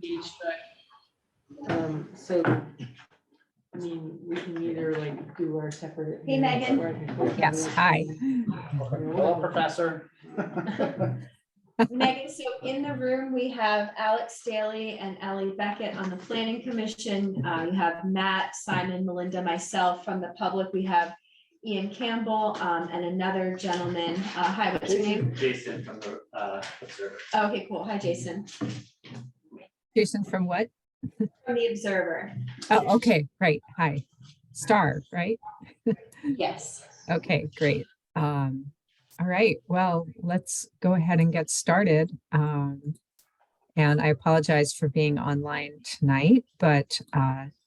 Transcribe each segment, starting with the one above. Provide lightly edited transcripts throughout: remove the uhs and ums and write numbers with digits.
Each, but, so, I mean, we can either like do our separate. Hey, Megan. Yes, hi. Hello, Professor. Megan, so in the room, we have Alex Staley and Ally Beckett on the Planning Commission. You have Matt, Simon, Melinda, myself. From the public, we have Ian Campbell and another gentleman. Hi, what's your name? Jason from the Observer. Okay, cool. Hi, Jason. Jason from what? From the Observer. Oh, okay, right. Hi. Star, right? Yes. Okay, great. All right, well, let's go ahead and get started. And I apologize for being online tonight, but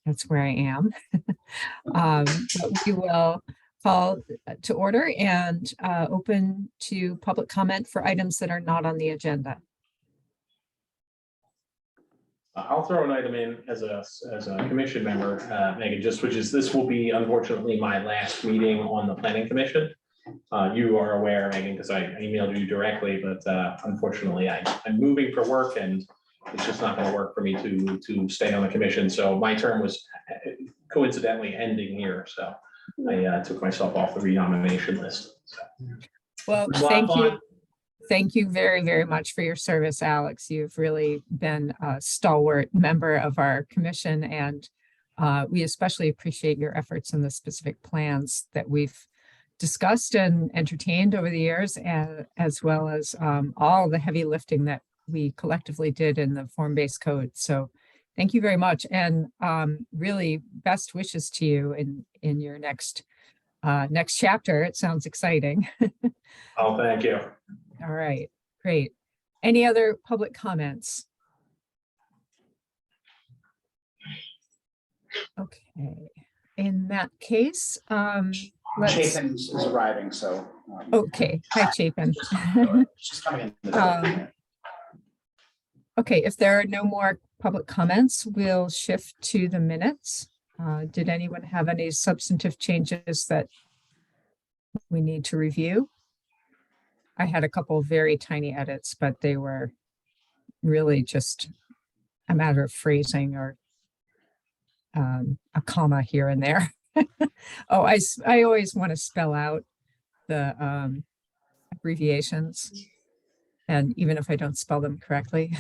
that's where I am. But we will call to order and open to public comment for items that are not on the agenda. I'll throw an item in as a commission member, Megan, this will be unfortunately my last meeting on the planning commission. You are aware, Megan, because I emailed you directly, but unfortunately I'm moving for work and it's just not going to work for me to stay on the commission. So my term was coincidentally ending here. So I took myself off the renomination list. So. Well, thank you. Thank you very, very much for your service, Alex. You've really been a stalwart member of our commission, and we especially appreciate your efforts in the specific plans that we've discussed and entertained over the years, as well as all the heavy lifting that we collectively did in the form-based code. So thank you very much, and really best wishes to you in your next chapter. It sounds exciting. Oh, thank you. All right, great. Any other public comments? Okay, in that case, let's. Chapin is arriving, so. Okay, hi Chapin. She's coming in. The door. Okay, if there are no more public comments, we'll shift to the minutes. Did anyone have any substantive changes that we need to review? I had a couple of very tiny edits, but they were really just a matter of phrasing or a comma here and there. Oh, I always want to spell out the abbreviations, and even if I don't spell them correctly.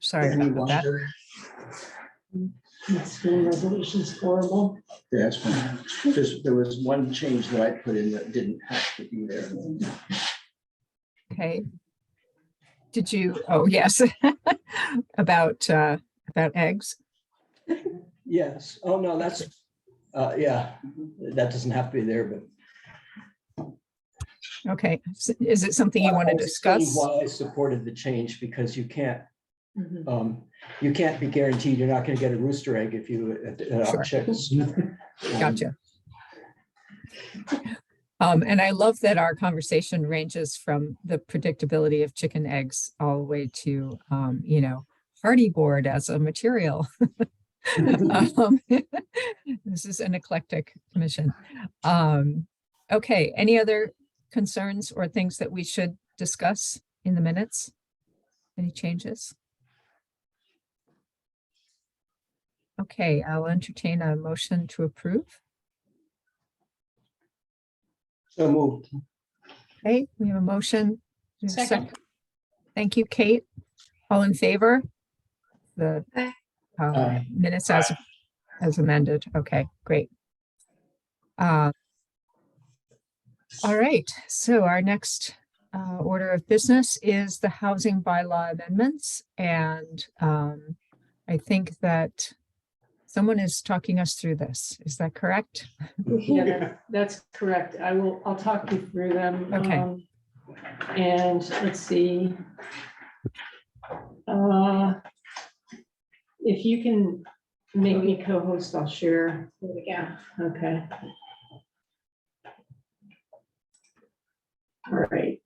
Sorry about that. School resolution's horrible. Yes, just there was one change that I put in that didn't have to be there. Okay. Did you? Oh, yes. about eggs. Yes. Oh, no, that's, yeah, that doesn't have to be there, but. Okay. Is it something you want to discuss? Why I supported the change, because you can't be guaranteed you're not going to get a rooster egg if you Sure. chicks. Gotcha. And I love that our conversation ranges from the predictability of chicken eggs all the way to, hardy board as a material. This is an eclectic commission. Okay, any other concerns or things that we should discuss in the minutes? Any changes? Okay, I'll entertain a motion to approve. So moved. Okay, we have a motion. Second. Thank you, Kate. All in favor? The minutes as amended. Okay, great. All right, so our next order of business is the housing bylaw amendments, and I think that someone is talking us through this. Is that correct? Yeah, that's correct. I'll talk you through them. Okay. And let's see. If you can make me co-host, I'll share. There we go. Okay. All right.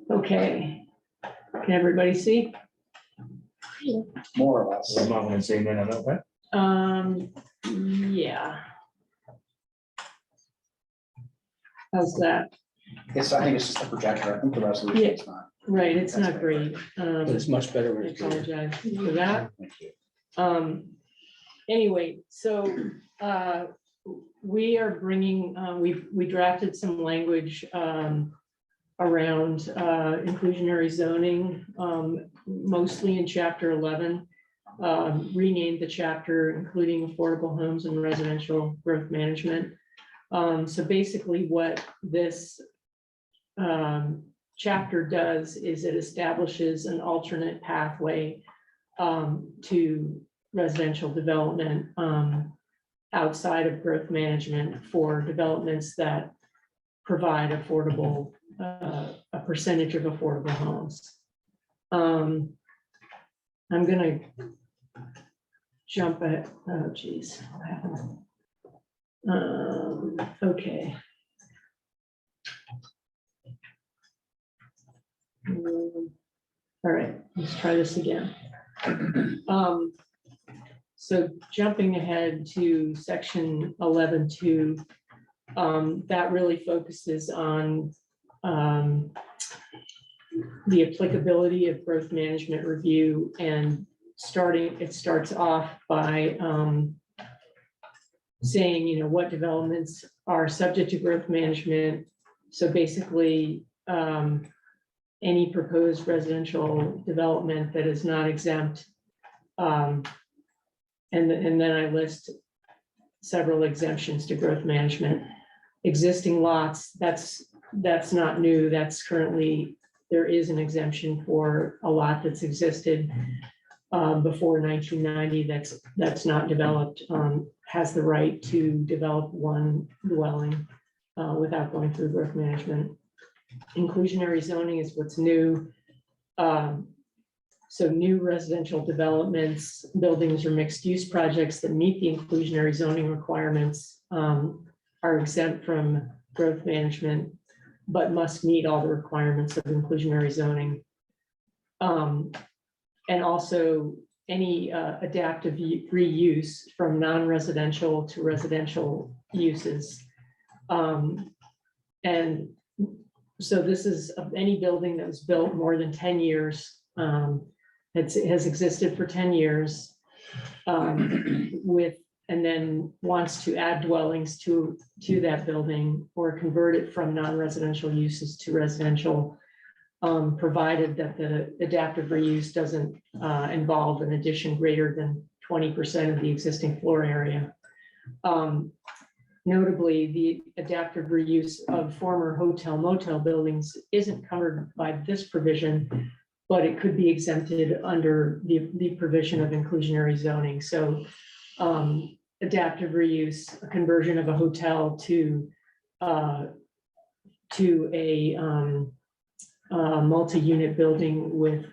Okay. Can everybody see? More or less. I'm not going to say that, okay? Yeah. How's that? I think it's just a projector. I think the resolution is not. Right, it's not great. But it's much better when I it's bigger. apologize for that. Thank you. Anyway, so we are bringing, we drafted some language around inclusionary zoning, mostly in chapter 11. Renamed the chapter including affordable homes and residential growth management. So basically what this chapter does is it establishes an alternate pathway to residential development outside of growth management for developments that provide affordable, a percentage of affordable homes. I'm gonna jump at, oh geez, what happened? Okay. All right, let's try this again. So jumping ahead to section 11.2, that really focuses on the applicability of growth management review, and it starts off by saying, you know, what developments are subject to growth management. So basically, any proposed residential development that is not exempt. And then I list several exemptions to growth management. Existing lots, that's not new. That's currently, there is an exemption for a lot that's existed before 1990 that's not developed, has the right to develop one dwelling without going through growth management. Inclusionary zoning is what's new. So new residential developments, buildings or mixed use projects that meet the inclusionary zoning requirements are exempt from growth management, but must meet all the requirements of inclusionary zoning. And also any adaptive reuse from non-residential to residential uses. And so this is any building that was built more than 10 years, has existed for 10 years, and then wants to add dwellings to that building or convert it from non-residential uses to residential, provided that the adaptive reuse doesn't involve an addition greater than 20% of the existing floor area. Notably, the adaptive reuse of former hotel motel buildings isn't covered by this provision, but it could be exempted under the provision of inclusionary zoning. So adaptive reuse, a conversion of a hotel to a multi-unit building with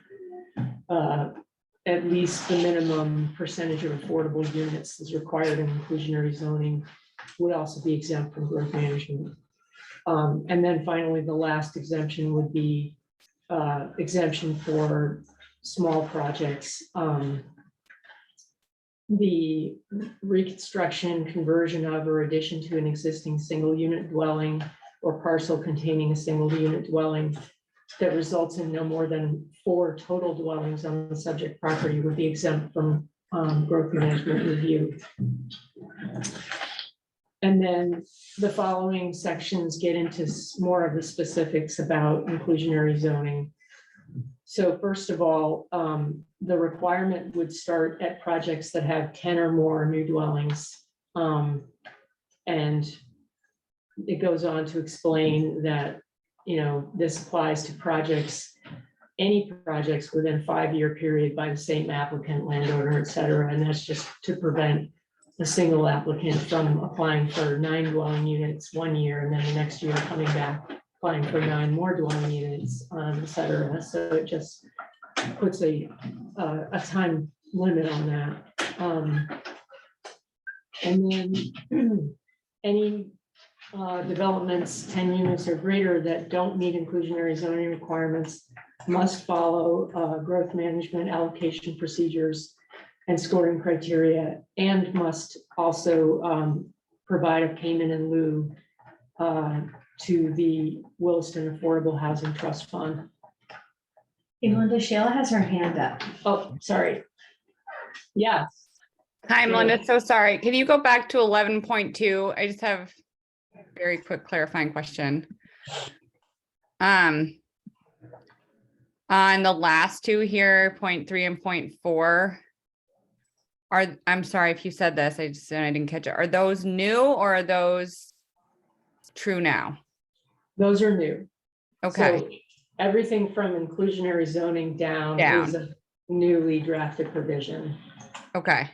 at least the minimum percentage of affordable units is required in inclusionary zoning, would also be exempt from growth management. And then finally, the last exemption would be exemption for small projects. The reconstruction, conversion of, or addition to an existing single unit dwelling or parcel containing a single unit dwelling that results in no more than 4 total dwellings on the subject property would be exempt from growth management review. And then the following sections get into more of the specifics about inclusionary zoning. So first of all, the requirement would start at projects that have 10 or more new dwellings. And it goes on to explain that, you know, this applies to projects, any projects within a 5-year period by the same applicant, landowner, et cetera. And that's just to prevent a single applicant from applying for 9 dwelling units 1 year and then the next year coming back applying for 9 more dwelling units, et cetera. So it just puts a time limit on that. And then any developments 10 units or greater that don't meet inclusionary zoning requirements must follow growth management allocation procedures and scoring criteria, and must also provide a payment in lieu to the Williston Affordable Housing Trust Fund. Hey, Melinda, Shayla has her hand up. Oh, sorry. Yes. Hi, Melinda. So sorry. Can you go back to 11.2? I just have a very quick clarifying question. On the last two here, 0.3 and 0.4. I'm sorry if you said this, I didn't catch it. Are those new or are those true now? Those are new. Okay, So everything from inclusionary zoning down is a newly drafted provision. okay.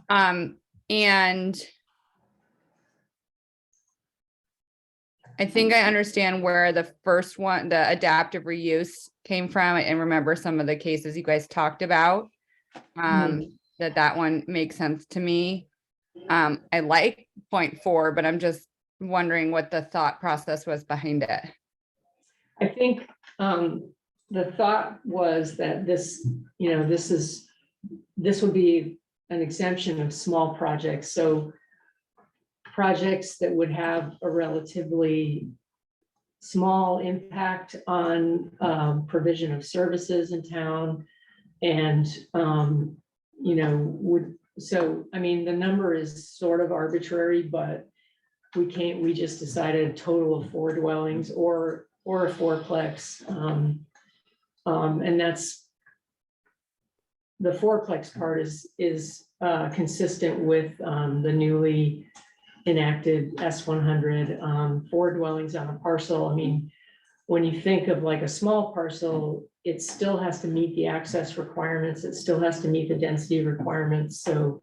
And I think I understand where the first one, the adaptive reuse came from, and remember some of the cases you guys talked about. That one makes sense to me. I like 0.4, but I'm just wondering what the thought process was behind it. I think the thought was that this would be an exemption of small projects. So projects that would have a relatively small impact on provision of services in town. And, I mean, the number is sort of arbitrary, but we just decided a total of 4 dwellings or a 4-plex. And that's, the 4-plex part is consistent with the newly enacted S100, 4 dwellings on a parcel. I mean, when you think of like a small parcel, it still has to meet the access requirements. It still has to meet the density requirements. So,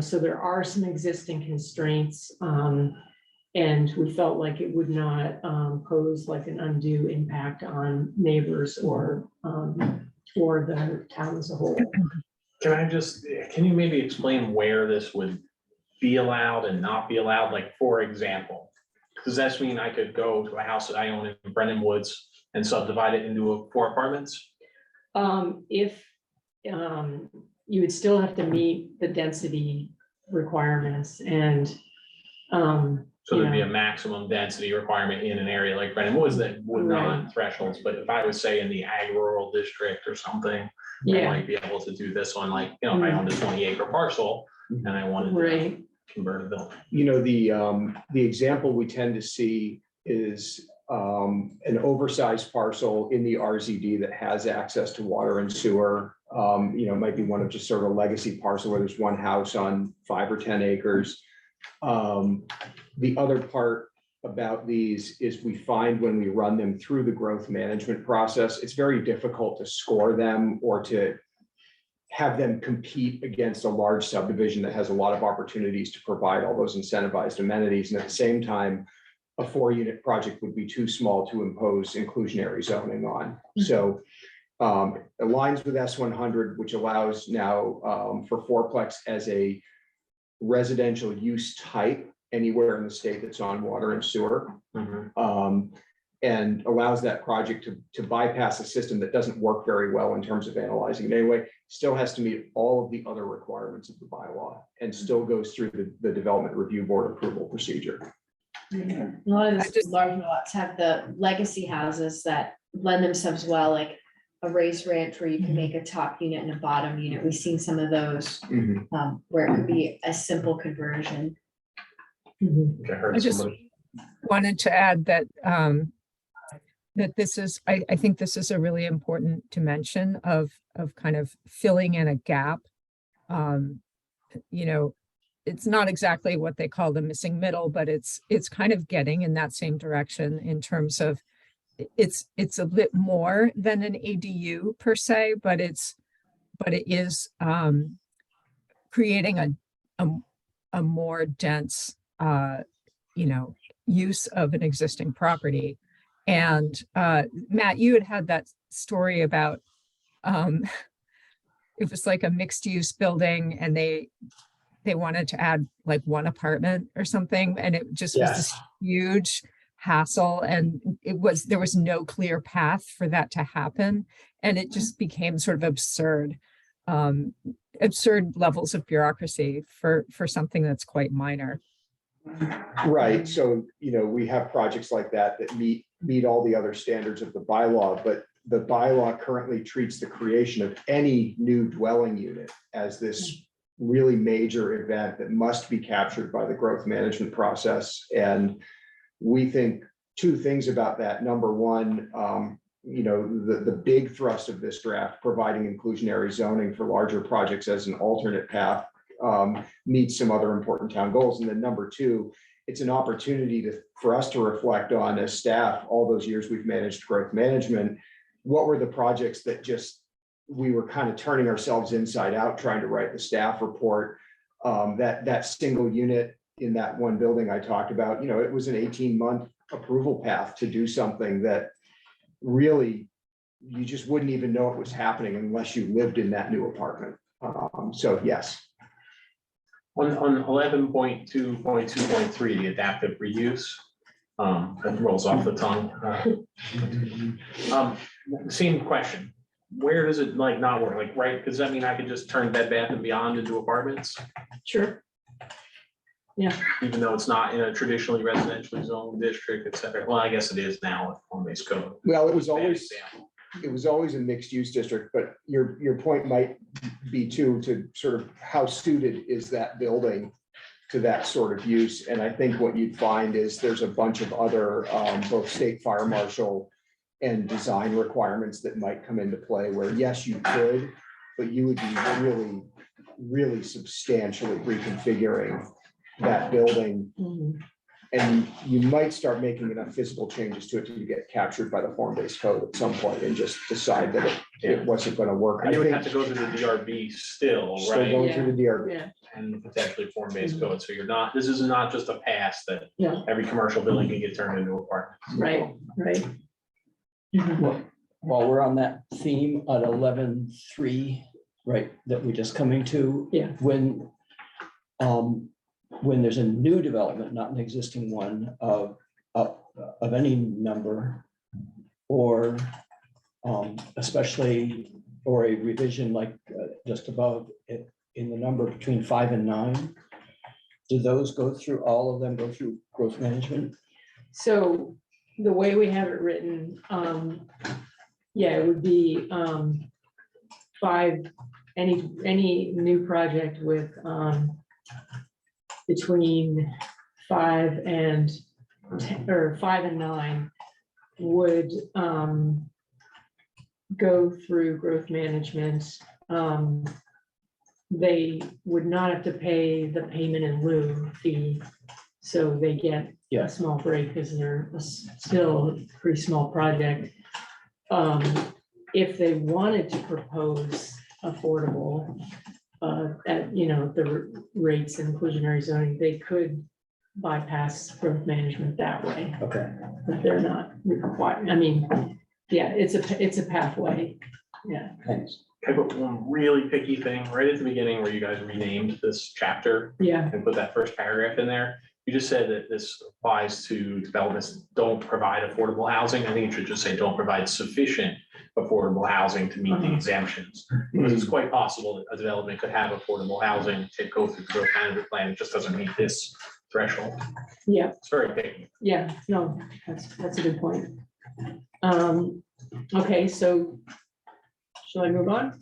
so there are some existing constraints. And we felt like it would not pose like an undue impact on neighbors or the town as a whole. Can you maybe explain where this would be allowed and not be allowed? Like, for example, does that mean I could go to a house that I own in Brennan Woods and subdivide it into 4 apartments? If you would still have to meet the density requirements and So there'd be a maximum density requirement in an area like Brennan Woods that would Right. not thresholds. But if I was say in the ag rural district or something, I yeah, might be able to do this on, like, if I owned a 20-acre parcel and I wanted to right. convert a building. The example we tend to see is an oversized parcel in the RZD that has access to water and sewer. It might be one of just sort of a legacy parcel where there's one house on 5 or 10 acres. The other part about these is we find when we run them through the growth management process, it's very difficult to score them or to have them compete against a large subdivision that has a lot of opportunities to provide all those incentivized amenities. And at the same time, a 4-unit project would be too small to impose inclusionary zoning on. So it aligns with S100, which allows now for 4-plex as a residential use type anywhere in the state that's on water and sewer. And allows that project to bypass a system that doesn't work very well in terms of analyzing it anyway, still has to meet all of the other requirements of the bylaw and still goes through the development review board approval procedure. A lot of those large lots have the legacy houses that lend themselves well, like a raised ranch where you can make a top unit and a bottom unit. We've seen some of those where it could be a simple conversion. I just wanted to add that that this is, I think this is a really important dimension of kind of filling in a gap. It's not exactly what they call the missing middle, but it's kind of getting in that same direction in terms of it's a bit more than an ADU per se, but it is creating a more dense use of an existing property. And Matt, you had that story about it was like a mixed use building and they wanted to add like 1 apartment or something, and it just was this huge hassle, and there was no clear path for that to happen, and it just became sort of absurd levels of bureaucracy for something that's quite minor. Right, so, we have projects like that that meet all the other standards of the bylaw, but the bylaw currently treats the creation of any new dwelling unit as this really major event that must be captured by the growth management process. And we think two things about that. Number one, the big thrust of this draft, providing inclusionary zoning for larger projects as an alternate path, meets some other important town goals. And then number two, it's an opportunity for us to reflect on, as staff, all those years we've managed growth management, what were the projects that we were kind of turning ourselves inside out, trying to write the staff report. That single unit in that one building I talked about, it was an 18-month approval path to do something that really you just wouldn't even know it was happening unless you lived in that new apartment. So yes. On 11.2.2.3, the adaptive reuse, that rolls off the tongue. Same question. Where does it not work? Right? Does that mean I could just turn Bed Bath and Beyond into apartments, Sure. Yeah, even though it's not in a traditionally residentially zoned district, et cetera? Well, I guess it is now with home-based code. Well, it was always a mixed use district, but your point might be to sort of how suited is that building to that sort of use. And I think what you'd find is there's a bunch of other both state fire marshal and design requirements that might come into play where, yes, you could, but you would be really, really substantially reconfiguring that building. Mhm. And you might start making enough physical changes to it to get captured by the form-based code at some point and just decide that it wasn't going to work. And I you would think have to go through the DRB still, still right? going through the DRB. Yeah, And potentially form-based code. So this is not just a pass that yeah, every commercial building can get turned into apartments. right, right. Mhm. Well, while we're on that theme on 11.3, right, that we're just coming to. Yeah. When there's a new development, not an existing one of any number, or especially, or a revision like just above it in the number between 5 and 9, do those go through, all of them go through growth management? So the way we have it written, it would be 5, any new project with between 5 and 10, or 5 and 9 would go through growth management. They would not have to pay the payment in lieu fee, so they get a small break because they're still a pretty small project. If they wanted to propose affordable at the rates and inclusionary zoning, they could bypass growth management that way, Okay. but they're not required. I mean, yeah, it's a pathway. Yeah. Thanks. I put one really picky thing right at the beginning where you guys renamed this chapter Yeah. and put that first paragraph in there. You just said that this applies to developments that don't provide affordable housing. I think it should just say don't provide sufficient affordable housing to meet the exemptions. Because it's quite possible that a development could have affordable housing to go through the growth management plan. It just doesn't meet this threshold. Yeah. It's very picky. Yeah. No, that's a good point. Okay, so shall I move on?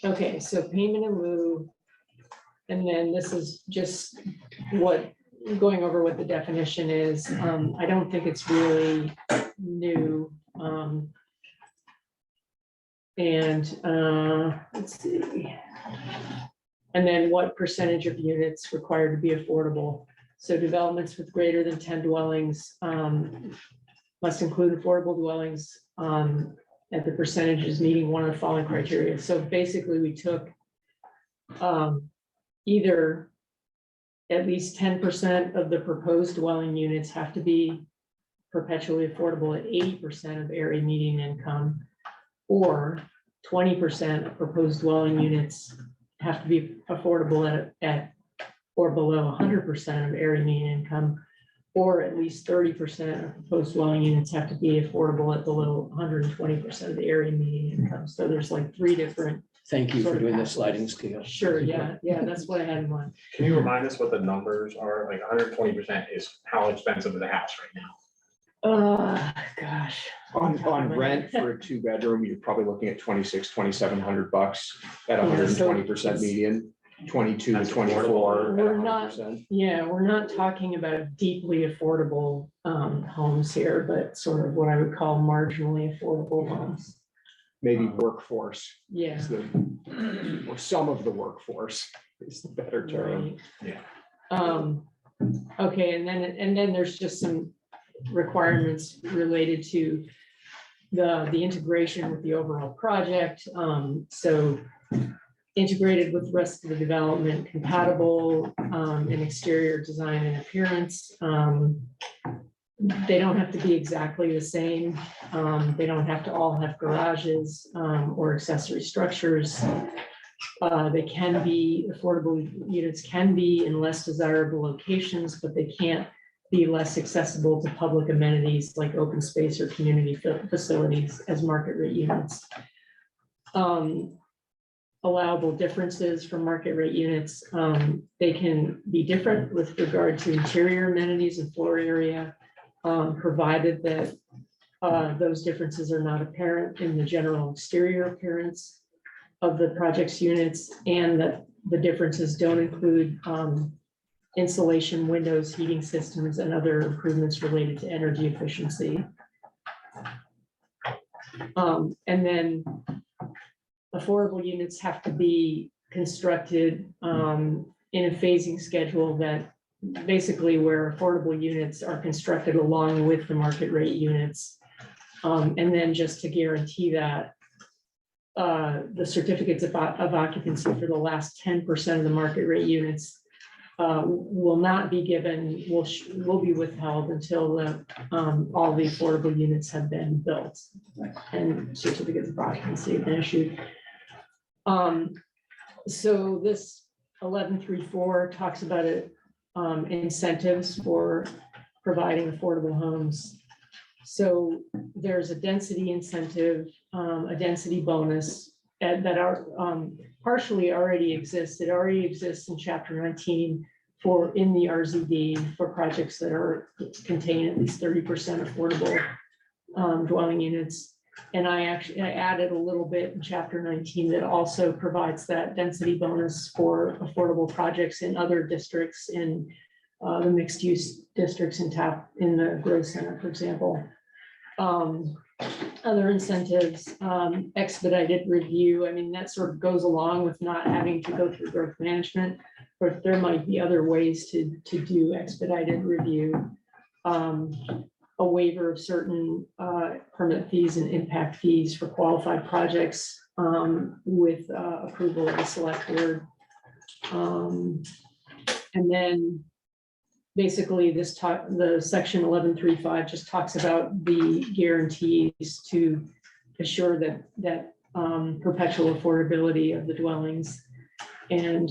Okay, so payment in lieu. And then this is just going over what the definition is. I don't think it's really new. Let's see. And then what percentage of units required to be affordable? So developments with greater than 10 dwellings must include affordable dwellings at the percentages meeting one of the following criteria. So basically we took either at least 10% of the proposed dwelling units have to be perpetually affordable at 80% of area median income, or 20% of proposed dwelling units have to be affordable at or below 100% of area median income, or at least 30% of proposed dwelling units have to be affordable at below 120% of the area median income. So there's like 3 different Thank you Sort for of doing the pathways. sliding scale. Sure, yeah, that's what I had in mind. Can you remind us what the numbers are? Like 120% is how expensive is the house right now? Gosh. On rent for a 2-bedroom, you're probably looking at $2,600-$2,700 at Yeah, so 120% it's- median, 22 to That's 24 at We're not- 100%. Yeah, we're not talking about deeply affordable homes here, but sort of what I would call marginally affordable homes. Maybe workforce Yeah. is the, or some of the workforce is the better term. Right. Yeah. Okay, and then there's just some requirements related to the integration with the overall project. So integrated with the rest of the development, compatible in exterior design and appearance. They don't have to be exactly the same. They don't have to all have garages or accessory structures. They can be, affordable units can be in less desirable locations, but they can't be less accessible to public amenities like open space or community facilities as market rate units. Allowable differences from market rate units. They can be different with regard to interior amenities and floor area, provided that those differences are not apparent in the general exterior appearance of the project's units, and that the differences don't include insulation, windows, heating systems, and other improvements related to energy efficiency. And then affordable units have to be constructed in a phasing schedule that basically where affordable units are constructed along with the market rate units. And then just to guarantee that the certificates of occupancy for the last 10% of the market rate units will not be given, will be withheld until all the affordable units have been built and certificates of occupancy have been issued. So this 1134 talks about it, incentives for providing affordable homes. So there's a density incentive, a density bonus that are partially already exists. It already exists in Chapter 19 for in the RZD for projects that are contain at least 30% affordable dwelling units. And I added a little bit in Chapter 19 that also provides that density bonus for affordable projects in other districts, in the mixed use districts in the Grove Center, for example. Other incentives, expedited review. I mean, that sort of goes along with not having to go through growth management, but there might be other ways to do expedited review. A waiver of certain permit fees and impact fees for qualified projects with approval of the select board. And then basically the section 1135 just talks about the guarantees to assure that perpetual affordability of the dwellings and,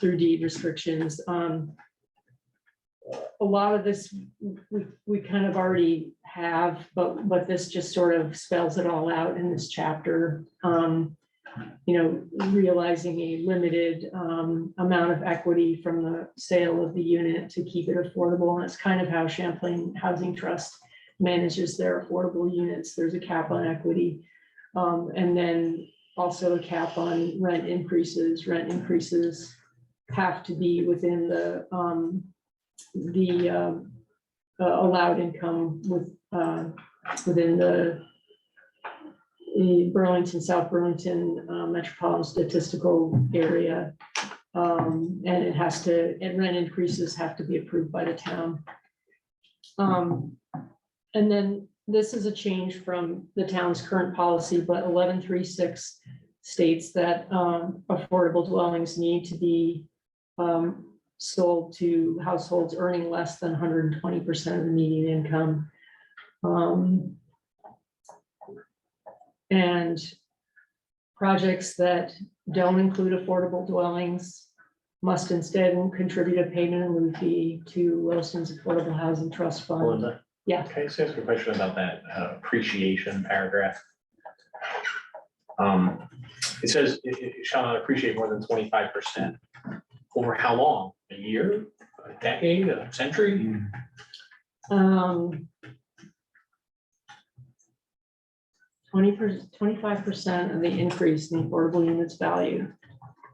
through deed restrictions. A lot of this we kind of already have, but this just sort of spells it all out in this chapter. Realizing a limited amount of equity from the sale of the unit to keep it affordable. And that's kind of how Champlain Housing Trust manages their affordable units. There's a cap on equity. And then also a cap on rent increases. Rent increases have to be within the allowed income within the Burlington, South Burlington metropolitan statistical area. And rent increases have to be approved by the town. And then this is a change from the town's current policy, but 1136 states that affordable dwellings need to be sold to households earning less than 120% of the median income. And projects that don't include affordable dwellings must instead contribute a payment in lieu fee to Williston's Affordable Housing Trust Fund. Melinda? Yeah. Can I just ask a question about that appreciation paragraph? It says it shall not appreciate more than 25%. Over how long? A year, a decade, a century? 25% of the increase in the affordable units value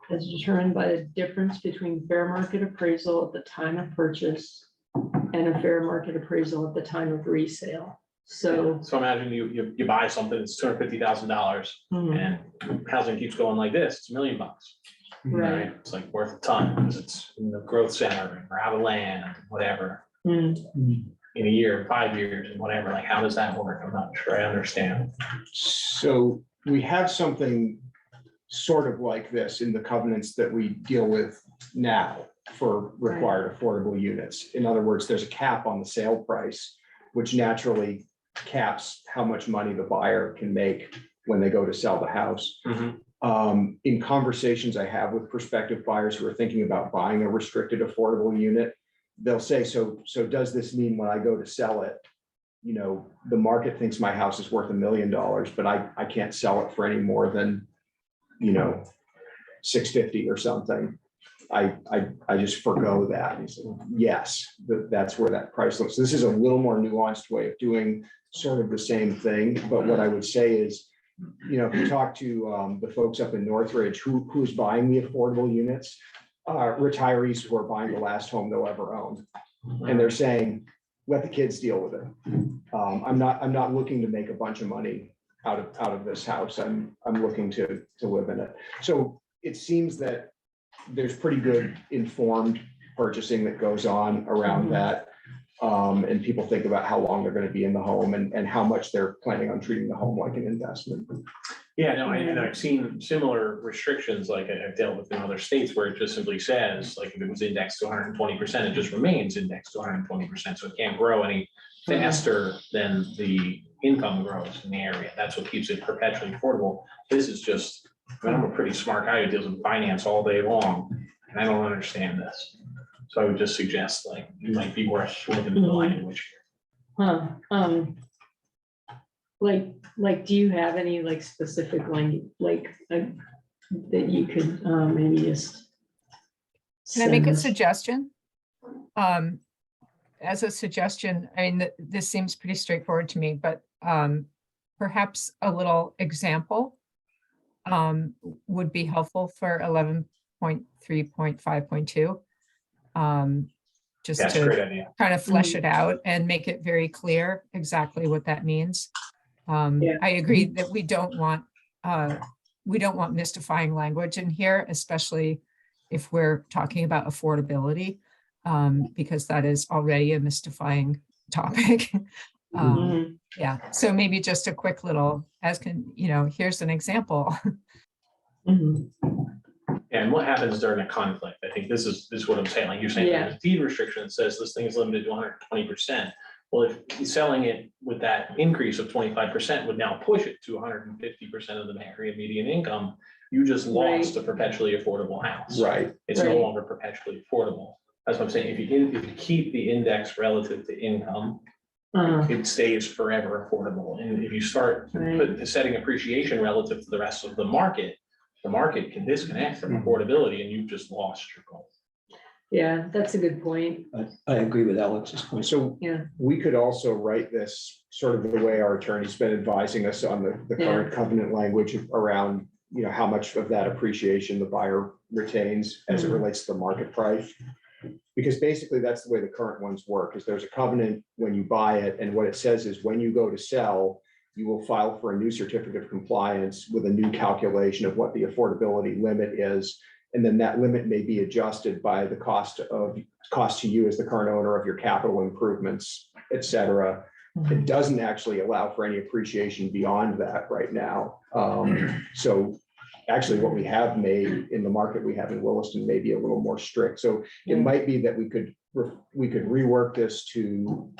is determined by the difference between fair market appraisal at the time of purchase and a fair market appraisal at the time of resale. So, So imagine you buy something that's $250,000 mhm, and housing keeps going like this, it's $1 million. right. It's like worth a ton because it's in the growth center and we're out of land, whatever, Mm. in a year, 5 years and whatever. Like, how does that work? I'm not sure I understand. So we have something sort of like this in the covenants that we deal with now for required affordable units. In other words, there's a cap on the sale price, which naturally caps how much money the buyer can make when they go to sell the house. In conversations I have with prospective buyers who are thinking about buying a restricted affordable unit, they'll say, so does this mean when I go to sell it, you know, the market thinks my house is worth $1 million, but I can't sell it for any more than, you know, 650 or something. I just forgo that. And he said, yes, that's where that price looks. This is a little more nuanced way of doing sort of the same thing. But what I would say is, you know, if you talk to the folks up in Northridge, who's buying the affordable units, retirees who are buying the last home they'll ever own. And they're saying, let the kids deal with it. I'm not looking to make a bunch of money out of this house. I'm looking to live in it. So it seems that there's pretty good informed purchasing that goes on around that. And people think about how long they're going to be in the home and how much they're planning on treating the home like an investment. Yeah, no, and I've seen similar restrictions like I've dealt with in other states where it just simply says, like, if it was indexed to 120%, it just remains indexed to 120%. So it can't grow any faster than the income grows in the area. That's what keeps it perpetually affordable. This is just, I mean, I'm a pretty smart guy who deals with finance all day long, and I don't understand this. So I would just suggest, like, it might be worth looking at the language. Huh, like, do you have any like specific language, that you could, maybe just? Can I make a send us? suggestion? As a suggestion, I mean, this seems pretty straightforward to me, but perhaps a little example would be helpful for 11.3.5.2. Just That's a great to idea. kind of flesh it out and make it very clear exactly what that means. Yeah. I agree that we don't want mystifying language in here, especially if we're talking about affordability, because that is already a mystifying topic. Yeah, so maybe just a quick little, here's an example. And what happens during a conflict? I think this is what I'm saying. Like you're saying, Yeah. there's a deed restriction that says this thing is limited to 120%. Well, if he's selling it with that increase of 25% would now push it to 150% of the area median income, you just lost a perpetually affordable house. Right. It's no Right. longer perpetually affordable. That's what I'm saying. If you keep the index relative to income, it stays forever affordable. And if you start setting appreciation relative to the rest of the market can disconnect from affordability and you've just lost your goal. Yeah, that's a good point. I agree with Alex's point. So Yeah. we could also write this sort of the way our attorney's been advising us on the current covenant language around, you know, how much of that appreciation the buyer retains as it relates to the market price. Because basically that's the way the current ones work, is there's a covenant when you buy it, and what it says is when you go to sell, you will file for a new certificate of compliance with a new calculation of what the affordability limit is. And then that limit may be adjusted by the cost to you as the current owner of your capital improvements, et cetera. It doesn't actually allow for any appreciation beyond that right now. So actually what we have made in the market we have in Williston may be a little more strict. So it might be that we could rework this to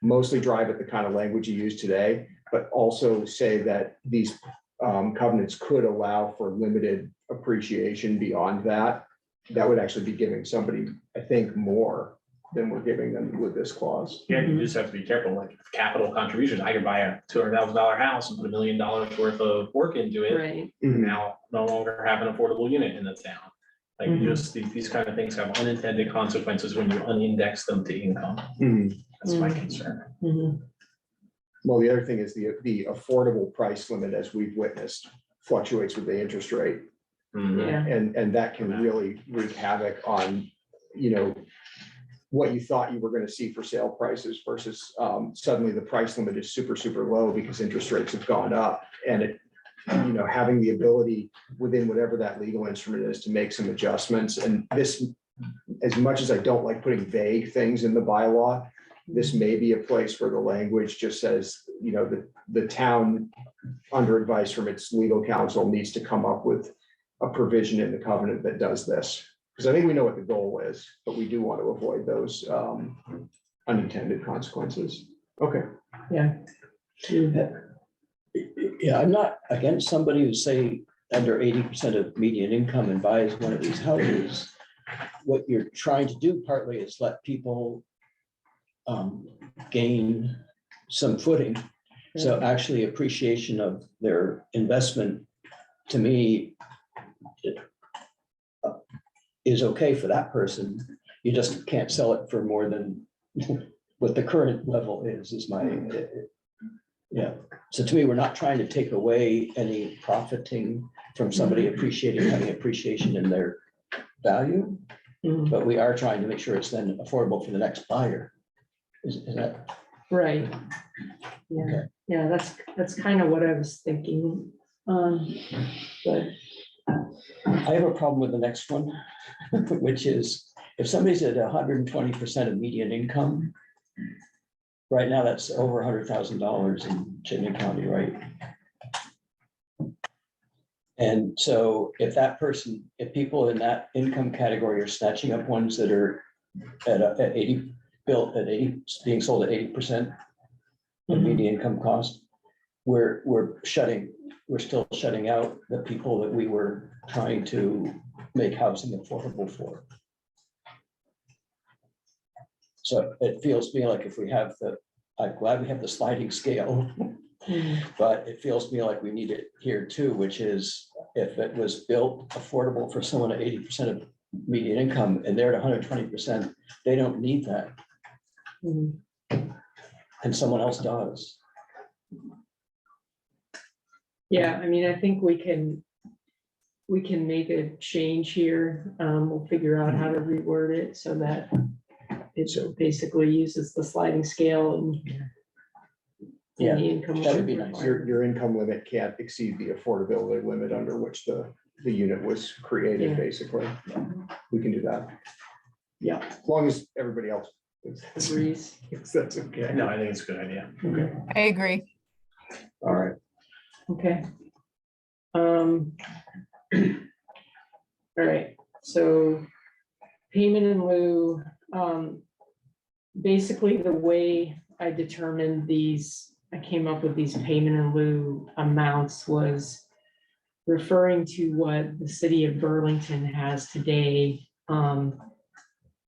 mostly drive at the kind of language you use today, but also say that these covenants could allow for limited appreciation beyond that. That would actually be giving somebody, I think, more than we're giving them with this clause. Yeah, you just have to be careful, like capital contributions, I could buy a $200,000 house and put $1 million worth of work into it. Right, Now no longer have an affordable unit in the town. Like Mhm. just these kind of things have unintended consequences when you unindex them to income. Mhm. That's my Mhm. concern. Mhm. Well, the other thing is the affordable price limit, as we've witnessed, fluctuates with the interest rate. Mhm. Yeah, And that can really wreak havoc on, what you thought you were gonna see for sale prices versus suddenly the price limit is super, super low because interest rates have gone up. And it, having the ability within whatever that legal instrument is to make some adjustments. And this, as much as I don't like putting vague things in the bylaw, this may be a place where the language just says, the town, under advice from its legal counsel, needs to come up with a provision in the covenant that does this. Because I think we know what the goal is, but we do want to avoid those unintended consequences. Okay. yeah. Yeah, I'm not against somebody who say under 80% of median income and buys one of these houses. What you're trying to do partly is let people gain some footing. So actually appreciation of their investment, to me, is okay for that person. You just can't sell it for more than what the current level is my, yeah. So to me, we're not trying to take away any profiting from somebody appreciating, having appreciation in their value, Mhm. but we are trying to make sure it's then affordable for the next buyer. Is that? Right. Yeah, Okay. yeah, that's kind of what I was thinking. But I have a problem with the next one, which is if somebody's at 120% of median income, right now that's over $100,000 in Chittenden County, right? And so if that person, if people in that income category are snatching up ones that are at 80, built at 80, being sold at 80% of Mhm. median income cost, we're still shutting out the people that we were trying to make housing affordable for. So it feels to me like if we have I'm glad we have the sliding scale, Mhm. but it feels to me like we need it here too, which is if it was built affordable for someone at 80% of median income and they're at 120%, they don't need that. Mhm. And someone else does. Yeah, I mean, I think we can make a change here. We'll figure out how to reword it so that it basically uses the sliding scale and Yeah, the income. that would be nice. Your income limit can't exceed the affordability limit under which the unit was created, Yeah. basically. We can do that, Yeah, as long as everybody else agrees. thinks that's okay. No, I think it's a good idea. Okay, I agree. all right. Okay. All right, so payment in lieu, basically the way I determined I came up with these payment in lieu amounts was referring to what the city of Burlington has today.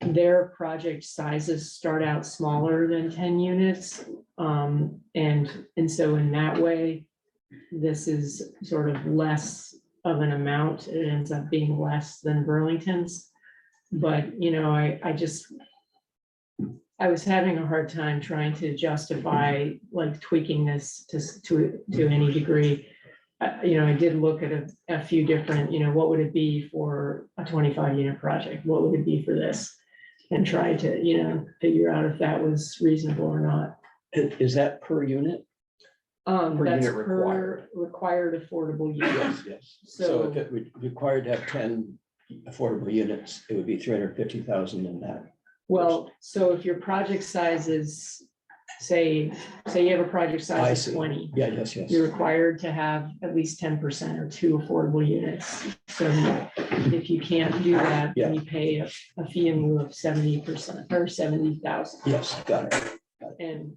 Their project sizes start out smaller than 10 units. And so in that way, this is sort of less of an amount. It ends up being less than Burlington's. But, I was having a hard time trying to justify like tweaking this to any degree. I did look at a few different, what would it be for a 25 unit project? What would it be for this? And try to, figure out if that was reasonable or not. Is that per unit? That's unit per required affordable unit. Yes. So So, if it would required to have 10 affordable units, it would be 350,000 in that. well, so if your project size is, say you have a project I size see. of 20. Yeah, yes, yes. You're required to have at least 10% or 2 affordable units. So if you can't do that, then you pay a fee in lieu of 70% or 70,000. Yes, got it. And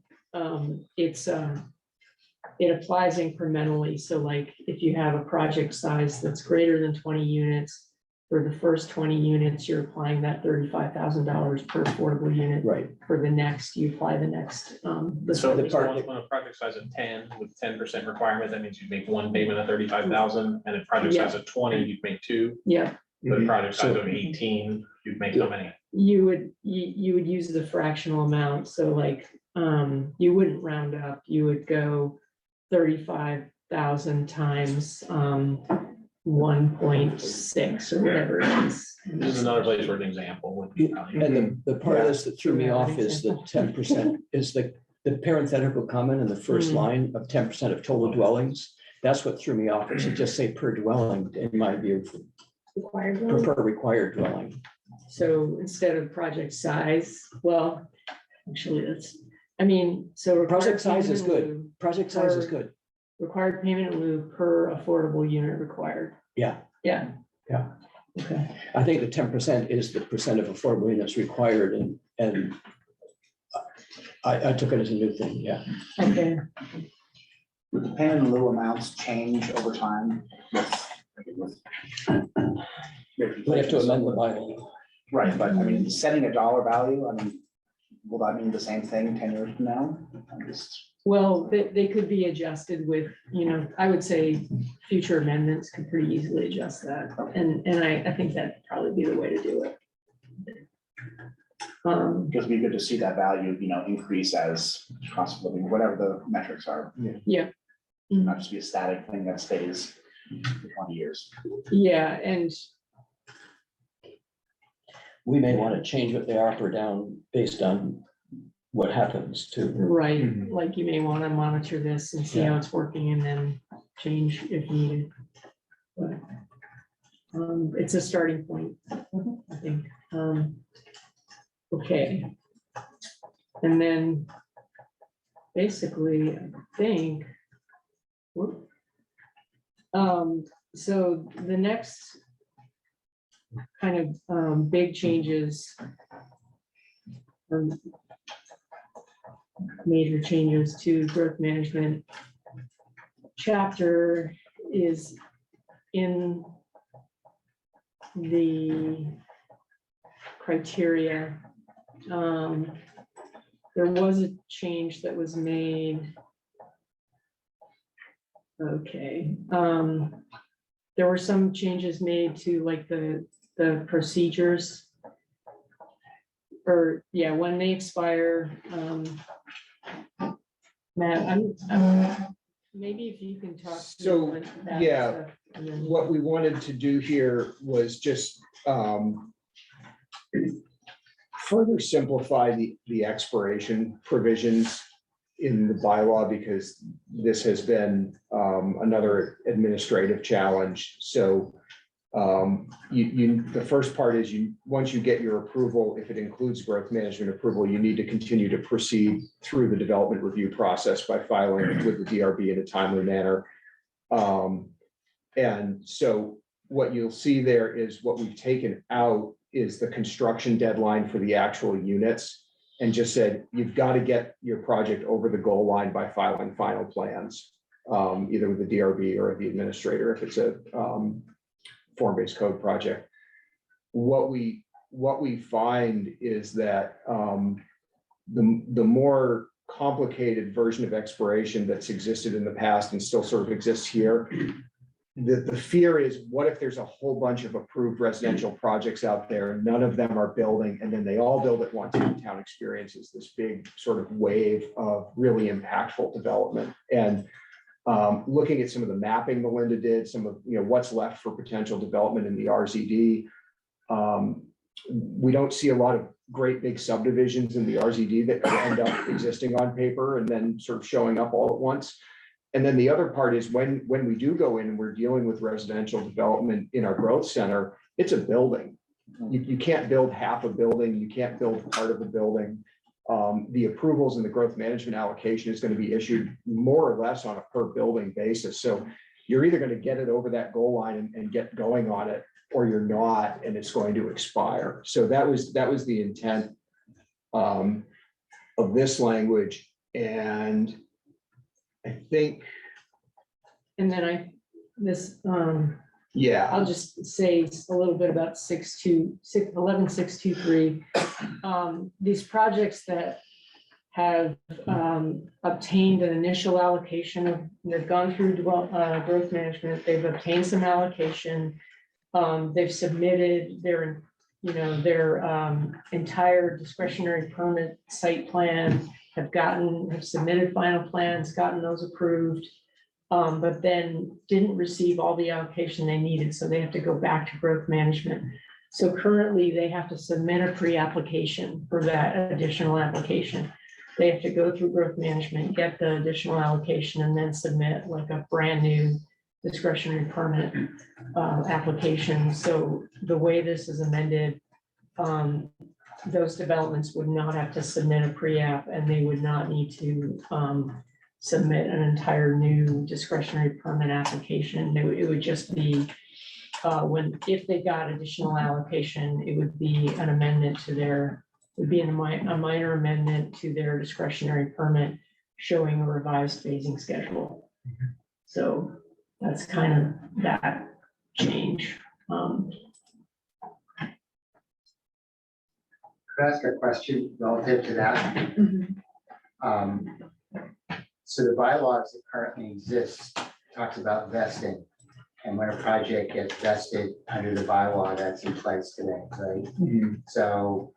it applies incrementally. So like if you have a project size that's greater than 20 units, for the first 20 units, you're applying that $35,000 per affordable unit. Right. For the next, you apply the next, So the if part- on a project size of 10 with 10% requirement, that means you'd make one payment of 35,000, and if project size of 20, you'd make two. yeah, But project size So- of 18, you'd make how many? you would use the fractional amount, so like, you wouldn't round up, you would go 35,000 times, 1.6 or whatever it is. This is another place where an example would be. probably- And the part of this that threw me Yeah. off is the 10% is the parenthetical comment in the first Mm. line of 10% of total dwellings. That's what threw me off. It should just say per dwelling, in my view, Required one. per required dwelling. So instead of project size, well, actually, so. required Project size is payment in good. lieu- Project size is good. Required payment in lieu per affordable unit required. Yeah. Yeah. Yeah. Okay, I think the 10% is the percent of affordable units required and I took it as a new thing, yeah. okay. Would the payment in lieu amounts change over time with? We have to amend the bylaw. Right, but I mean, setting a dollar value, I mean, will that mean the same thing 10 years from now? I'm just. Well, they could be adjusted with, I would say future amendments could pretty easily adjust that. And I think that'd probably be the way to do it. Because it'd be good to see that value, increase as cost of living, whatever the metrics are. Yeah. Not just be a static thing that stays for 20 years. Yeah, and We may want to change what they are up or down based on what happens too. right, Mhm. like you may want to monitor this and see how it's working and then change if needed. But, it's a starting point, I think. Okay. And then basically, I think. whoop. So the next kind of big changes. Major changes to growth management chapter is in the criteria. There was a change that was made. Okay, there were some changes made to like the procedures. Or, yeah, when they expire, Matt, maybe if you can talk. So, that yeah, stuff, and then- What we wanted to do here was just further simplify the expiration provisions in the bylaw, because this has been another administrative challenge. So the first part is once you get your approval, if it includes growth management approval, you need to continue to proceed through the development review process by filing with the DRB in a timely manner. And so what you'll see there is what we've taken out is the construction deadline for the actual units, and just said, you've got to get your project over the goal line by filing final plans, either with the DRB or the administrator, if it's a form-based code project. What we find is that the more complicated version of expiration that's existed in the past and still sort of exists here, the fear is, what if there's a whole bunch of approved residential projects out there, none of them are building, and then they all build at once, and the town experiences this big sort of wave of really impactful development. And looking at some of the mapping Melinda did, some of what's left for potential development in the RZD, we don't see a lot of great big subdivisions in the RZD that could end up existing on paper and then sort of showing up all at once. And then the other part is when we do go in and we're dealing with residential development in our growth center, it's a building. You can't build half a building, you can't build part of a building. The approvals and the growth management allocation is going to be issued more or less on a per building basis. So you're either going to get it over that goal line and get going on it, or you're not, and it's going to expire. So that was the intent of this language. And I think, And then Yeah, I'll just say a little bit about 11.623. These projects that have obtained an initial allocation, they've gone through growth management, they've obtained some allocation. They've submitted their entire discretionary permit site plan, have submitted final plans, gotten those approved. But then didn't receive all the allocation they needed, so they have to go back to growth management. So currently, they have to submit a pre-application for that additional application. They have to go through growth management, get the additional allocation, and then submit like a brand new discretionary permit application. So the way this is amended, those developments would not have to submit a pre-app, and they would not need to submit an entire new discretionary permit application. It would just be if they got additional allocation, it would be an amendment to a minor amendment to their discretionary permit showing a revised phasing schedule. So that's kind of that change. Could I ask a question relative to that? So the bylaws that currently exist talks about vesting. And when a project gets vested under the bylaw that's in place today, right? So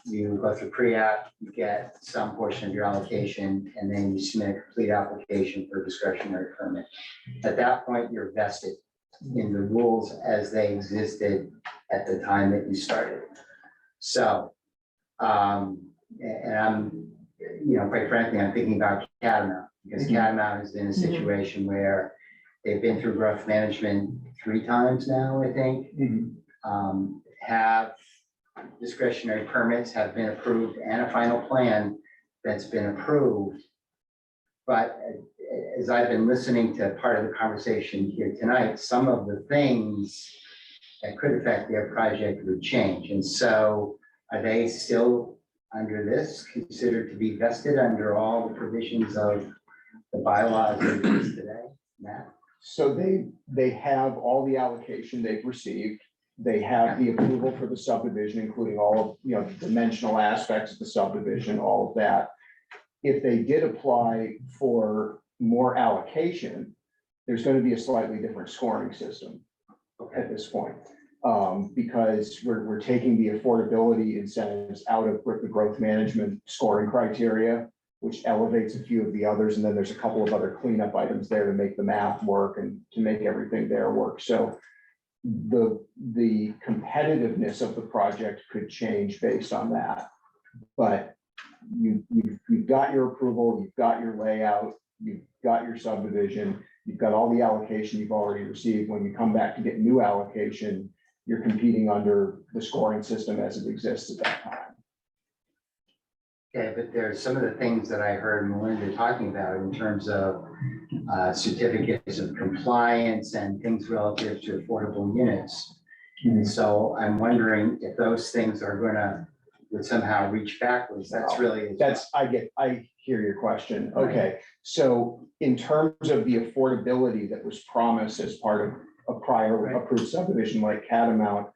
you go through pre-app, you get some portion of your allocation, and then you submit a complete application for a discretionary permit. At that point, you're vested in the rules as they existed at the time that you started. So, and I'm, quite frankly, I'm thinking about Catamount, because Catamount is in a situation where they've been through growth management 3 times now, I think. Have discretionary permits have been approved and a final plan that's been approved. But as I've been listening to part of the conversation here tonight, some of the things that could affect their project would change. And so are they still under this considered to be vested under all the provisions of the bylaws that exist today? Matt? so they have all the allocation they've received. They have the approval for the subdivision, including all of, the dimensional aspects of the subdivision, all of that. If they did apply for more allocation, there's going to be a slightly different scoring system at this point. Because we're taking the affordability incentives out of the growth management scoring criteria, which elevates a few of the others. And then there's a couple of other cleanup items there to make the math work and to make everything there work. So the competitiveness of the project could change based on that. But you've got your approval, you've got your layout, you've got your subdivision, you've got all the allocation you've already received. When you come back to get new allocation, you're competing under the scoring system as it exists at that time. Okay, but there's some of the things that I heard Melinda talking about in terms of certificates of compliance and things relative to affordable units. And so I'm wondering if those things are would somehow reach backwards. That's really. I hear your question. Okay, so in terms of the affordability that was promised as part of a prior approved subdivision like Catamount,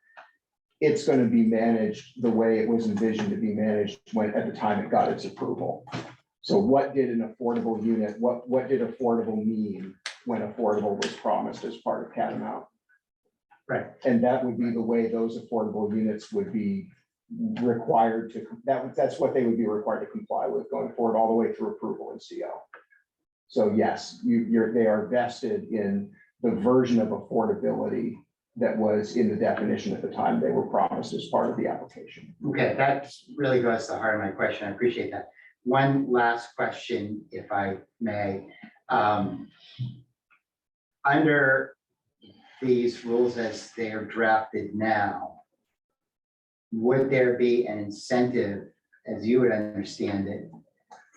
it's going to be managed the way it was envisioned to be managed at the time it got its approval. So what did an affordable unit, what did affordable mean when affordable was promised as part of Catamount? Right. And that would be the way those affordable units would be required to, that's what they would be required to comply with going forward all the way through approval and CO. So yes, they are vested in the version of affordability that was in the definition at the time they were promised as part of the application. Okay, that really goes to the heart of my question. I appreciate that. One last question, if I may. Under these rules as they are drafted now, would there be an incentive, as you would understand it,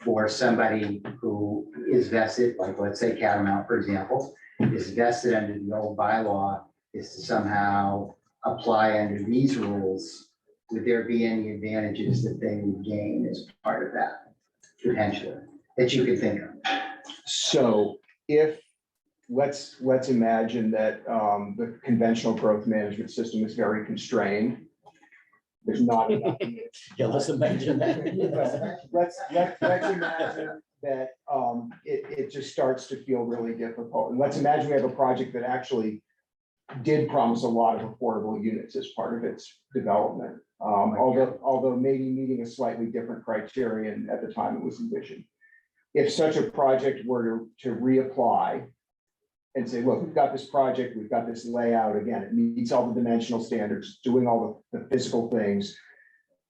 for somebody who is vested, like let's say Catamount, for example, is vested under the old bylaw, is to somehow apply under these rules? Would there be any advantages that they would gain as part of that, potentially, that you could think of? So if let's imagine that the conventional growth management system is very constrained. There's not enough. Yeah, let's imagine that. Let's imagine that it just starts to feel really difficult. And let's imagine we have a project that actually did promise a lot of affordable units as part of its development. Although maybe meeting a slightly different criterion at the time it was envisioned. If such a project were to reapply and say, look, we've got this project, we've got this layout, again, it meets all the dimensional standards, doing all the physical things,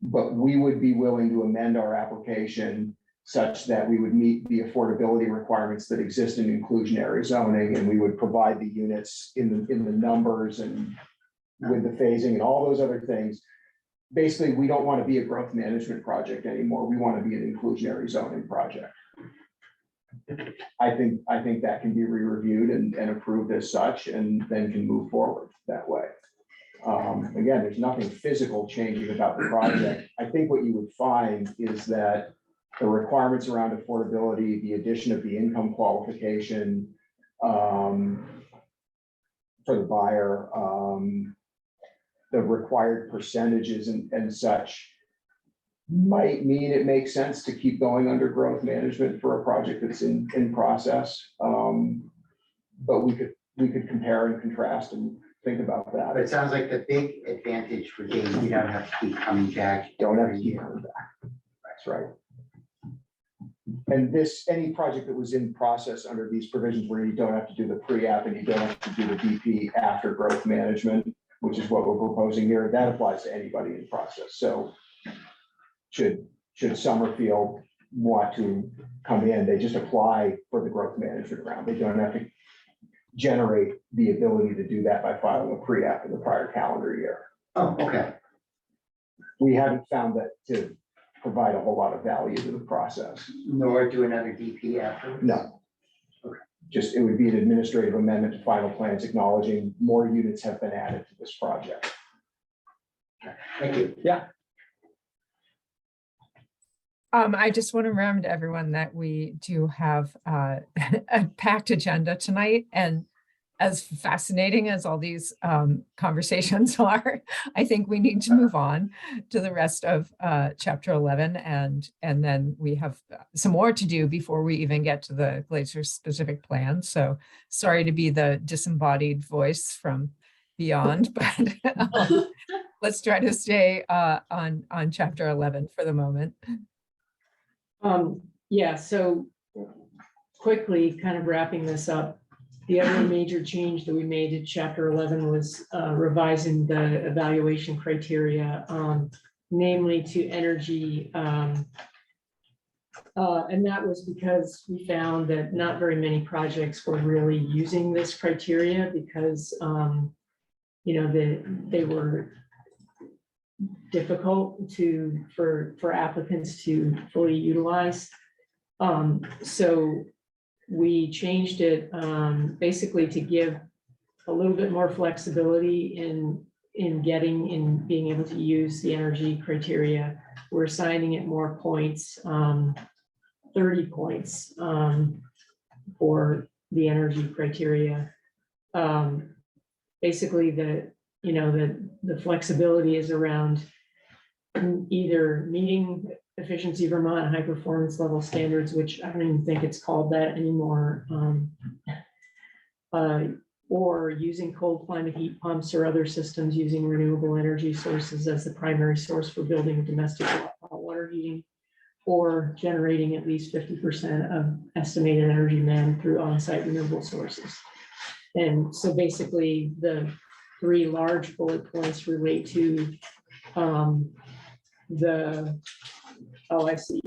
but we would be willing to amend our application such that we would meet the affordability requirements that exist in inclusionary zoning, and we would provide the units in the numbers and with the phasing and all those other things. Basically, we don't want to be a growth management project anymore. We want to be an inclusionary zoning project. I think that can be re-reviewed and approved as such, and then can move forward that way. Again, there's nothing physical changing about the project. I think what you would find is that the requirements around affordability, the addition of the income qualification for the buyer, the required percentages and such might mean it makes sense to keep going under growth management for a project that's in process. But we could compare and contrast and think about that. But it sounds like the big advantage for Dave, you don't have to keep coming back. Don't have to keep coming back. That's right. And any project that was in process under these provisions where you don't have to do the pre-app and you don't have to do the DP after growth management, which is what we're proposing here, that applies to anybody in process. So should Summerfield want to come in, they just apply for the growth management round. They don't have to generate the ability to do that by filing a pre-app in the prior calendar year. Oh, okay. We haven't found that to provide a whole lot of value to the process. Nor do another DP afterwards? No. Just, it would be an administrative amendment to final plans acknowledging more units have been added to this project. Thank you. Yeah. I just want to remind everyone that we do have a packed agenda tonight, and as fascinating as all these conversations are, I think we need to move on to the rest of chapter 11, and then we have some more to do before we even get to the Glacier specific plan. So sorry to be the disembodied voice from beyond, but let's try to stay on chapter 11 for the moment. Yeah, so quickly kind of wrapping this up, the other major change that we made to chapter 11 was revising the evaluation criteria, namely to energy. And that was because we found that not very many projects were really using this criteria because, you know, they were difficult for applicants to fully utilize. So we changed it basically to give a little bit more flexibility in being able to use the energy criteria. We're assigning it more points, 30 points for the energy criteria. Basically the flexibility is around either meeting efficiency Vermont high performance level standards, which I don't even think it's called that anymore, or using cold climate heat pumps or other systems using renewable energy sources as the primary source for building domestic hot water heating, or generating at least 50% of estimated energy demand through on-site renewable sources. And so basically the three large bullet points relate to I see.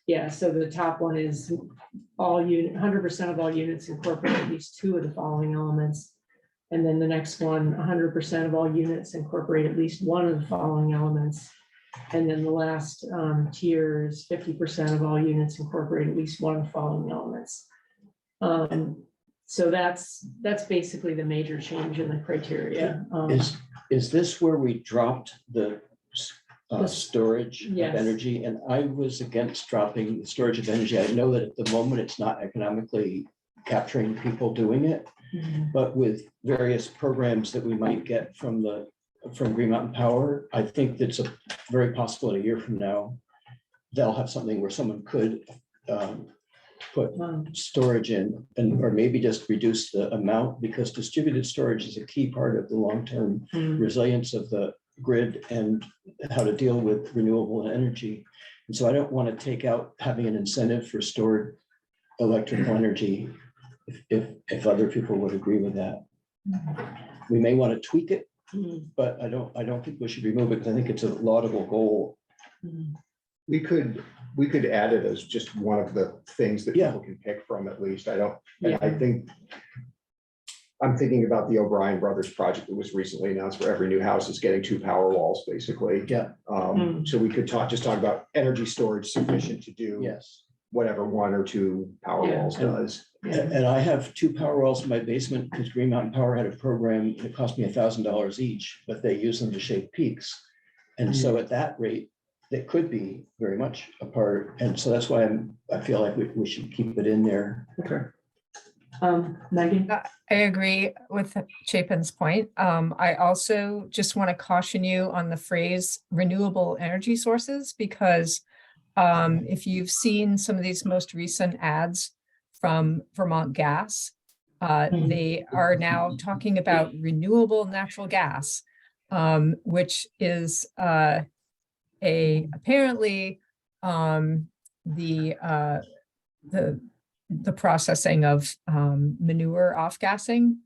Yeah, so the top one is 100% of all units incorporate at least two of the following elements. And then the next one, 100% of all units incorporate at least one of the following elements. And then the last tier is 50% of all units incorporate at least one of the following elements. So that's basically the major change in the criteria. Is this where we dropped the storage of Yes. energy? And I was against dropping the storage of energy. I know that at the moment it's not economically capturing people doing it. But with various programs that we might get from Green Mountain Power, I think that's a very possible in a year from now, they'll have something where someone could put storage in and, or maybe just reduce the amount, because distributed storage is a key part of the long-term resilience of the grid and how to deal with renewable energy. And so I don't want to take out having an incentive for stored electrical energy if other people would agree with that. We may want to tweak it, but I don't think we should remove it, because I think it's a laudable goal. We could add it as just one of the things that people can pick from at least. And I think I'm thinking about the O'Brien Brothers project that was recently announced, where every new house is getting 2 power walls, basically. Yeah. So we could just talk about energy storage sufficient to do Yes. whatever 1 or 2 power walls does. And I have 2 power walls in my basement, because Green Mountain Power had a program that cost me $1,000 each, but they use them to shape peaks. And so at that rate, that could be very much a part. And so that's why I feel like we should keep it in there. Okay. Megan? I agree with Chapin's point. I also just want to caution you on the phrase renewable energy sources, because if you've seen some of these most recent ads from Vermont Gas, they are now talking about renewable natural gas, which is apparently the processing of manure off-gassing.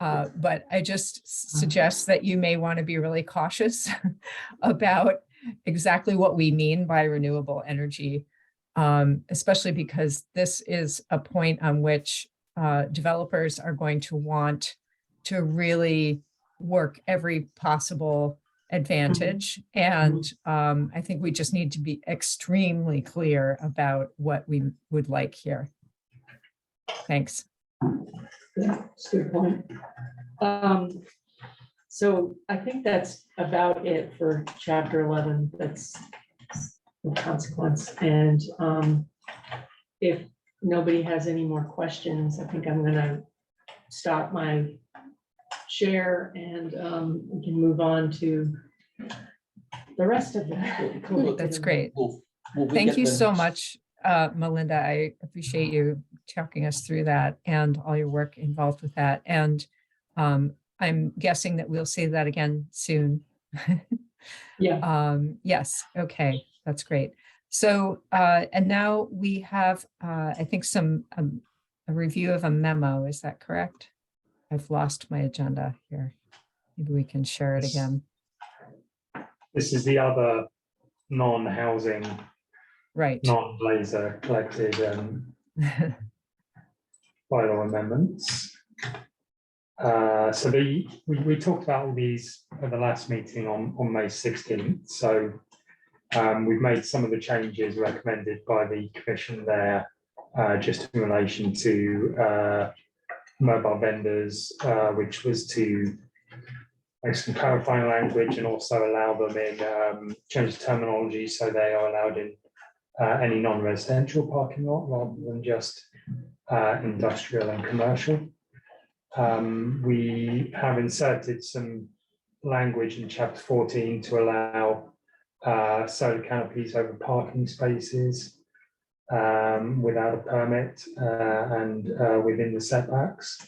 But I just suggest that you may want to be really cautious about exactly what we mean by renewable energy, especially because this is a point on which developers are going to want to really work every possible advantage. And I think we just need to be extremely clear about what we would like here. Thanks. Yeah, that's a good point. So I think that's about it for chapter 11. That's the consequence. And if nobody has any more questions, I think I'm gonna stop my share and we can move on to the rest of it. That's great. Will we Thank get you the so next- much, Melinda. I appreciate you talking us through that and all your work involved with that. And I'm guessing that we'll see that again soon. Yeah. Yes, okay, that's great. So, and now we have, I think a review of a memo, is that correct? I've lost my agenda here. Maybe we can share it again. This is the other non-housing, Right. non-laser collected bylaw amendments. So we talked about all these at the last meeting on May 16th. So we've made some of the changes recommended by the commission there, just in relation to mobile vendors, which was to make some clarifying language and also allow them in, change the terminology so they are allowed in any non-residential parking lot rather than just industrial and commercial. We have inserted some language in chapter 14 to allow solar canopies over parking spaces without a permit and within the setbacks,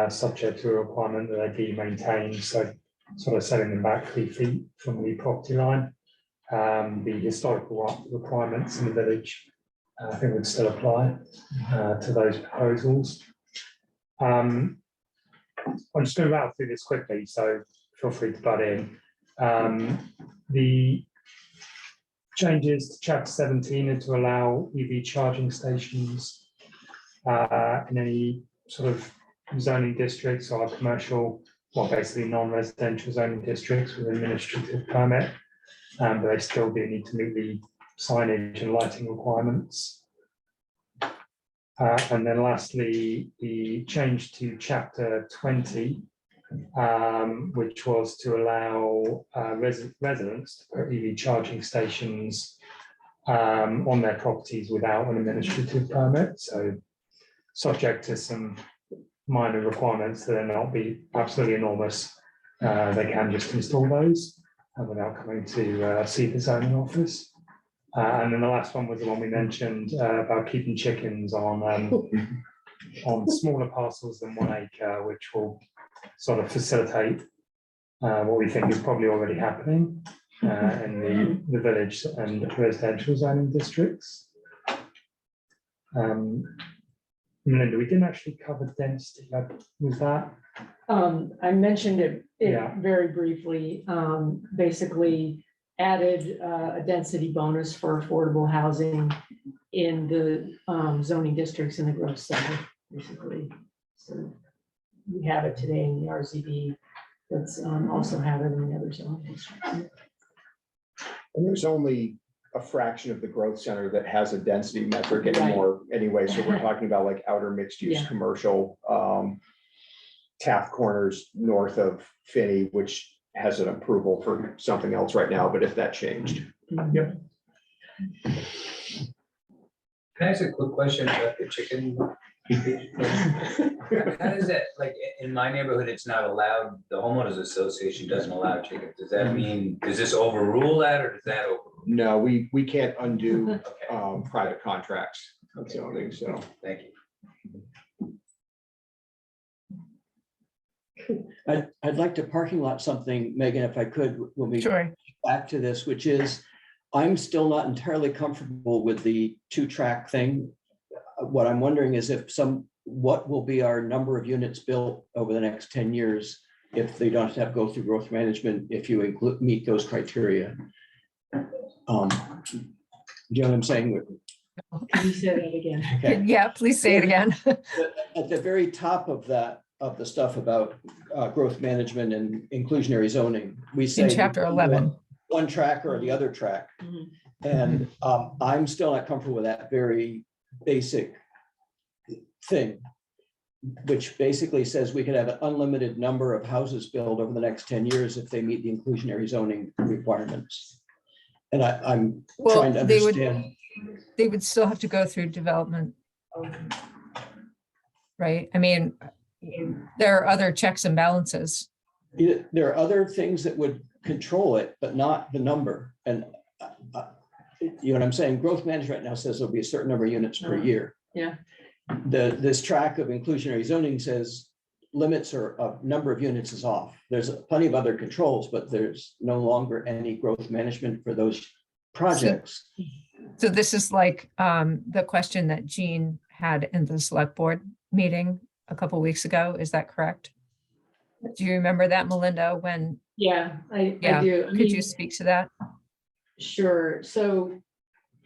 subject to a requirement that they be maintained. So sort of setting them back 3 feet from the property line. The historical requirements in the village, I think, would still apply to those proposals. I'm just going to rattle through this quickly, so feel free to butt in. The changes to chapter 17 are to allow EV charging stations in any sort of zoning districts or commercial, well, basically non-residential zoning districts with administrative permit, but they still do need to meet the signage and lighting requirements. And then lastly, the change to chapter 20, which was to allow residents to put EV charging stations on their properties without an administrative permit. So subject to some minor requirements that are not be absolutely enormous. They can just install those without coming to see the zoning office. And then the last one was the one we mentioned about keeping chickens on smaller parcels than 1 acre, which will sort of facilitate what we think is probably already happening in the village and residential zoning districts. Melinda, we didn't actually cover density. Was that? I mentioned it Yeah. very briefly, basically added a density bonus for affordable housing in the zoning districts in the growth center, basically. So we have it today in the RZD, but also have it in the other zoning districts. And there's only a fraction of the growth center that has a density metric anymore anyway. So we're talking about like outer mixed use Yeah. commercial, Taft Corners north of Finney, which has an approval for something else right now, but if that changed. Mhm. Can I ask a quick question about the chicken? How does that, like, in my neighborhood, it's not allowed, the homeowners association doesn't allow chickens. Does that mean, does this overrule that, or does that overrule? No, we can't undo Okay, private contracts of zoning, so. thank you. I'd like to parking lot something, Megan, if I could, when we Sure. back to this, which is, I'm still not entirely comfortable with the 2-track thing. What I'm wondering is what will be our number of units built over the next 10 years if they don't have to go through growth management, if you meet those criteria? Do you know what I'm saying? Can you say that again? Okay. Yeah, please say it again. At the very top of that, of the stuff about growth management and inclusionary zoning, we say. In chapter 11. 1 track or the other track. Mhm. And I'm still not comfortable with that very basic thing, which basically says we could have an unlimited number of houses built over the next 10 years if they meet the inclusionary zoning requirements. And I'm Well, trying to they would, understand. they would still have to go through development. Right? I mean, there are other checks and balances. There are other things that would control it, but not the number. And you know what I'm saying? Growth management now says there'll be a certain number of units per year. Yeah. This track of inclusionary zoning says limits or a number of units is off. There's plenty of other controls, but there's no longer any growth management for those projects. So this is like the question that Jean had in the select board meeting a couple weeks ago. Is that correct? Do you remember that, Melinda, when? Yeah, I Yeah. do. I Could mean, you speak to that? Sure. So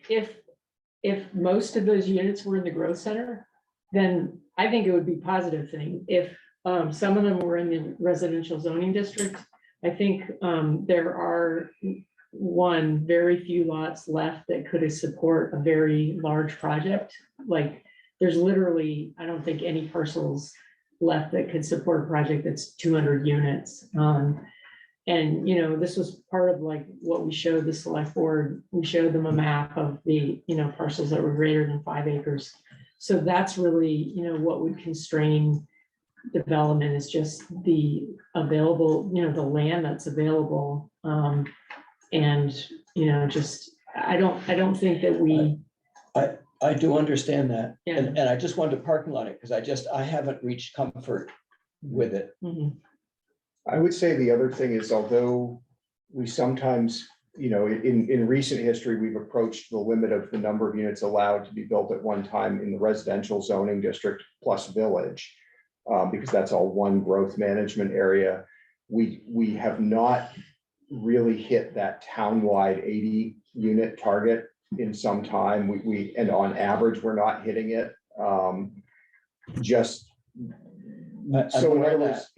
if most of those units were in the growth center, then I think it would be a positive thing. If some of them were in the residential zoning district, I think there are very few lots left that could support a very large project. Like there's literally, I don't think any parcels left that could support a project that's 200 units. And, you know, this was part of like what we showed the select board. We showed them a map of the, you know, parcels that were greater than 5 acres. So that's really, you know, what would constrain development is just the available, you know, the land that's available. And, you know, just, I don't think that we. I do understand that. Yeah. And I just wanted to parking lot it because I haven't reached comfort with it. Mhm. I would say the other thing is, although we sometimes, you know, in recent history, we've approached the limit of the number of units allowed to be built at one time in the residential zoning district plus village, because that's all one growth management area. We have not really hit that townwide 80 unit target in some time. And on average, we're not hitting it. In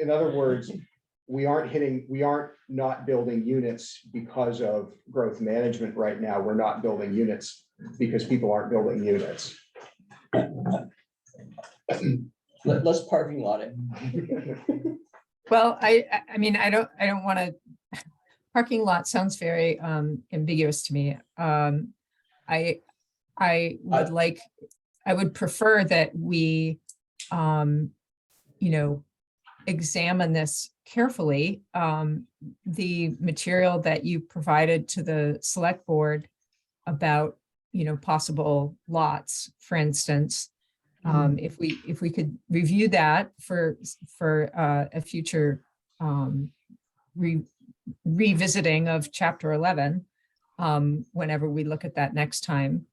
other words, we aren't not building units because of growth management right now. We're not building units because people aren't building units. Let's parking lot it. Well, I mean, I don't want to, parking lot sounds very ambiguous to me. I would like I would prefer that we, you know, examine this carefully. The material that you provided to the select board about, you know, possible lots, for instance. If we could review that for a future revisiting of chapter 11, whenever we look at that next time,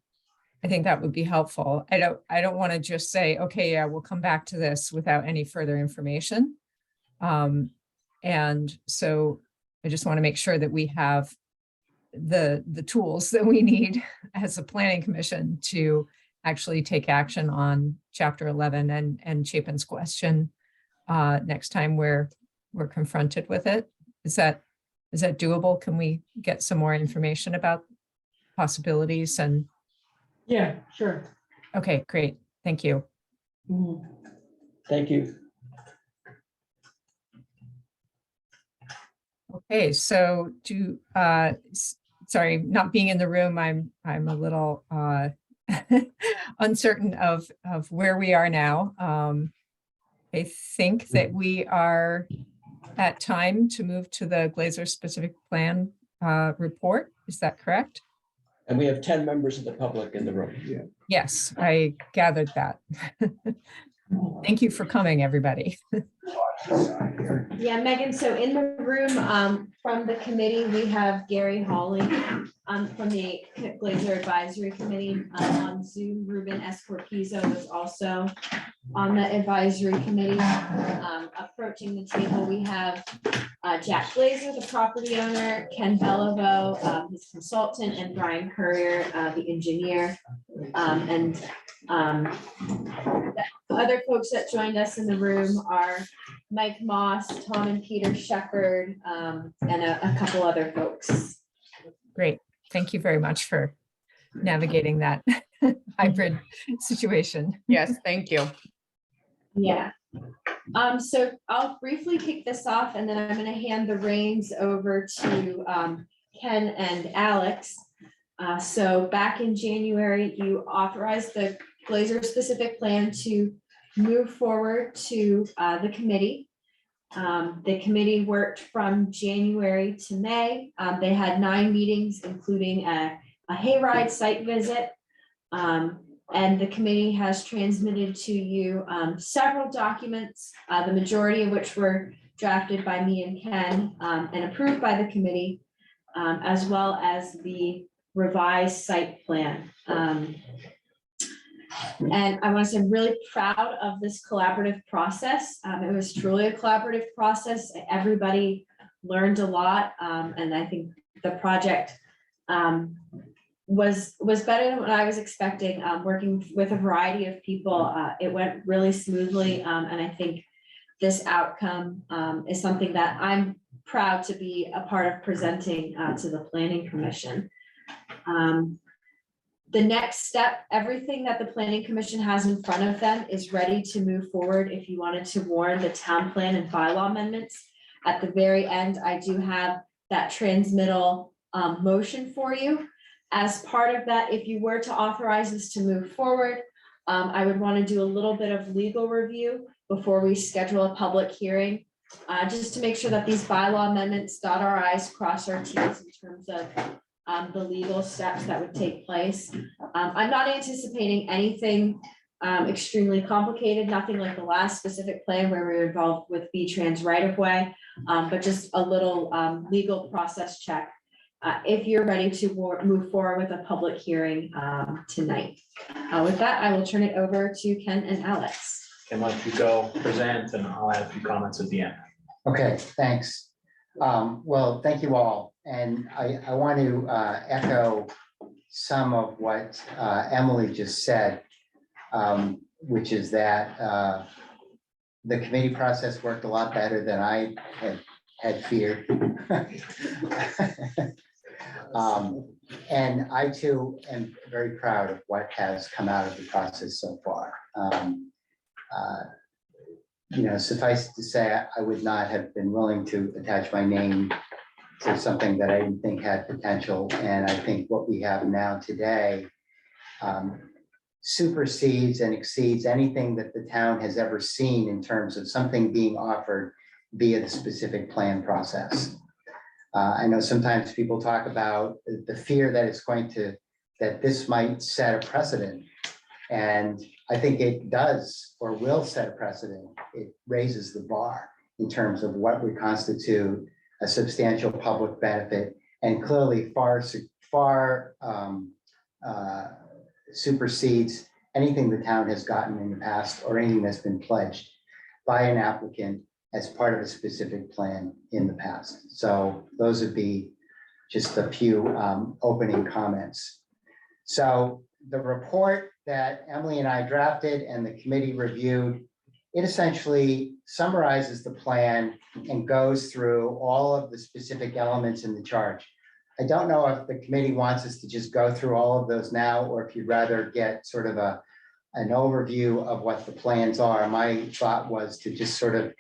I think that would be helpful. I don't want to just say, okay, yeah, we'll come back to this without any further information. And so I just want to make sure that we have the tools that we need as a planning commission to actually take action on chapter 11 and Chapin's question next time we're confronted with it. Is that doable? Can we get some more information about possibilities? And Yeah, sure. okay, great. Thank you. Mhm. Thank you. Okay, so sorry, not being in the room, I'm a little uncertain of where we are now. I think that we are at time to move to the Glazer specific plan report. Is that correct? And we have 10 members of the public in the room. Yeah. Yes, I gathered that. Thank you for coming, everybody. Yeah, Megan, so in the room, from the committee, we have Gary Hawley, from the Glazer Advisory Committee, on Zoom. Ruben Escorpizo was also on the advisory committee. Approaching the table, we have Jack Glazer, the property owner, Ken Beliveau, his consultant, and Brian Courier, the engineer. The other folks that joined us in the room are Mike Moss, Tom and Peter Shepherd, and a couple other folks. Great. Thank you very much for navigating that hybrid situation. Yes, thank you. Yeah. So I'll briefly kick this off, and then I'm going to hand the reins over to Ken and Alex. So back in January, you authorized the Glazer specific plan to move forward to the committee. The committee worked from January to May. They had 9 meetings, including a hayride site visit. And the committee has transmitted to you several documents, the majority of which were drafted by me and Ken and approved by the committee, as well as the revised site plan. And I want to say I'm really proud of this collaborative process. It was truly a collaborative process. Everybody learned a lot. And I think the project was better than what I was expecting. Working with a variety of people, it went really smoothly. And I think this outcome is something that I'm proud to be a part of presenting to the Planning Commission. The next step, everything that the Planning Commission has in front of them is ready to move forward. If you wanted to warn the town plan and bylaw amendments, at the very end, I do have that transmittal motion for you. As part of that, if you were to authorize this to move forward, I would want to do a little bit of legal review before we schedule a public hearing, just to make sure that these bylaw amendments dot our i's, cross our t's in terms of the legal steps that would take place. I'm not anticipating anything extremely complicated, nothing like the last specific plan where we were involved with V-Trans right-of-way, but just a little legal process check. If you're ready to move forward with a public hearing tonight. With that, I will turn it over to Ken and Alex. Can let you go present and I'll add a few comments at the end. Okay, thanks. Well, thank you all. And I want to echo some of what Emily just said, which is that the committee process worked a lot better than I had feared. And I too am very proud of what has come out of the process so far. You know, suffice to say, I would not have been willing to attach my name to something that I didn't think had potential. And I think what we have now today supersedes and exceeds anything that the town has ever seen in terms of something being offered via the specific plan process. I know sometimes people talk about the fear that that this might set a precedent. And I think it does or will set a precedent. It raises the bar in terms of what would constitute a substantial public benefit, and clearly far supersedes anything the town has gotten in the past or anything that's been pledged by an applicant as part of a specific plan in the past. So those would be just a few opening comments. So the report that Emily and I drafted and the committee reviewed, it essentially summarizes the plan and goes through all of the specific elements in the charge. I don't know if the committee wants us to just go through all of those now, or if you'd rather get sort of an overview of what the plans are. My thought was to just sort of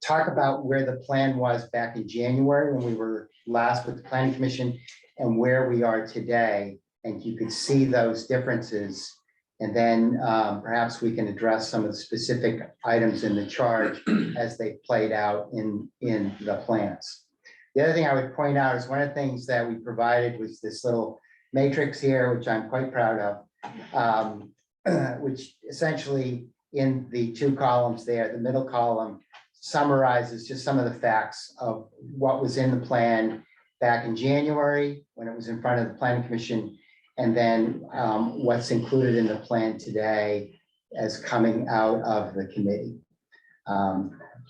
talk about where the plan was back in January when we were last with the Planning Commission and where we are today. And you could see those differences. And then perhaps we can address some of the specific items in the charge as they played out in the plans. The other thing I would point out is one of the things that we provided was this little matrix here, which I'm quite proud of, which essentially in the two columns there, the middle column summarizes just some of the facts of what was in the plan back in January when it was in front of the Planning Commission, and then what's included in the plan today as coming out of the committee.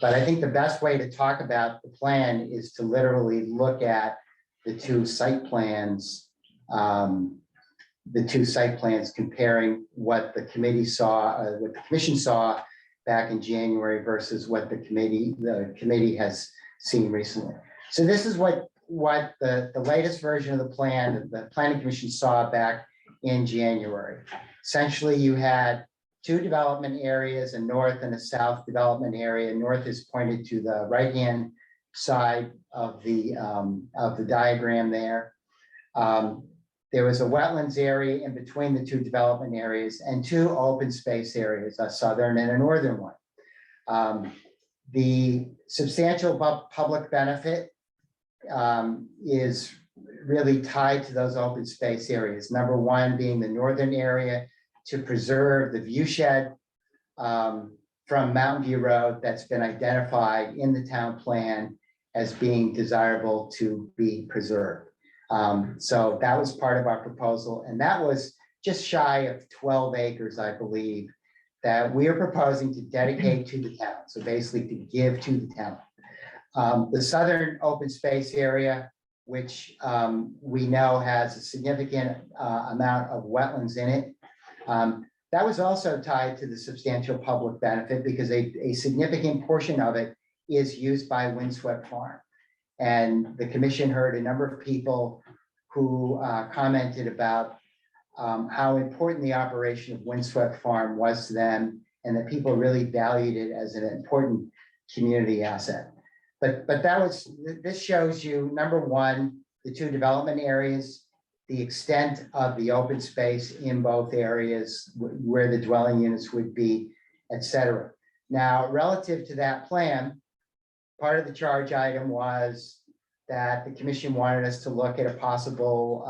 But I think the best way to talk about the plan is to literally look at the two site plans, comparing what the committee saw, what the commission saw back in January versus what the committee has seen recently. So this is what the latest version of the plan that the Planning Commission saw back in January. Essentially, you had two development areas, a north and a south development area. North is pointed to the right-hand side of the diagram there. There was a wetlands area in between the two development areas and two open space areas, a southern and a northern one. The substantial public benefit is really tied to those open space areas. Number one being the northern area to preserve the view shed from Mountain View Road that's been identified in the town plan as being desirable to be preserved. So that was part of our proposal, and that was just shy of 12 acres, I believe, that we are proposing to dedicate to the town. So basically to give to the town. The southern open space area, which we know has a significant amount of wetlands in it, that was also tied to the substantial public benefit because a significant portion of it is used by Windswept Farm. And the commission heard a number of people who commented about how important the operation of Windswept Farm was to them, and that people really valued it as an important community asset. But this shows you, number one, the two development areas, the extent of the open space in both areas, where the dwelling units would be, et cetera. Now, relative to that plan, part of the charge item was that the commission wanted us to look at a possible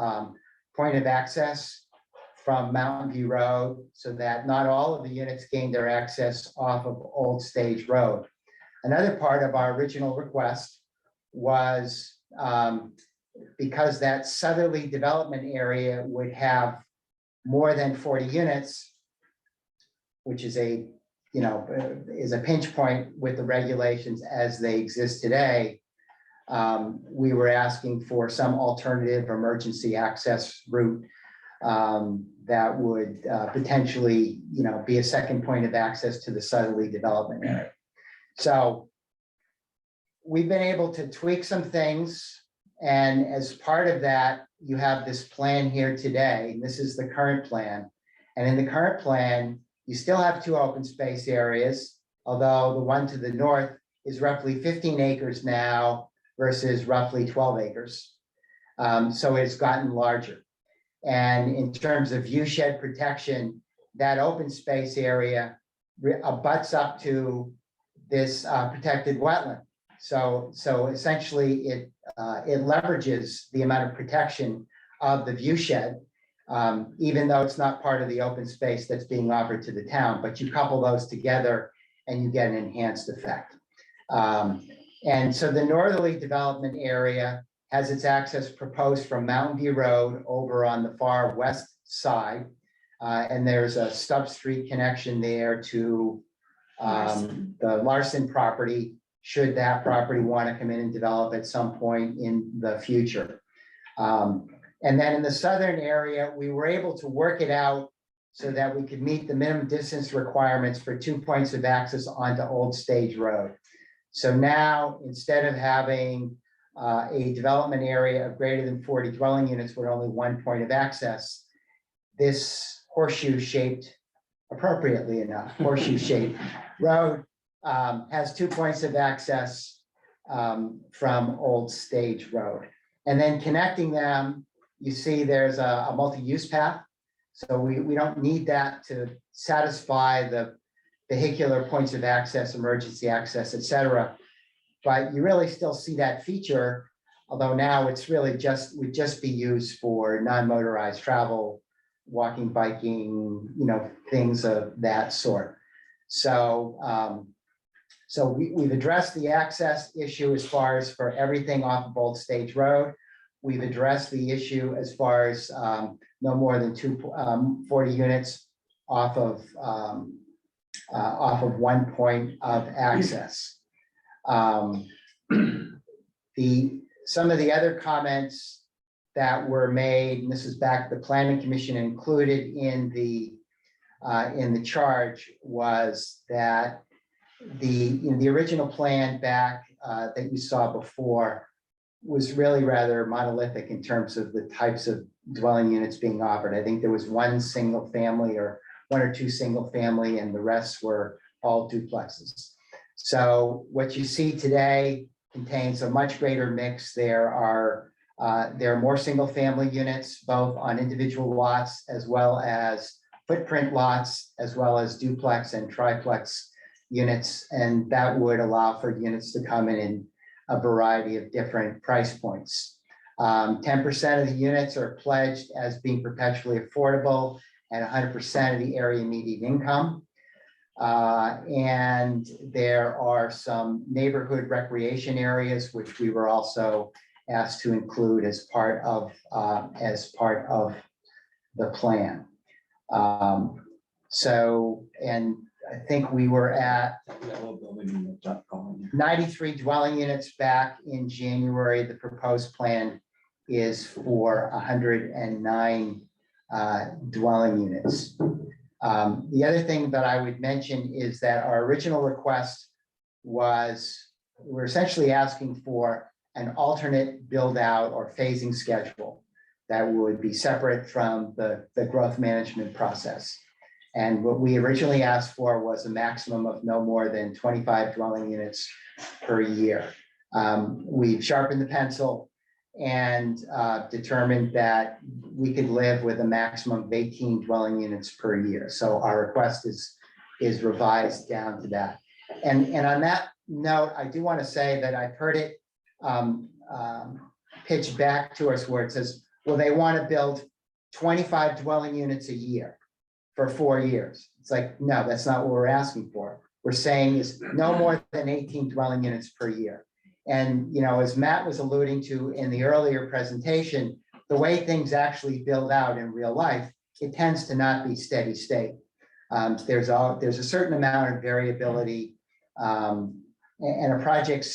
point of access from Mountain View Road so that not all of the units gained their access off of Old Stage Road. Another part of our original request was because that southerly development area would have more than 40 units, which is a pinch point with the regulations as they exist today. We were asking for some alternative emergency access route that would potentially, be a second point of access to the southerly development area. So we've been able to tweak some things. And as part of that, you have this plan here today. This is the current plan. And in the current plan, you still have two open space areas, although the one to the north is roughly 15 acres now versus roughly 12 acres. So it's gotten larger. And in terms of view shed protection, that open space area abuts up to this protected wetland. So essentially it leverages the amount of protection of the view shed, even though it's not part of the open space that's being offered to the town, but you couple those together and you get an enhanced effect. And so the northerly development area has its access proposed from Mountain View Road over on the far west side. And there's a stub street connection there to the Larson property, should that property want to come in and develop at some point in the future. And then in the southern area, we were able to work it out so that we could meet the minimum distance requirements for 2 points of access onto Old Stage Road. So now, instead of having a development area of greater than 40 dwelling units with only 1 point of access, this horseshoe-shaped, appropriately enough, horseshoe-shaped road has 2 points of access from Old Stage Road. And then connecting them, you see there's a multi-use path. So we don't need that to satisfy the vehicular points of access, emergency access, et cetera. But you really still see that feature, although now it's really would just be used for non-motorized travel, walking, biking, things of that sort. So we've addressed the access issue as far as for everything off of Old Stage Road. We've addressed the issue as far as no more than 40 units off of 1 point of access. Some of the other comments that were made, and this is back, the planning commission included in the charge, was that the original plan back that you saw before was really rather monolithic in terms of the types of dwelling units being offered. I think there was one single family or one or two single family, and the rest were all duplexes. So what you see today contains a much greater mix. There are more single family units, both on individual lots as well as footprint lots, as well as duplex and triplex units. And that would allow for units to come in a variety of different price points. 10% of the units are pledged as being perpetually affordable at 100% of the area median income. And there are some neighborhood recreation areas, which we were also asked to include as part of the plan. And I think we were at 93 dwelling units back in January. The proposed plan is for 109 dwelling units. The other thing that I would mention is that our original request was, we're essentially asking for an alternate build out or phasing schedule that would be separate from the growth management process. And what we originally asked for was a maximum of no more than 25 dwelling units per year. We've sharpened the pencil and determined that we could live with a maximum of 18 dwelling units per year. So our request is revised down to that. And on that note, I do want to say that I've heard it pitched back to us where it says, well, they want to build 25 dwelling units a year for 4 years. It's like, no, that's not what we're asking for. We're saying is no more than 18 dwelling units per year. And, as Matt was alluding to in the earlier presentation, the way things actually build out in real life, it tends to not be steady state. There's a certain amount of variability, and a project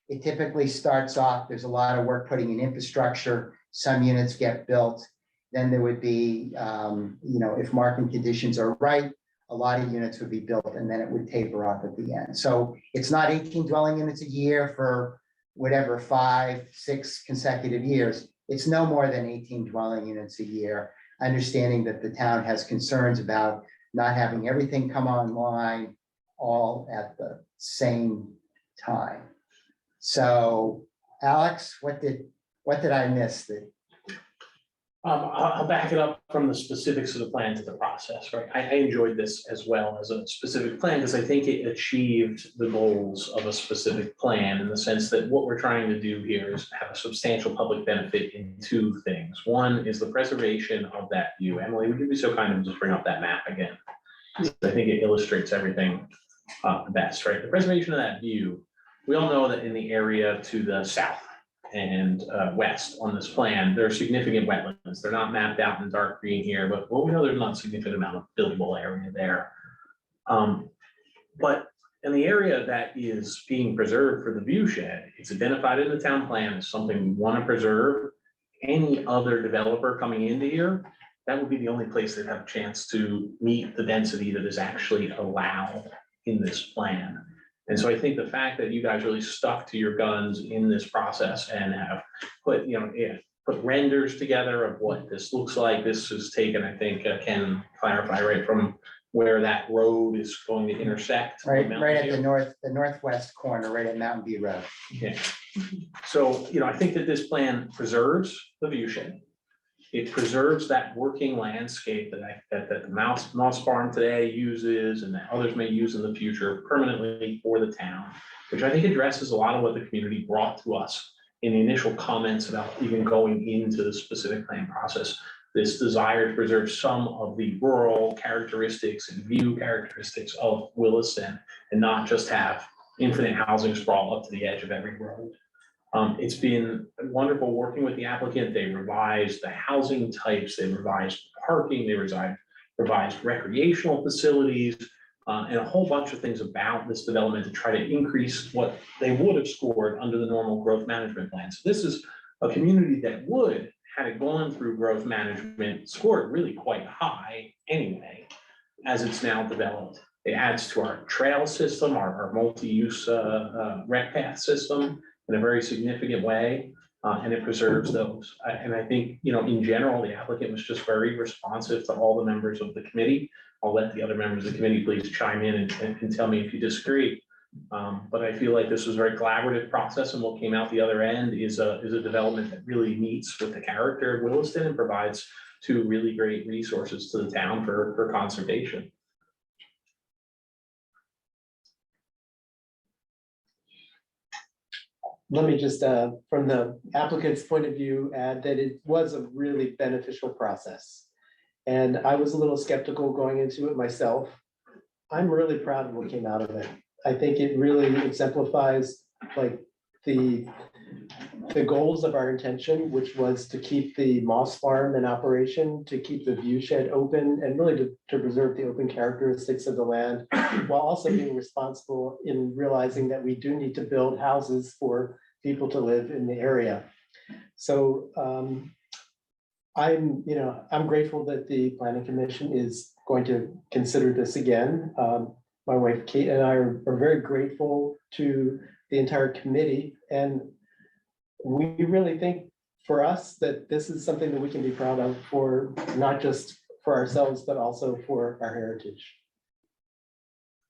it typically starts off, there's a lot of work putting in infrastructure, some units get built, then there would be, if market conditions are right, a lot of units would be built and then it would taper off at the end. So it's not 18 dwelling units a year for whatever, 5, 6 consecutive years. It's no more than 18 dwelling units a year, understanding that the town has concerns about not having everything come online all at the same time. So Alex, what did I miss? I'll back it up from the specifics of the plan to the process, right? I enjoyed this as well as a specific plan because I think it achieved the goals of a specific plan in the sense that what we're trying to do here is have a substantial public benefit in two things. One is the preservation of that view. Emily, would you be so kind of just bring up that map again? I think it illustrates everything the best, right? The preservation of that view. We all know that in the area to the south and west on this plan, there are significant wetlands. They're not mapped out in dark green here, but we know there's not a significant amount of buildable area there. But in the area that is being preserved for the view shed, it's identified in the town plan as something we want to preserve. Any other developer coming into here, that would be the only place they'd have a chance to meet the density that is actually allowed in this plan. And so I think the fact that you guys really stuck to your guns in this process and have put, put renders together of what this looks like. This is taken, I think, can clarify right from where that road is going to intersect. Right, with right at Mountain the northwest corner, right at Mountain View Road. View. Yeah. So, I think that this plan preserves the view shed. It preserves that working landscape that the Moss Farm today uses and that others may use in the future permanently for the town, which I think addresses a lot of what the community brought to us in the initial comments about even going into the specific plan process. This desire to preserve some of the rural characteristics and view characteristics of Williston and not just have infinite housing sprawl up to the edge of every road. It's been wonderful working with the applicant. They revised the housing types, they revised parking, they revised recreational facilities, and a whole bunch of things about this development to try to increase what they would have scored under the normal growth management plan. So this is a community that would, had it gone through growth management, scored really quite high anyway, as it's now developed. It adds to our trail system, our multi-use rec path system, in a very significant way, and it preserves those. And I think, in general, the applicant was just very responsive to all the members of the committee. I'll let the other members of the committee please chime in and tell me if you disagree. But I feel like this was a very collaborative process, and what came out the other end is a development that really meets with the character of Williston and provides two really great resources to the town for conservation. Let me just, from the applicant's point of view, add that it was a really beneficial process. And I was a little skeptical going into it myself. I'm really proud of what came out of it. I think it really exemplifies like the goals of our intention, which was to keep the Moss Farm in operation, to keep the view shed open, and really to preserve the open characteristics of the land, while also being responsible in realizing that we do need to build houses for people to live in the area. So I'm grateful that the Planning Commission is going to consider this again. My wife Kate and I are very grateful to the entire committee, and we really think for us that this is something that we can be proud of, for not just for ourselves, but also for our heritage.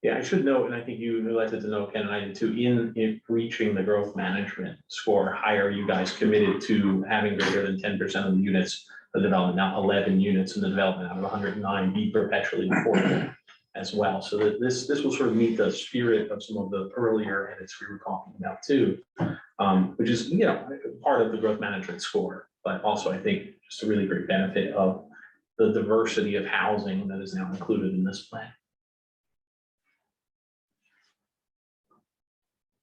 Yeah, I should note, and I think you elected to know, Ken and I did too, in reaching the growth management score higher, you guys committed to having greater than 10% of the units, the development, now 11 units in the development out of 109 be perpetually affordable as well. So that this will sort of meet the spirit of some of the earlier edits we were talking about too, which is, part of the growth management score, but also I think just a really great benefit of the diversity of housing that is now included in this plan.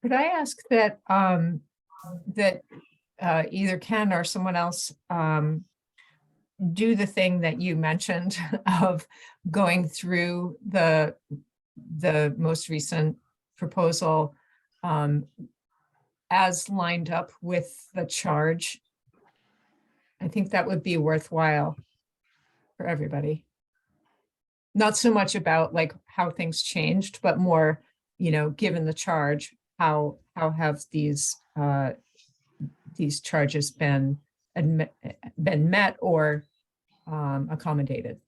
Could I ask that either Ken or someone else do the thing that you mentioned of going through the most recent proposal as lined up with the charge? I think that would be worthwhile for everybody. Not so much about like how things changed, but more, given the charge, how have these charges been met or accommodated?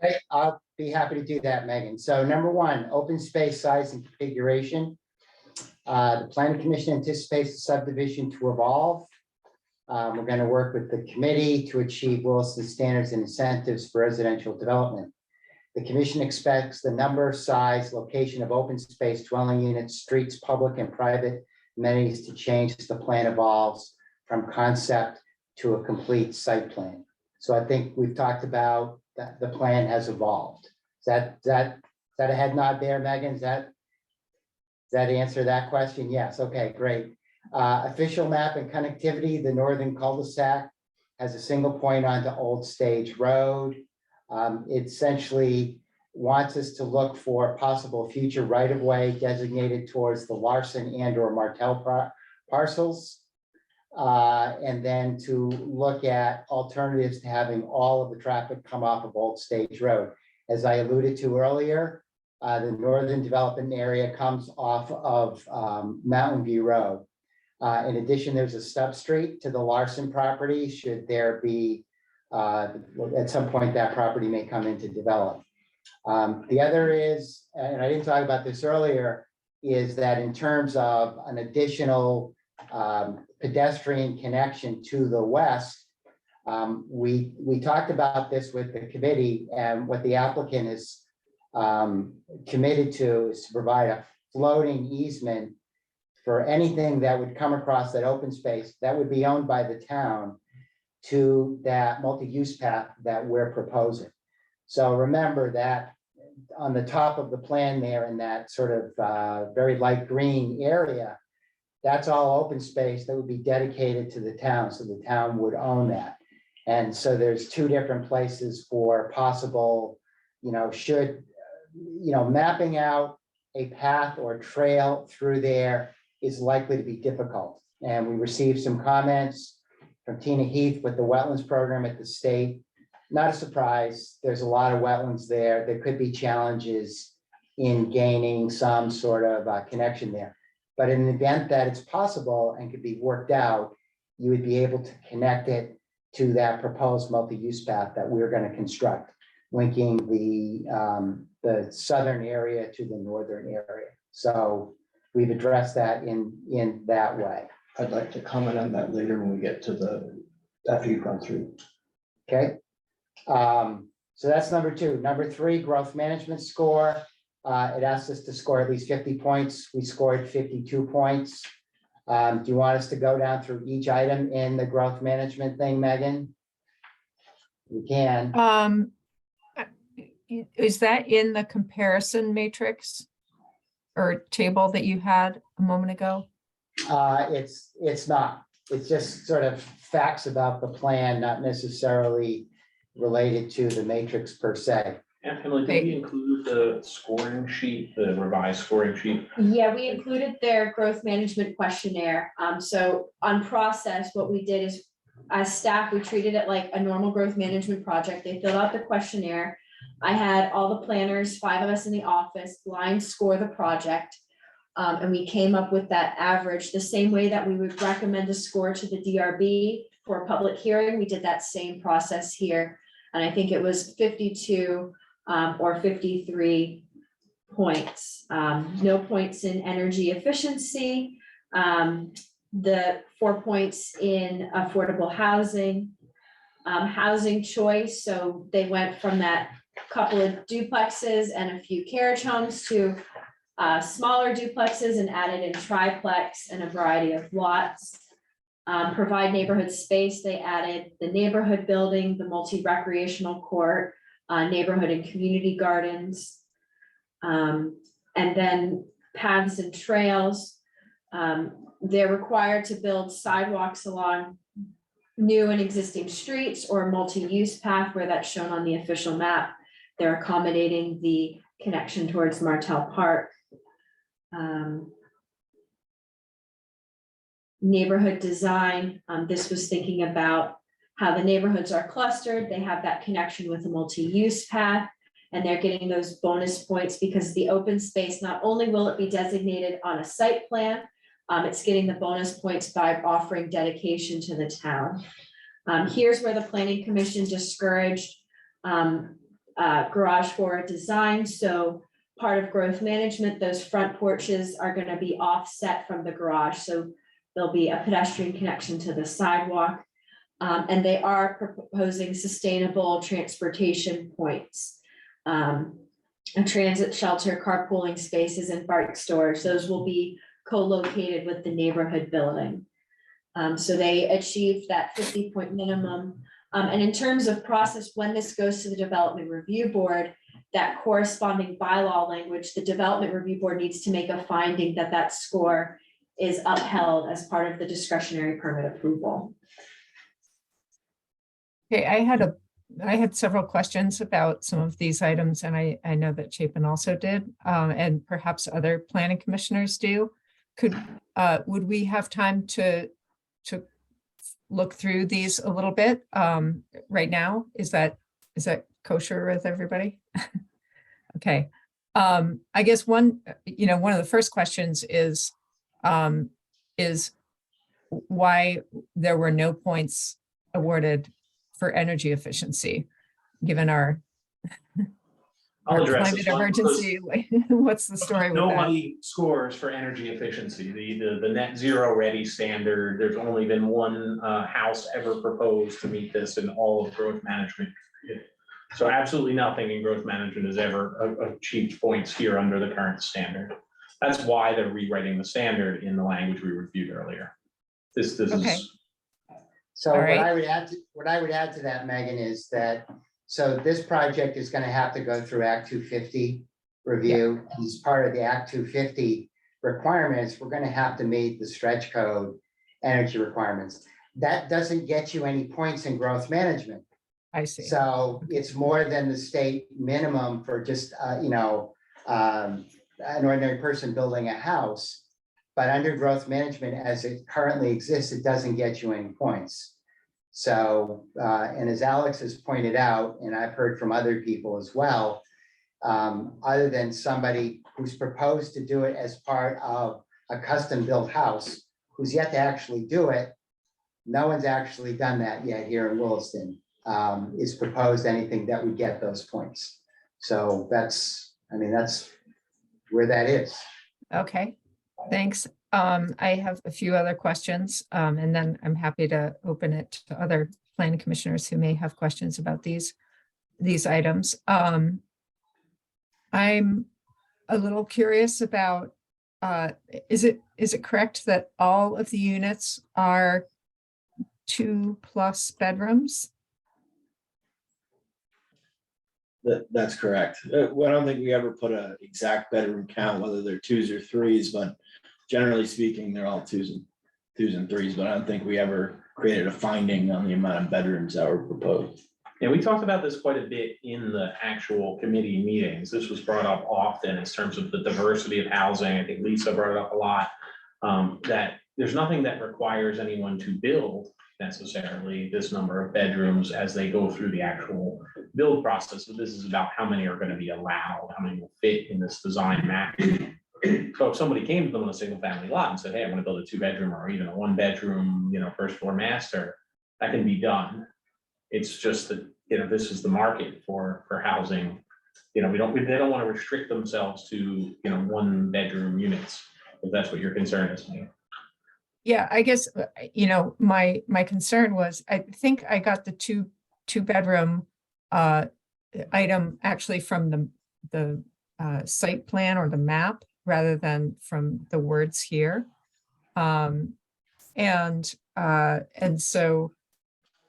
Okay, I'll be happy to do that, Megan. So number one, open space size and configuration. The Planning Commission anticipates the subdivision to evolve We're going to work with the committee to achieve Williston standards and incentives for residential development. The commission expects the number, size, location of open space, dwelling units, streets, public and private amenities to change as the plan evolves from concept to a complete site plan. So I think we've talked about that the plan has evolved. Is that a head nod there, Megan? Does that answer that question? Yes. Okay, great. Official map and connectivity, the northern cul-de-sac has a single point onto Old Stage Road. It essentially wants us to look for possible future right-of-way designated towards the Larson and or Martell parcels. And then to look at alternatives to having all of the traffic come off of Old Stage Road. As I alluded to earlier, the northern development area comes off of Mountain View Road. In addition, there's a stub street to the Larson property. Should there be, at some point, that property may come into develop. The other is, and I didn't talk about this earlier, is that in terms of an additional pedestrian connection to the west, we talked about this with the committee, and what the applicant is committed to is to provide a floating easement for anything that would come across that open space that would be owned by the town to that multi-use path that we're proposing. So remember that on the top of the plan there in that sort of very light green area, that's all open space that would be dedicated to the town. So the town would own that. And so there's two different places for possible, mapping out a path or trail through there is likely to be difficult. And we received some comments from Tina Heath with the wetlands program at the state. Not a surprise, there's a lot of wetlands there. There could be challenges in gaining some sort of connection there. But in the event that it's possible and could be worked out, you would be able to connect it to that proposed multi-use path that we're going to construct, linking the southern area to the northern area. So we've addressed that in that way. I'd like to comment on that later when we get to after you've gone through. Okay. So that's number two. Number three, growth management score. It asks us to score at least 50 points. We scored 52 points. Do you want us to go down through each item in the growth management thing, Megan? We can. Is that in the comparison matrix or table that you had a moment ago? It's not. It's just sort of facts about the plan, not necessarily related to the matrix per se. And Emily, did we include the scoring sheet, the revised scoring sheet? Yeah, we included their growth management questionnaire. So on process, what we did is, as staff, we treated it like a normal growth management project. They filled out the questionnaire. I had all the planners, 5 of us in the office, blind score the project. And we came up with that average, the same way that we would recommend a score to the DRB for a public hearing. We did that same process here. And I think it was 52 or 53 points. No points in energy efficiency. The 4 points in affordable housing. Housing choice, so they went from that couple of duplexes and a few carriage homes to smaller duplexes and added in triplex and a variety of lots. Provide neighborhood space, they added the neighborhood building, the multi-recreational court, neighborhood and community gardens. And then paths and trails. They're required to build sidewalks along new and existing streets or a multi-use path where that's shown on the official map. They're accommodating the connection towards Martell Park. Neighborhood design, this was thinking about how the neighborhoods are clustered. They have that connection with a multi-use path, and they're getting those bonus points because the open space, not only will it be designated on a site plan, it's getting the bonus points by offering dedication to the town. Here's where the Planning Commission discouraged garage for design. So part of growth management, those front porches are going to be offset from the garage. So There'll be a pedestrian connection to the sidewalk. And they are proposing sustainable transportation points. A transit shelter, carpooling spaces, and bike storage. Those will be co-located with the neighborhood building. So they achieved that 50-point minimum. And in terms of process, when this goes to the Development Review Board, that corresponding bylaw language, the Development Review Board needs to make a finding that that score is upheld as part of the discretionary permit approval. Okay, I had several questions about some of these items, and I know that Chapin also did, and perhaps other planning commissioners do. Would we have time to look through these a little bit right now? Is that kosher with everybody? Okay. I guess one of the first questions is why there were no points awarded for energy efficiency, given our I'll address climate this one, emergency. What's the story with that? Nobody scores for energy efficiency. The net zero ready standard, there's only been one house ever proposed to meet this in all of growth management. So absolutely nothing in growth management has ever achieved points here under the current standard. That's why they're rewriting the standard in the language we reviewed earlier. This Okay. is. So All what right. I would add to that, Megan, is that, so this project is gonna have to go through Act 250 review. And as part of the Act 250 requirements, we're gonna have to meet the stretch code energy requirements. That doesn't get you any points in growth management. I see. So it's more than the state minimum for just, an ordinary person building a house. But under growth management, as it currently exists, it doesn't get you any points. So, and as Alex has pointed out, and I've heard from other people as well, other than somebody who's proposed to do it as part of a custom built house, who's yet to actually do it, no one's actually done that yet here in Williston. Is proposed anything that would get those points. So that's where that is. Okay, thanks. I have a few other questions, and then I'm happy to open it to other planning commissioners who may have questions about these items. I'm a little curious about, is it correct that all of the units are 2+ bedrooms? That's correct. Well, I don't think we ever put an exact bedroom count, whether they're 2s or 3s, but generally speaking, they're all 2s and 3s, but I don't think we ever created a finding on the amount of bedrooms that were proposed. Yeah, we talked about this quite a bit in the actual committee meetings. This was brought up often in terms of the diversity of housing. I think Lisa brought it up a lot, that there's nothing that requires anyone to build necessarily this number of bedrooms as they go through the actual build process. So this is about how many are going to be allowed, how many will fit in this design map. So if somebody came to them on a single family lot and said, hey, I want to build a 2-bedroom or even a 1-bedroom, first floor master, that can be done. It's just that, this is the market for housing. They don't want to restrict themselves to, 1-bedroom units, if that's what your concern is. Yeah, I guess, my concern was, I think I got the two-bedroom item actually from the site plan or the map rather than from the words here. And so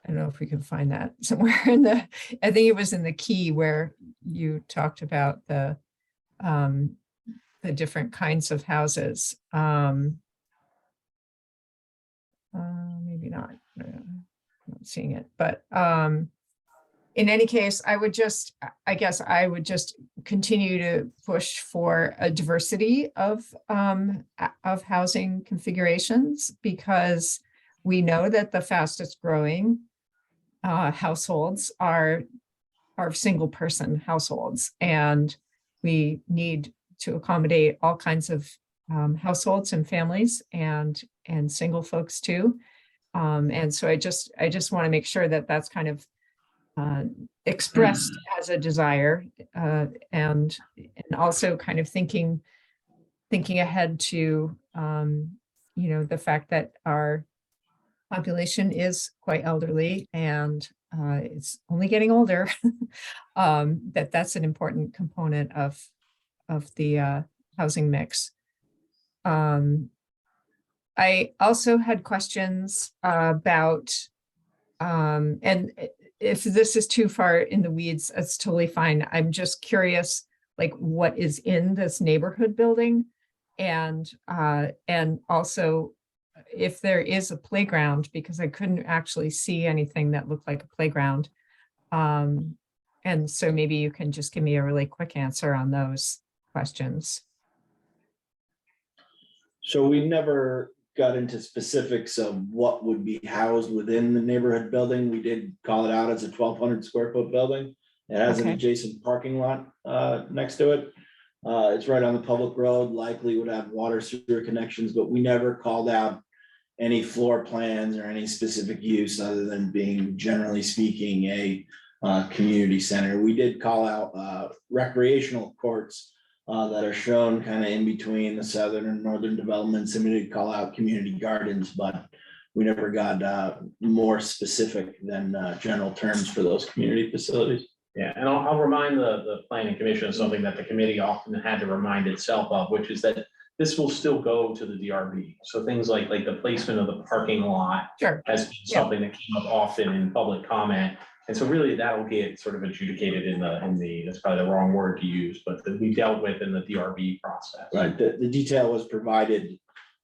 I don't know if we can find that somewhere I think it was in the key where you talked about the different kinds of houses. Maybe not, I'm not seeing it, but in any case, I would just continue to push for a diversity of housing configurations, because we know that the fastest growing households are single person households, and we need to accommodate all kinds of households and families and single folks too. And so I just want to make sure that that's kind of expressed as a desire, and also kind of thinking ahead to the fact that our population is quite elderly and it's only getting older, that's an important component of the housing mix. I also had questions about, and if this is too far in the weeds, it's totally fine. I'm just curious, like what is in this neighborhood building? And also if there is a playground, because I couldn't actually see anything that looked like a playground. And so maybe you can just give me a really quick answer on those questions. So we never got into specifics of what would be housed within the neighborhood building. We did call it out as a 1,200 square foot building. It has an Okay. adjacent parking lot next to it. It's right on the public road, likely would have water sewer connections, but we never called out any floor plans or any specific use other than being, generally speaking, a community center. We did call out recreational courts that are shown kind of in between the southern and northern developments, and we did call out community gardens, but we never got more specific than general terms for those community facilities. Yeah, and I'll remind the planning commission of something that the committee often had to remind itself of, which is that this will still go to the DRB. So things like the placement of the parking lot Sure. has been something that came up often in public comment. And so really that'll get sort of adjudicated in the, that's probably the wrong word to use, but that we dealt with in the DRB process. Right, the detail was provided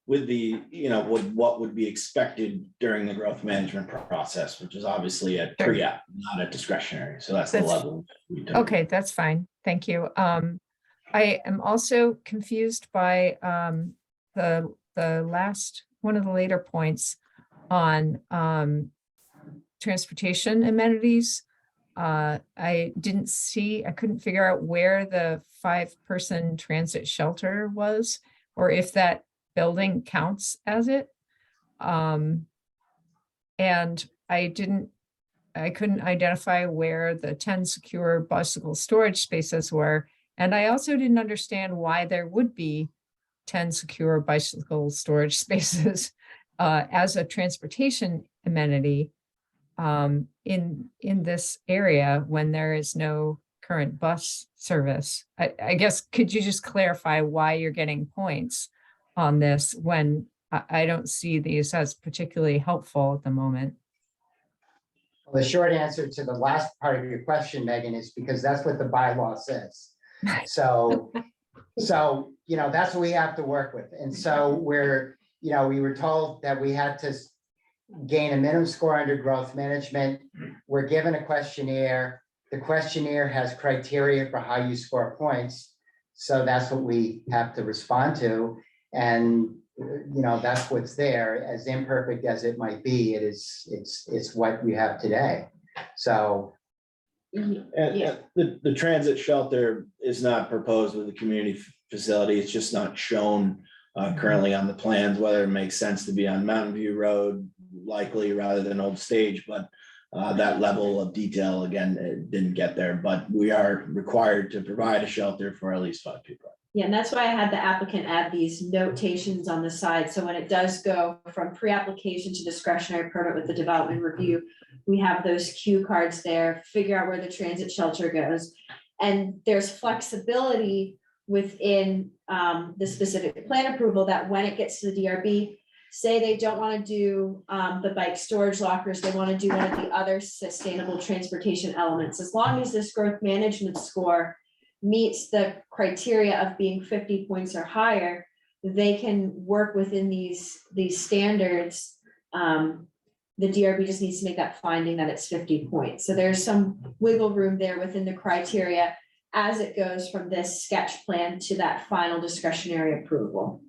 with the, with what would be expected during the growth management process, which is obviously a Sure. pre-app, not a discretionary. So that's the That's- level. we took. Okay, that's fine. Thank you. I am also confused by the last, one of the later points on transportation amenities. I couldn't figure out where the 5-person transit shelter was, or if that building counts as it. And I couldn't identify where the 10 secure bicycle storage spaces were. And I also didn't understand why there would be 10 secure bicycle storage spaces as a transportation amenity in this area when there is no current bus service. I guess, could you just clarify why you're getting points on this when I don't see these as particularly helpful at the moment? Well, the short answer to the last part of your question, Megan, is because that's what the bylaw says. So, that's what we have to work with. And so we were told that we had to gain a minimum score under growth management. We're given a questionnaire. The questionnaire has criteria for how you score points. So that's what we have to respond to. And, that's what's there, as imperfect as it might be. It's what we have today. So. And the transit shelter is not proposed with the community facility. It's just not shown currently on the plans, whether it makes sense to be on Mountain View Road, likely rather than Old Stage, but that level of detail, again, it didn't get there, but we are required to provide a shelter for at least 5 people. Yeah, and that's why I had the applicant add these notations on the side. So when it does go from pre-application to discretionary permit with the development review, we have those cue cards there, figure out where the transit shelter goes. And there's flexibility within the specific plan approval that when it gets to the DRB, say they don't want to do the bike storage lockers, they want to do one of the other sustainable transportation elements. As long as this growth management score meets the criteria of being 50 points or higher, they can work within these standards. The DRB just needs to make that finding that it's 50 points. So there's some wiggle room there within the criteria as it goes from this sketch plan to that final discretionary approval.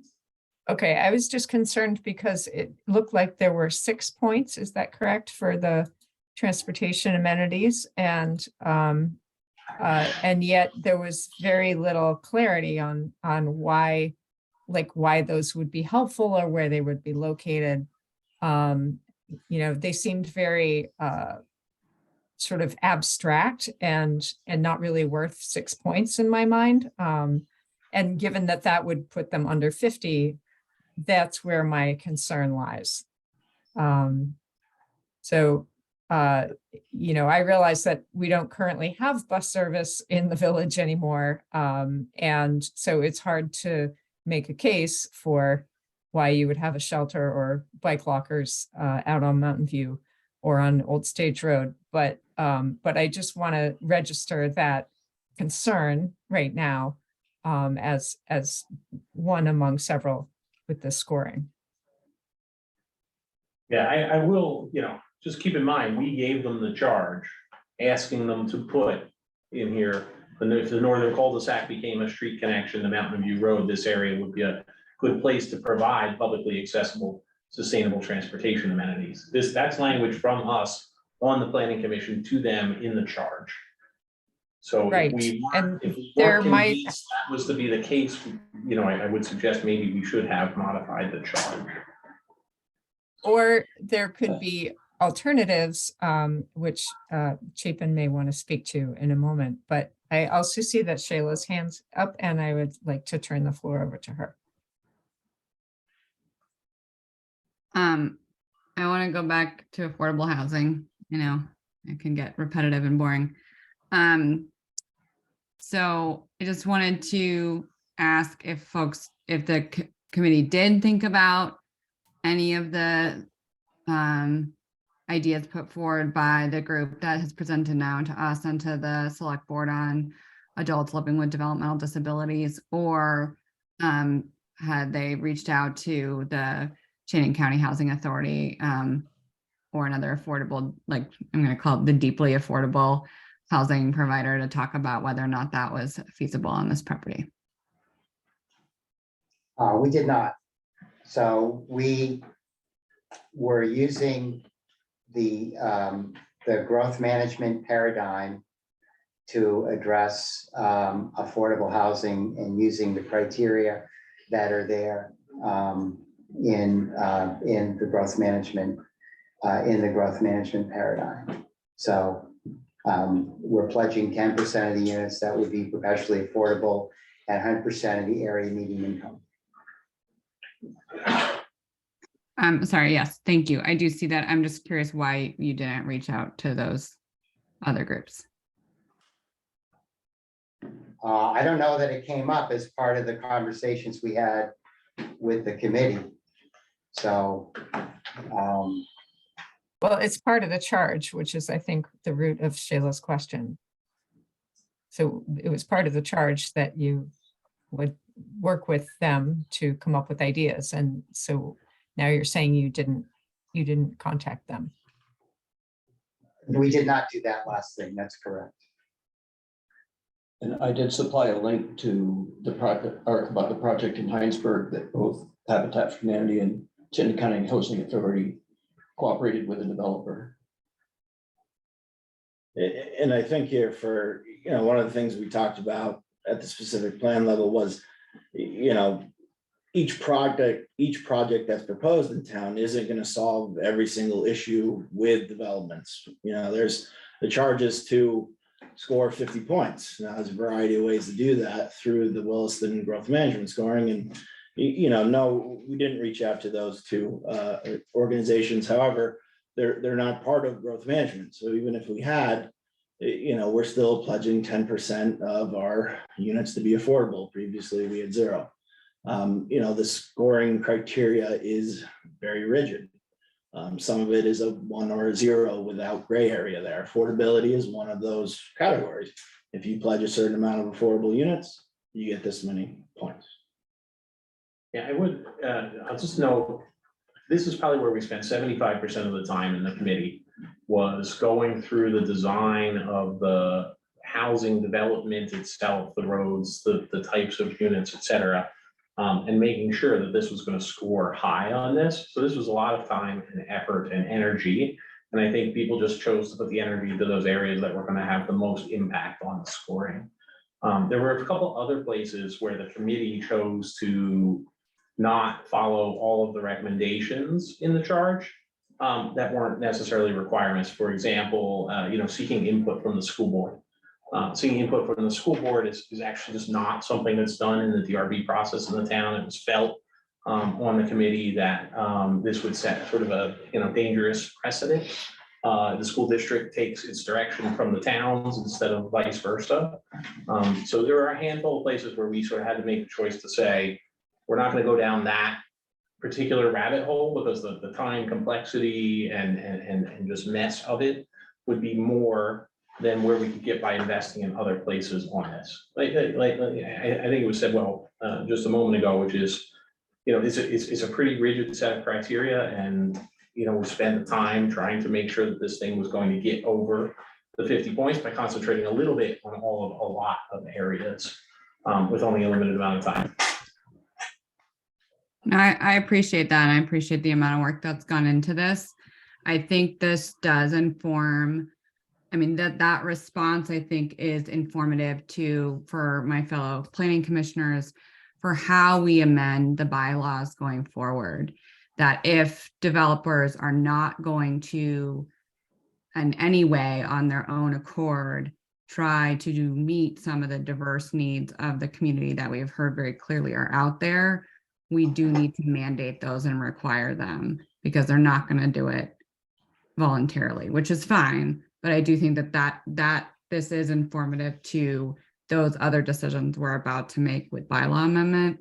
Okay, I was just concerned because it looked like there were 6 points, is that correct, for the transportation amenities? And yet there was very little clarity on why those would be helpful or where they would be located. They seemed very sort of abstract and not really worth 6 points in my mind. And given that would put them under 50, that's where my concern lies. So, I realize that we don't currently have bus service in the village anymore. And so it's hard to make a case for why you would have a shelter or bike lockers out on Mountain View or on Old Stage Road. But I just want to register that concern right now as one among several with the scoring. Yeah, I will, just keep in mind, we gave them the charge, asking them to put in here, if the northern cul-de-sac became a street connection to Mountain View Road, this area would be a good place to provide publicly accessible, sustainable transportation amenities. That's language from us on the planning commission to them in the charge. So Right, if we there weren't might- convinced that was to be the case, I would suggest maybe we should have modified the charge. Or there could be alternatives, which Chapin may want to speak to in a moment, but I also see that Shayla's hand's up and I would like to turn the floor over to her. I want to go back to affordable housing, it can get repetitive and boring. So I just wanted to ask if the committee did think about any of the ideas put forward by the group that has presented now to us and to the select board on adults living with developmental disabilities, or had they reached out to the Shannon County Housing Authority or another affordable, like I'm going to call it the deeply affordable housing provider, to talk about whether or not that was feasible on this property? We did not. So we were using the growth management paradigm to address affordable housing and using the criteria that are there in the growth management paradigm. So we're pledging 10% of the units that would be professionally affordable at 100% of the area median income. Sorry, yes, thank you. I do see that. I'm just curious why you didn't reach out to those other groups. I don't know that it came up as part of the conversations we had with the committee. So, Well, it's part of the charge, which is, I think, the root of Shayla's question. So it was part of the charge that you would work with them to come up with ideas. And so now you're saying you didn't contact them. we did not do that last thing. That's correct. And I did supply a link to the project, or about the project in Heinsberg that both Habitat for Humanity and Shannon County Housing Authority cooperated with the developer. And I think here for, one of the things we talked about at the specific plan level was, each project that's proposed in town isn't going to solve every single issue with developments. There's the charges to score 50 points. Now, there's a variety of ways to do that through the Williston growth management scoring. And, no, we didn't reach out to those two organizations. However, they're not part of growth management. So even if we had, we're still pledging 10% of our units to be affordable. Previously, we had 0. The scoring criteria is very rigid. Some of it is a 1 or a 0 without gray area there. Affordability is one of those categories. If you pledge a certain amount of affordable units, you get this many points. Yeah, I would, I'll just note, this is probably where we spent 75% of the time in the committee, was going through the design of the housing development itself, the roads, the types of units, et cetera, and making sure that this was going to score high on this. So this was a lot of time and effort and energy. And I think people just chose to put the energy to those areas that were going to have the most impact on the scoring. There were a couple other places where the committee chose to not follow all of the recommendations in the charge that weren't necessarily requirements. For example, seeking input from the school board. Seeking input from the school board is actually just not something that's done in the DRB process in the town. It was felt on the committee that this would set sort of a, dangerous precedent. The school district takes its direction from the towns instead of vice versa. So there are a handful of places where we sort of had to make the choice to say, we're not going to go down that particular rabbit hole because the time complexity and just mess of it would be more than where we could get by investing in other places on this. I think it was said, well, just a moment ago, which is, it's a pretty rigid set of criteria, and, we spent the time trying to make sure that this thing was going to get over the 50 points by concentrating a little bit on a lot of areas with only a limited amount of time. I appreciate that. And I appreciate the amount of work that's gone into this. I think this does inform, that response, I think, is informative for my fellow planning commissioners for how we amend the bylaws going forward. That if developers are not going to, in any way on their own accord, try to meet some of the diverse needs of the community that we have heard very clearly are out there, we do need to mandate those and require them, because they're not going to do it voluntarily, which is fine. But I do think that this is informative to those other decisions we're about to make with bylaw amendment.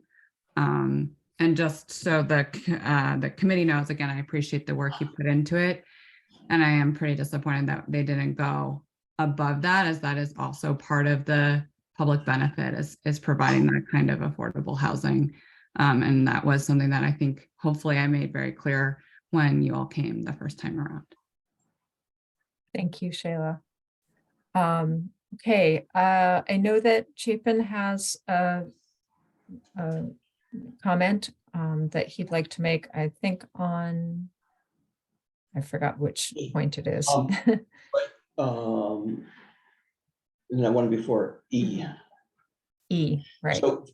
And just so the committee knows, again, I appreciate the work you put into it. And I am pretty disappointed that they didn't go above that, as that is also part of the public benefit is providing that kind of affordable housing. And that was something that I think hopefully I made very clear when you all came the first time around. Thank you, Shayla. Okay, I know that Chapin has a comment that he'd like to make, I think on, I forgot which point it is. And that one before E. E, right. So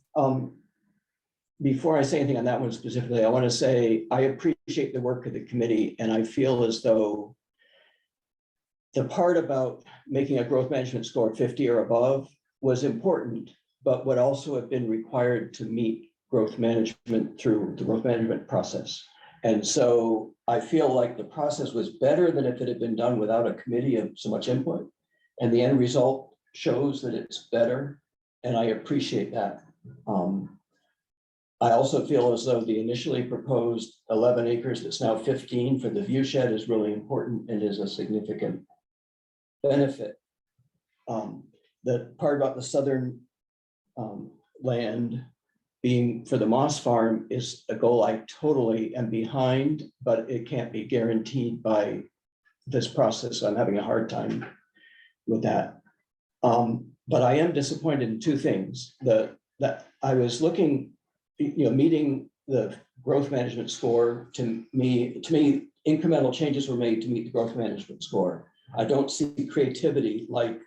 before I say anything on that one specifically, I want to say I appreciate the work of the committee, and I feel as though the part about making a growth management score 50 or above was important, but would also have been required to meet growth management through the growth management process. And so I feel like the process was better than if it had been done without a committee of so much input. And the end result shows that it's better, and I appreciate that. I also feel as though the initially proposed 11 acres that's now 15 for the view shed is really important and is a significant benefit. The part about the southern land being for the Moss Farm is a goal I totally am behind, but it can't be guaranteed by this process. I'm having a hard time with that. But I am disappointed in two things. That I was looking, meeting the growth management score, to me, incremental changes were made to meet the growth management score. I don't see creativity like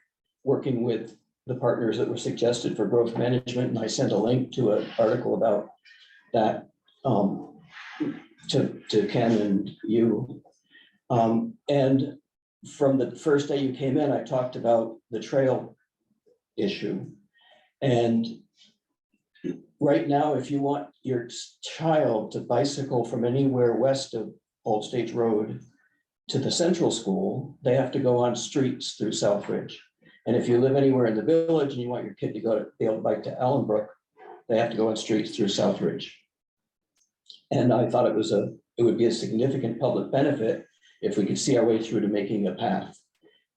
working with the partners that were suggested for growth management. And I sent a link to an article about that to Ken and you. And from the first day you came in, I talked about the trail issue. And right now, if you want your child to bicycle from anywhere west of Old Stage Road to the central school, they have to go on streets through Southridge. And if you live anywhere in the village and you want your kid to be able to bike to Allenbrook, they have to go on streets through Southridge. And I thought it would be a significant public benefit if we could see our way through to making a path.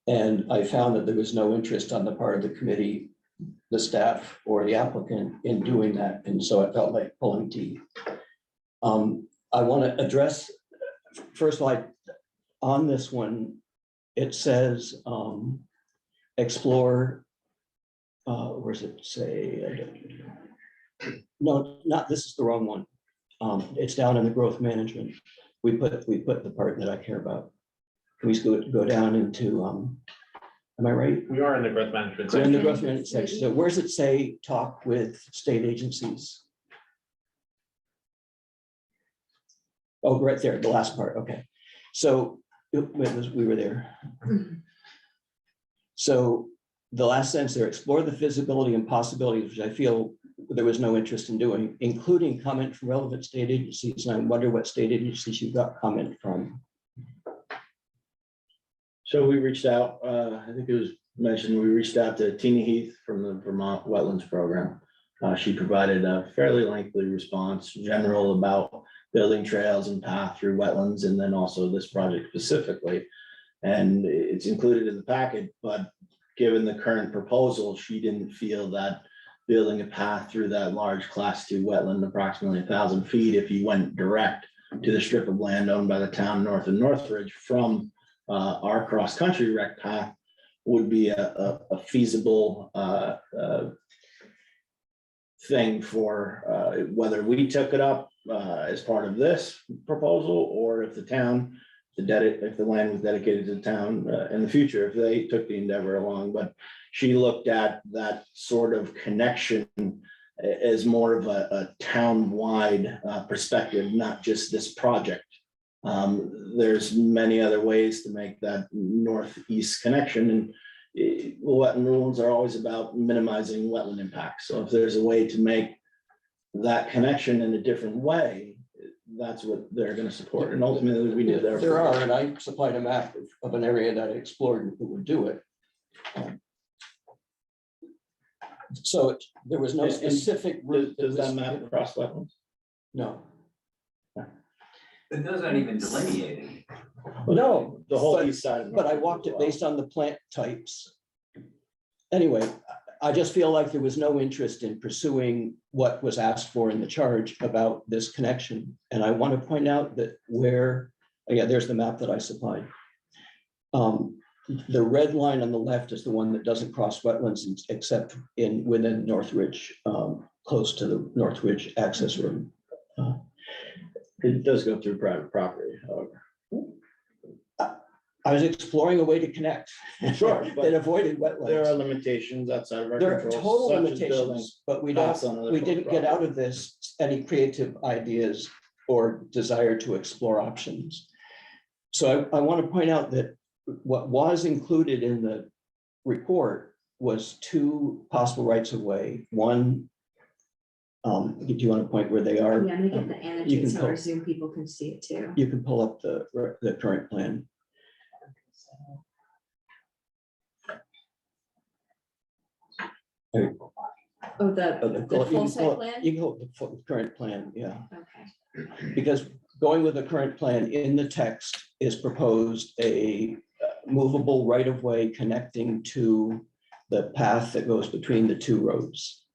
And I found that there was no interest on the part of the committee, the staff, or the applicant in doing that. And so it felt like pulling teeth. I want to address, first of all, on this one, it says explore, where does it say? No, not, this is the wrong one. It's down in the growth management. We put the part that I care about. Can we go down into, am I right? We are in the growth management We're in the section. growth management section. So where does it say talk with state agencies? Oh, right there, the last part, okay. So we were there. So the last sentence there, explore the feasibility and possibilities, which I feel there was no interest in doing, including comment from relevant state agencies. And I wonder what state agencies you got comment from. So we reached out, I think it was mentioned, we reached out to Tina Heath from the Vermont Wetlands Program. She provided a fairly lengthy response, general about building trails and path through wetlands, and then also this project specifically. And it's included in the packet, but given the current proposal, she didn't feel that building a path through that large class 2 wetland, approximately 1,000 feet, if you went direct to the strip of land owned by the town north of Northridge from our cross-country rec path, would be a feasible thing for whether we took it up as part of this proposal, or if the town, if the land was dedicated to the town in the future, if they took the endeavor along. But she looked at that sort of connection as more of a town-wide perspective, not just this project. There's many other ways to make that northeast connection, and wetland rules are always about minimizing wetland impacts. So if there's a way to make that connection in a different way, that's what they're going to support. And ultimately, we did There are, and I supplied a map of an area that I explored that would do it. So there was no specific route. Does that map cross wetlands? No. It doesn't even delineate it. No, The whole but- east side. But I walked it based on the plant types. Anyway, I just feel like there was no interest in pursuing what was asked for in the charge about this connection. And I want to point out that there's the map that I supplied. The red line on the left is the one that doesn't cross wetlands except within Northridge, close to the Northridge access road. It does go through private property, however. I was exploring a way to connect. Sure, but that avoided There are wetlands. limitations outside of our There are control. total such as building limitations, but we paths on other didn't people's get out property. of this any creative ideas or desire to explore options. So I want to point out that what was included in the report was 2 possible rights of way. One, do you want to point where they are? Yeah, I'm gonna get the You can annotates so our pull- Zoom people can see it too. You can pull up the current plan. Oh, the You can full pull site up- plan? You can pull up the current plan, yeah. Okay. Because going with the current plan in the text is proposed a movable right-of-way connecting to the path that goes between the 2 roads.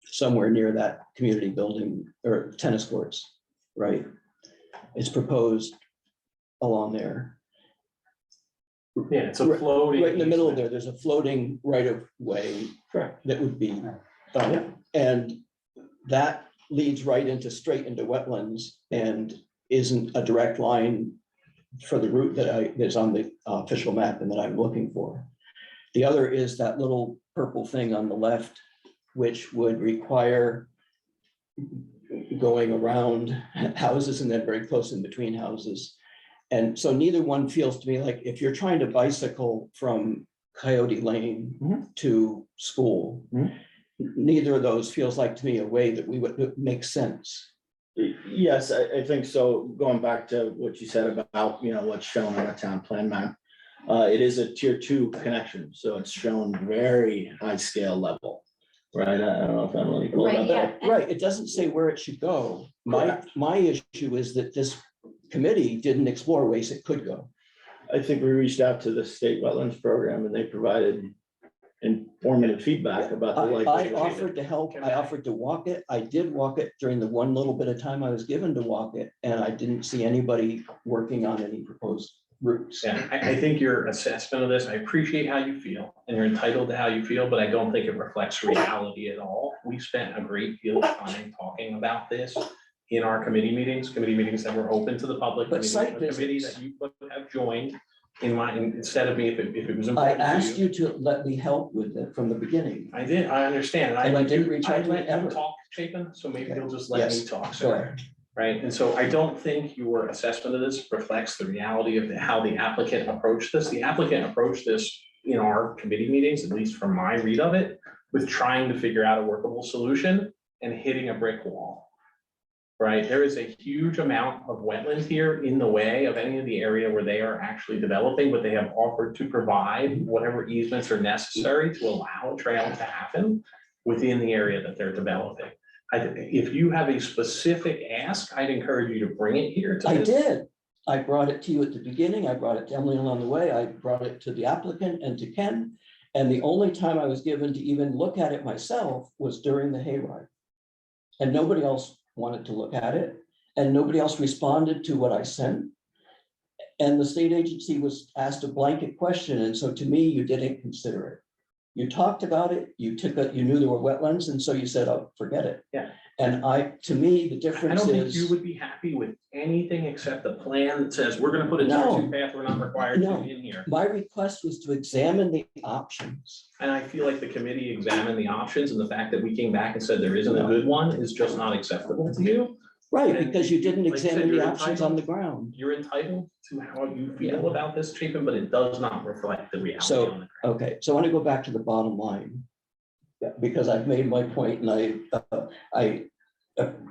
Somewhere near that community building or tennis courts, right? It's proposed along there. Yeah, it's a floating. Right in the middle of easement. there's a floating right-of-way Correct. that would be, Yeah. and that leads right straight into wetlands and isn't a direct line for the route that's on the official map and that I'm looking for. The other is that little purple thing on the left, which would require going around houses and then very close in between houses. And so neither one feels to me like if you're trying to bicycle from Coyote Lane to school, neither of those feels like to me a way that would make sense. Yes, I think so. Going back to what you said about, what's shown on a town plan map. It is a tier 2 connection, so it's shown very high scale level, right? I don't know if Emily pulled Right, up yeah. that. And- Right, it doesn't say where it should go. Correct. My issue is that this committee didn't explore ways it could go. I think we reached out to the state wetlands program and they provided informative feedback about the I likelihood. offered to help, I offered to walk it. I did walk it during the one little bit of time I was given to walk it, and I didn't see anybody working on any proposed routes. Yeah, I think your assessment of this, I appreciate how you feel, and you're entitled to how you feel, but I don't think it reflects reality at all. We spent a great deal of time talking about this in our committee meetings that were open to the public. But site Committee visits. that you would have joined instead of me, if it was I important to asked you to let me help with it from the beginning. I did, I understand. And I didn't reach out I to let it you ever. talk, Chapin, so maybe Okay. you'll just let me Yes. talk. Go So, ahead. right, and so I don't think your assessment of this reflects the reality of how the applicant approached this. The applicant approached this in our committee meetings, at least from my read of it, with trying to figure out a workable solution and hitting a brick wall. Right, there is a huge amount of wetland here in the way of any of the area where they are actually developing, but they have offered to provide whatever easements are necessary to allow a trail to happen within the area that they're developing. If you have a specific ask, I'd encourage you to bring it here to I this. did. I brought it to you at the beginning. I brought it to Emily along the way. I brought it to the applicant and to Ken. And the only time I was given to even look at it myself was during the hayride. And nobody else wanted to look at it, and nobody else responded to what I sent. And the state agency was asked a blanket question, and so to me, you didn't consider it. You talked about it, you took it, you knew there were wetlands, and so you said, oh, forget it. Yeah. And to me, the I difference don't think you is, would be happy with anything except the plan that says we're gonna put a No. two path, we're not required to No. in here. my request was to examine the options. And I feel like the committee examined the options, and the fact that we came back and said there isn't a good one is just not acceptable to you. Right, And because you didn't like I said, examine the you're options on the ground. You're entitled to how you feel about this treatment, but it does not reflect the reality So- on the ground. Okay, so I want to go back to the bottom line. Because I've made my point, and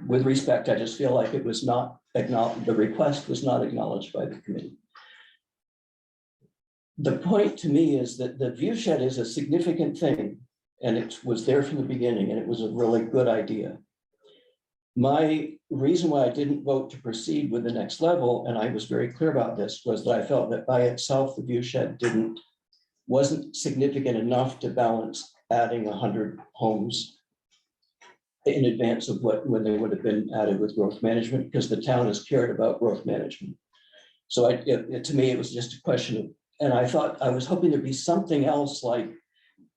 with respect, I just feel like it was not acknowledged, the request was not acknowledged by the committee. The point to me is that the view shed is a significant thing, and it was there from the beginning, and it was a really good idea. My reason why I didn't vote to proceed with the next level, and I was very clear about this, was that I felt that by itself, the view shed wasn't significant enough to balance adding 100 homes in advance of when they would have been added with growth management, because the town has cared about growth management. So to me, it was just a question of, and I thought, I was hoping there'd be something else like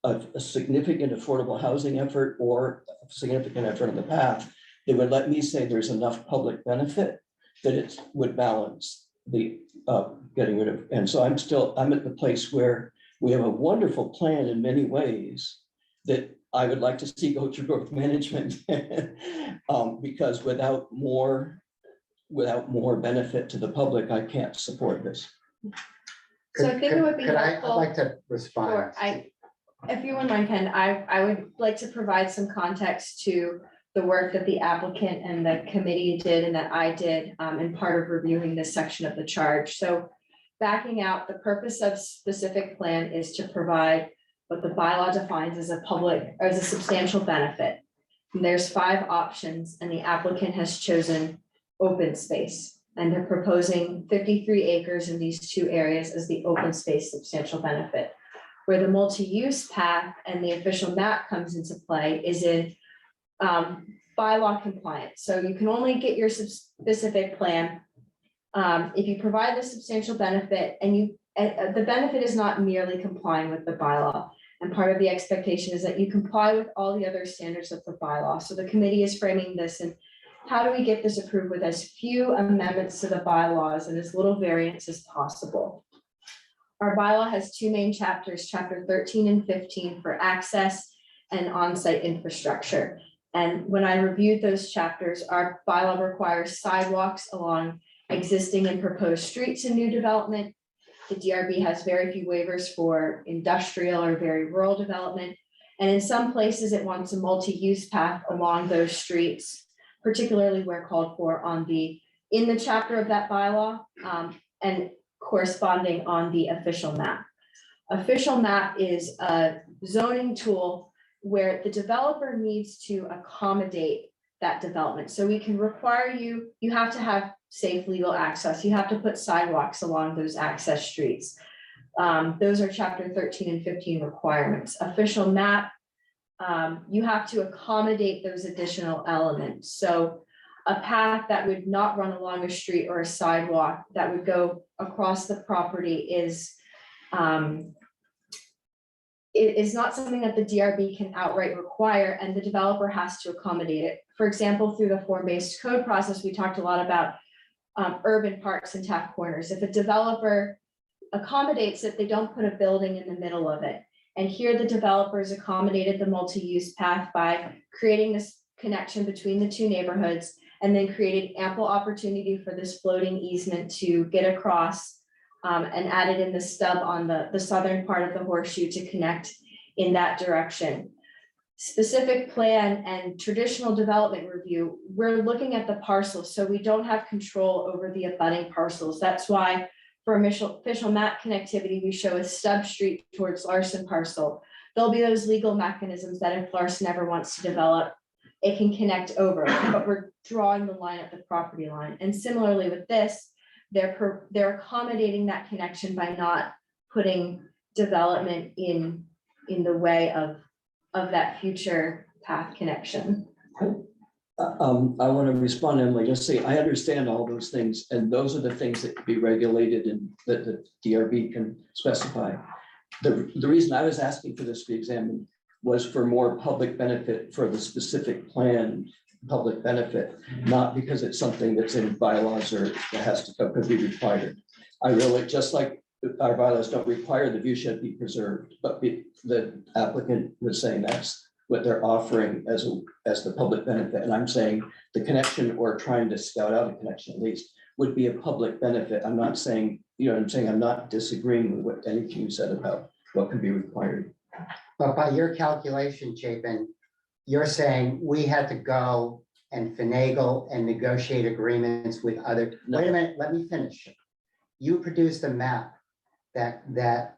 a significant affordable housing effort or a significant effort on the path that would let me say there's enough public benefit that it would balance the getting rid of. And so I'm at the place where we have a wonderful plan in many ways that I would like to see go through growth management. Because without more benefit to the public, I can't support this. So I think it would be Could I'd helpful. like to respond. Sure, if you wouldn't mind, Ken, I would like to provide some context to the work that the applicant and the committee did and that I did in part of reviewing this section of the charge. So backing out, the purpose of specific plan is to provide what the bylaw defines as a substantial benefit. And there's 5 options, and the applicant has chosen open space. And they're proposing 53 acres in these 2 areas as the open space substantial benefit. Where the multi-use path and the official map comes into play is in bylaw compliance. So you can only get your specific plan if you provide the substantial benefit, and the benefit is not merely complying with the bylaw. And part of the expectation is that you comply with all the other standards of the bylaw. So the committee is framing this, and how do we get this approved with as few amendments to the bylaws and as little variance as possible? Our bylaw has 2 main chapters, chapter 13 and 15 for access and on-site infrastructure. And when I reviewed those chapters, our bylaw requires sidewalks along existing and proposed streets in new development. The DRB has very few waivers for industrial or very rural development. And in some places, it wants a multi-use path along those streets, particularly where called for in the chapter of that bylaw and corresponding on the official map. Official map is a zoning tool where the developer needs to accommodate that development. So we can require you have to have safe legal access. You have to put sidewalks along those access streets. Those are chapter 13 and 15 requirements. Official map, you have to accommodate those additional elements. So a path that would not run along a street or a sidewalk that would go across the property is not something that the DRB can outright require, and the developer has to accommodate it. For example, through the form-based code process, we talked a lot about urban parks and tap corners. If a developer accommodates it, they don't put a building in the middle of it. And here the developers accommodated the multi-use path by creating this connection between the 2 neighborhoods, and then created ample opportunity for this floating easement to get across and added in the stub on the southern part of the horseshoe to connect in that direction. specific plan and traditional development review, we're looking at the parcels, so we don't have control over the abutting parcels. That's why for official map connectivity, we show a stub street towards Larson parcel. There'll be those legal mechanisms that if Larson ever wants to develop, it can connect over, but we're drawing the line at the property line. And similarly with this, they're accommodating that connection by not putting development in the way of that future path connection. I want to respond, Emily, just say, I understand all those things, and those are the things that can be regulated and that the DRB can specify. The reason I was asking for this to be examined was for more public benefit for the specific plan, public benefit, not because it's something that's in bylaws or that has to, could be required. I really, just like our bylaws don't require the view shed be preserved, but the applicant was saying that's what they're offering as the public benefit. And I'm saying the connection, or trying to scout out a connection at least, would be a public benefit. I'm not saying, you know, I'm saying I'm not disagreeing with what anything you said about what could be required. But by your calculation, Chapin, you're saying we had to go and finagle and negotiate agreements with other, No. wait a minute, let me finish. You produced a map that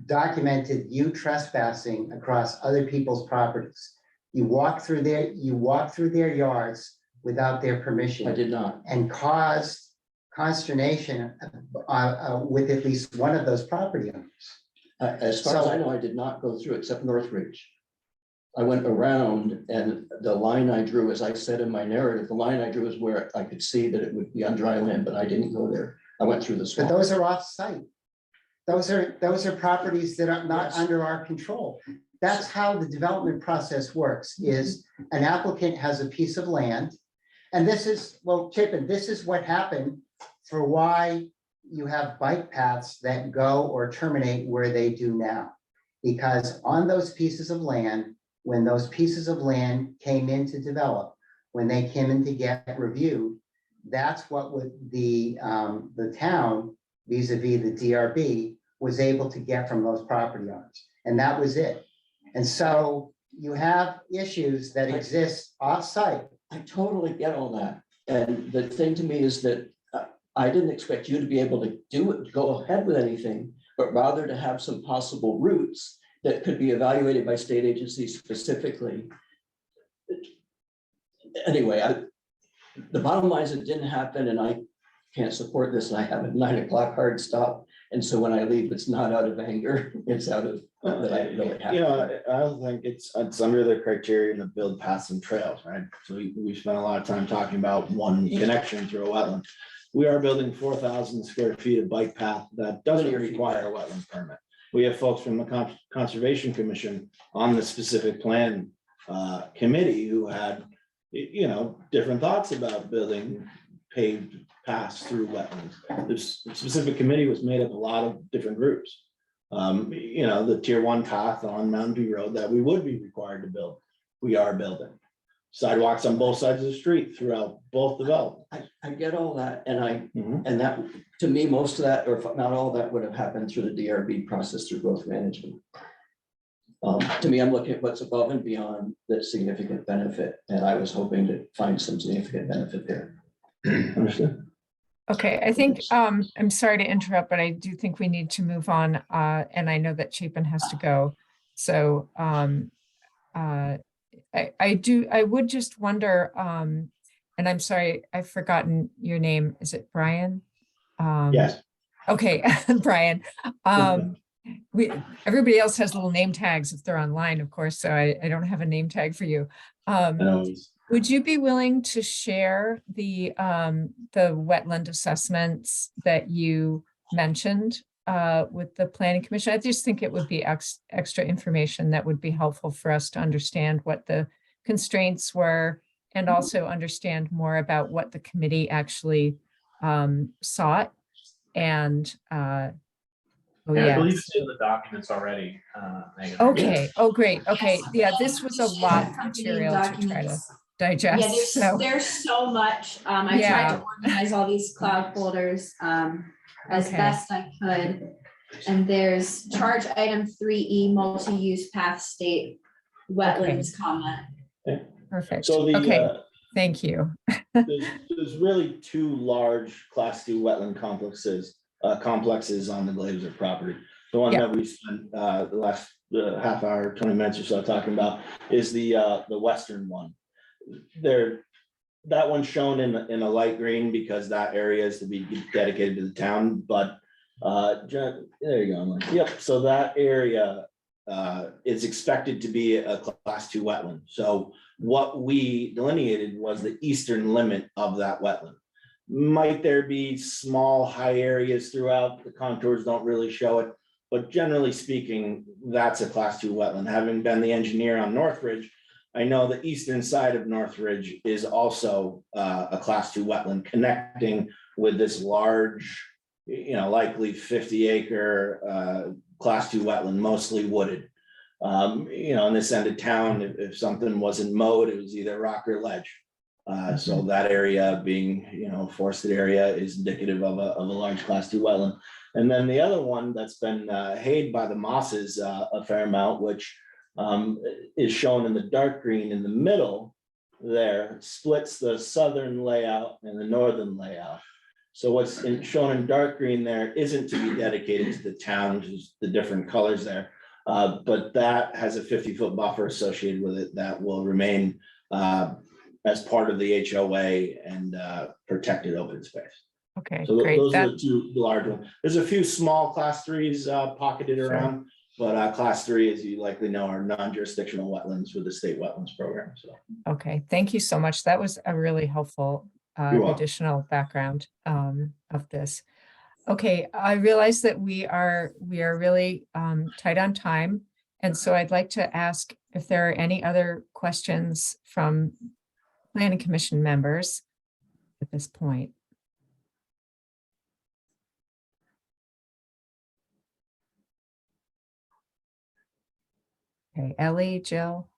documented you trespassing across other people's properties. You walked through their yards without their permission. I did not. And caused consternation with at least one of those property owners. As far as I know, I did not go through except Northridge. I went around, and the line I drew, as I said in my narrative, the line I drew is where I could see that it would be on dry land, but I didn't go there. I went through the But swamp. those are off-site. Those are properties that are not Yes. under our control. That's how the development process works, is an applicant has a piece of land. And this is, well, Chapin, this is what happened for why you have bike paths that go or terminate where they do now. Because on those pieces of land, when those pieces of land came in to develop, when they came in to get reviewed, that's what would the town vis-a-vis the DRB was able to get from those property owners. And that was it. And so you have issues that exist off-site. I totally get all that. And the thing to me is that I didn't expect you to be able to go ahead with anything, but rather to have some possible routes that could be evaluated by state agencies specifically. Anyway, the bottom line is it didn't happen, and I can't support this, and I have a 9 o'clock hard stop. And so when I leave, it's not out of anger, it's out of that I really have. You know, I don't think it's under the criterion of build paths and trails, right? So we spent a lot of time talking about one connection through a wetland. We are building 4,000 square feet of bike path that doesn't require a wetland permit. We have folks from the Conservation Commission on the specific plan committee who had, you know, different thoughts about building paved paths through wetlands. This specific committee was made up of a lot of different groups. You know, the tier 1 path on Mountain View Road that we would be required to build, we are building. Sidewalks on both sides of the street throughout both developments. I get all that, and and that, to me, most of that, or if not all of that, would have happened through the DRB process through growth management. To me, I'm looking at what's above and beyond that significant benefit, and I was hoping to find some significant benefit there. Understood. Okay, I think, I'm sorry to interrupt, but I do think we need to move on. And I know that Chapin has to go. So I would just wonder, and I'm sorry, I've forgotten your name. Is it Brian? Yes. Okay, Brian. Everybody else has little name tags if they're online, of course, so I don't have a name tag for you. Would you be willing to share the wetland assessments that you mentioned with the Planning Commission? I just think it would be extra information that would be helpful for us to understand what the constraints were, and also understand more about what the committee actually sought. And I believe it's in the documents already, Megan. Okay. Oh, great. Okay. Yeah, this was a lot of material to try to digest. Yeah, there's so much. I tried to organize all these cloud folders as best I could. And there's charge item 3E, multi-use path state wetlands comment. Perfect. So the, Okay, thank you. there's really two large class 2 wetland complexes on the Glazer property. The one Yeah. that we spent the last half hour, 20 minutes or so talking about is the western one. That one's shown in a light green because that area is to be dedicated to the town, but there you go. Emily. Yep, so that area is expected to be a class 2 wetland. So what we delineated was the eastern limit of that wetland. Might there be small high areas throughout? The contours don't really show it, but generally speaking, that's a class 2 wetland. Having been the engineer on Northridge, I know the eastern side of Northridge is also a class 2 wetland connecting with this large, likely 50-acre class 2 wetland, mostly wooded. In this end of town, if something wasn't mowed, it was either rock or ledge. So that area being, forested area is indicative of a large class 2 wetland. And then the other one that's been hayed by the mosses a fair amount, which is shown in the dark green in the middle there, splits the southern layout and the northern layout. So what's shown in dark green there isn't to be dedicated to the town, which is the different colors there. But that has a 50-foot buffer associated with it that will remain as part of the HOA and protected open space. Okay, So great. those are the two large ones. There's a few small class 3s pocketed Sure. around, but class 3, as you likely know, are non-jurisdictional wetlands with the state wetlands program. So Okay, thank you so much. That was a really helpful You're welcome. additional background of this. Okay, I realize that we are really tight on time. And so I'd like to ask if there are any other questions from Planning Commission members at this point. Okay, Ellie, Jill,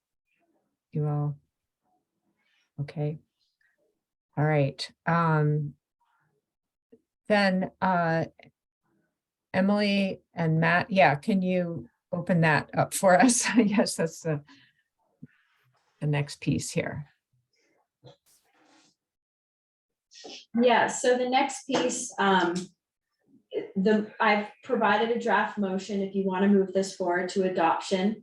you all. Okay. All right. Then Emily and Matt, yeah, can you open that up for us? Yes, that's the next piece here. Yeah, so the next piece, I've provided a draft motion if you want to move this forward to adoption.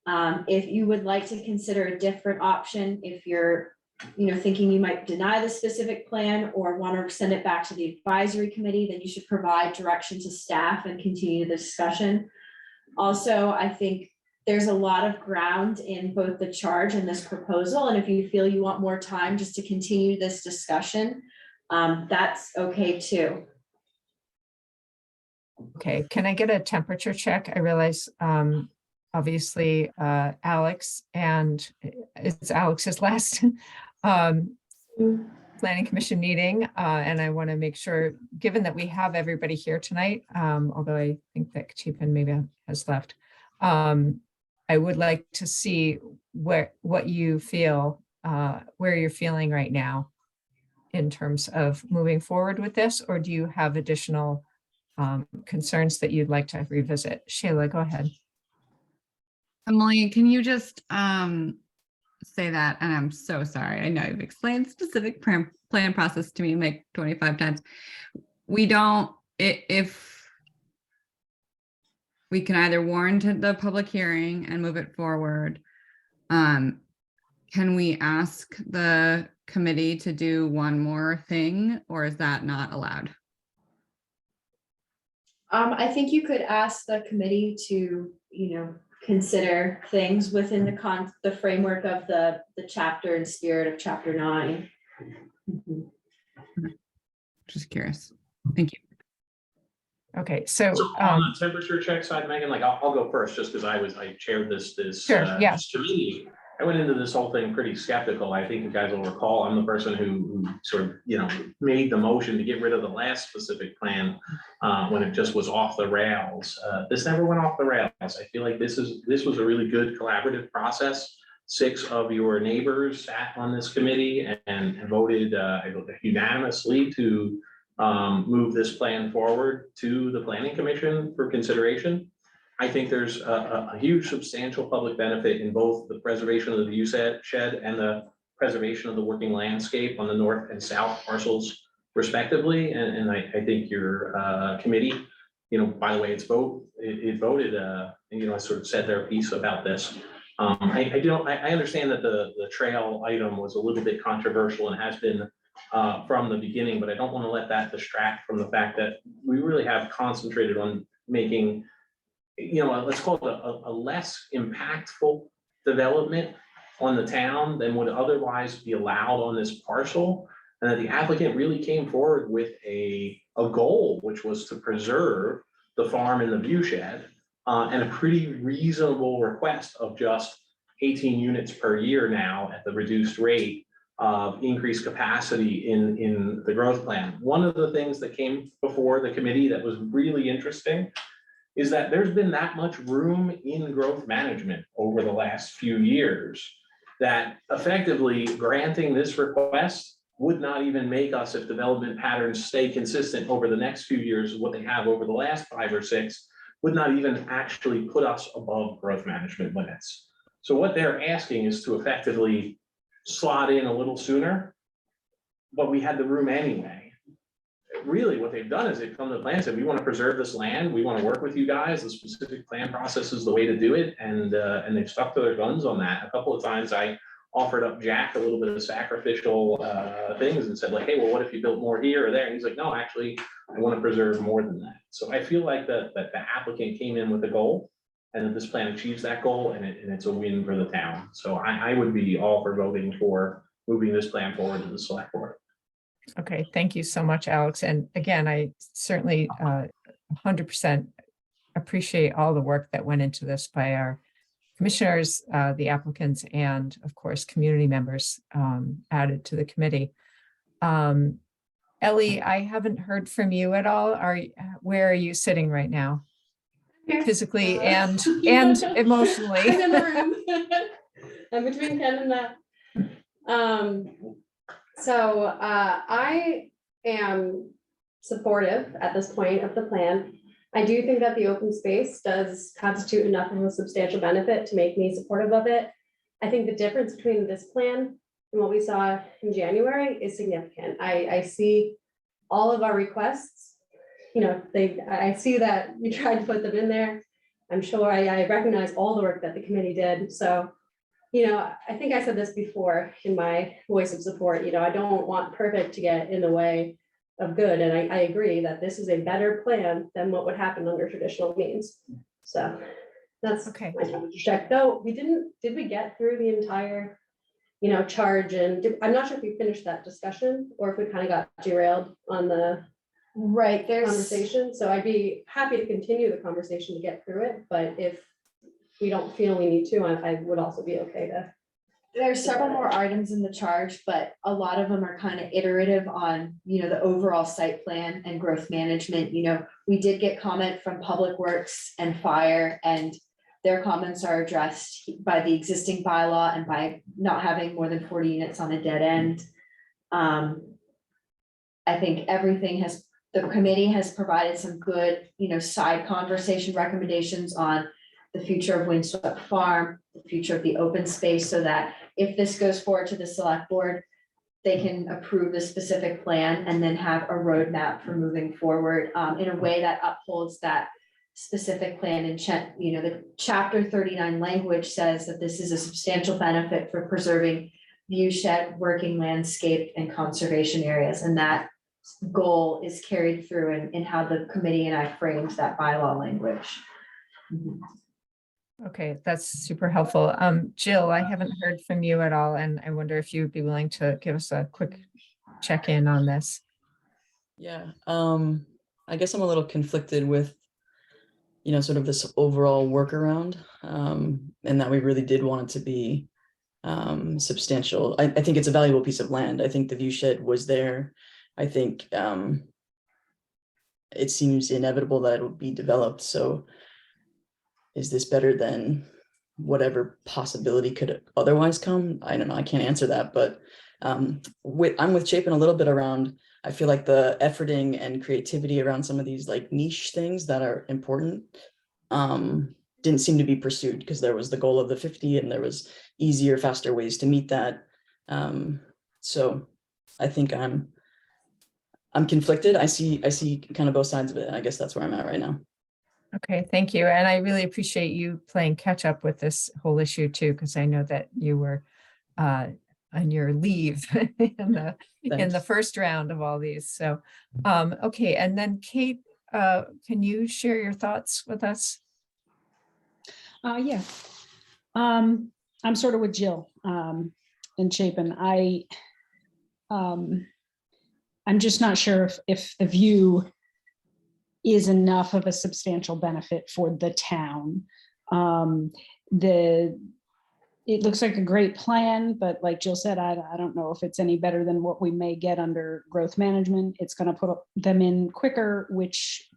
If you would like to consider a different option, if you're thinking you might deny the specific plan or want to send it back to the advisory committee, then you should provide direction to staff and continue the discussion. Also, I think there's a lot of ground in both the charge and this proposal. And if you feel you want more time just to continue this discussion, that's okay too. Okay, can I get a temperature check? I realize obviously Alex, and it's Alex's last Planning Commission meeting. And I want to make sure, given that we have everybody here tonight, although I think that Katipan maybe has left, I would like to see what you feel, where you're feeling right now in terms of moving forward with this, or do you have additional concerns that you'd like to revisit? Shayla, go ahead. Emily, can you just say that? And I'm so sorry. I know you've explained specific plan process to me like 25 times. We don't, if we can either warrant the public hearing and move it forward, can we ask the committee to do one more thing, or is that not allowed? I think you could ask the committee to, consider things within the framework of the chapter and spirit of chapter 9. Just curious. Thank you. Okay, so on the temperature check side, Megan, I'll go first just because I chaired this Sure, yeah. committee. I went into this whole thing pretty skeptical. I think you guys will recall, I'm the person who sort of, made the motion to get rid of the last specific plan when it just was off the rails. This never went off the rails. I feel like this was a really good collaborative process. 6 of your neighbors sat on this committee and voted unanimously to move this plan forward to the Planning Commission for consideration. I think there's a huge substantial public benefit in both the preservation of the view shed and the preservation of the working landscape on the north and south parcels respectively. And I think your committee, by the way, it voted, I sort of said their piece about this. I understand that the trail item was a little bit controversial and has been from the beginning, but I don't want to let that distract from the fact that we really have concentrated on making, let's call it a less impactful development on the town than would otherwise be allowed on this parcel. And that the applicant really came forward with a goal, which was to preserve the farm and the view shed, and a pretty reasonable request of just 18 units per year now at the reduced rate of increased capacity in the growth plan. One of the things that came before the committee that was really interesting is that there's been that much room in growth management over the last few years that effectively granting this request would not even make us, if development patterns stay consistent over the next few years, what they have over the last 5 or 6, would not even actually put us above growth management limits. So what they're asking is to effectively slot in a little sooner, but we had the room anyway. Really what they've done is they've come to the plan and said, we want to preserve this land. We want to work with you guys. The specific plan process is the way to do it. And they've stuck to their guns on that. A couple of times I offered up Jack a little bit of sacrificial things and said like, hey, well, what if you built more here or there? And he's like, no, actually, I want to preserve more than that. So I feel like that the applicant came in with a goal and that this plan achieves that goal and it's a win for the town. So I would be all for voting for moving this plan forward to the select board. Okay, thank you so much, Alex. And again, I certainly 100% appreciate all the work that went into this by our commissioners, the applicants, and of course, community members added to the committee. Ellie, I haven't heard from you at all. Where are you sitting right now? Here. Physically and emotionally. I'm in the room. I'm between Ken and Matt. So I am supportive at this point of the plan. I do think that the open space does constitute enough of a substantial benefit to make me supportive of it. I think the difference between this plan and what we saw in January is significant. I see all of our requests, I see that we tried to put them in there. I'm sure I recognize all the work that the committee did. So, I think I said this before in my voice of support, I don't want perfect to get in the way of good. And I agree that this is a better plan than what would happen under traditional means. So that's okay. My temperature check. Though did we get through the entire, charge and I'm not sure if we finished that discussion or if we kind of got derailed on the conversation. So I'd be happy to continue the conversation to get through it. But if we don't feel we need to, I would also be okay to. There's several more items in the charge, but a lot of them are kind of iterative on, the overall site plan and growth management. We did get comment from Public Works and Fire, and their comments are addressed by the existing bylaw and by not having more than 40 units on a dead end. I think the committee has provided some good, side conversation recommendations on the future of Windswept Farm, the future of the open space, so that if this goes forward to the select board, they can approve the specific plan and then have a roadmap for moving forward in a way that upholds that specific plan. And the chapter 39 language says that this is a substantial benefit for preserving view shed, working landscape, and conservation areas. And that goal is carried through in how the committee and I framed that bylaw language. Okay, that's super helpful. Jill, I haven't heard from you at all, and I wonder if you'd be willing to give us a quick check-in on this. Yeah, I guess I'm a little conflicted with, sort of this overall workaround, and that we really did want it to be substantial. I think it's a valuable piece of land. I think the view shed was there. I think it seems inevitable that it would be developed. So is this better than whatever possibility could otherwise come? I don't know. I can't answer that, but I'm with Chapin a little bit around, I feel like the efforting and creativity around some of these like niche things that are important didn't seem to be pursued because there was the goal of the 50 and there was easier, faster ways to meet that. So I think I'm conflicted. I see kind of both sides of it. And I guess that's where I'm at right now. Okay, thank you. And I really appreciate you playing catch up with this whole issue too, because I know that you were on your leave in the Thanks. first round of all these. So, okay. And then Kate, can you share your thoughts with us? Yeah. I'm sort of with Jill and Chapin. I'm just not sure if the view is enough of a substantial benefit for the town. It looks like a great plan, but like Jill said, I don't know if it's any better than what we may get under growth management. It's going to put them in quicker, which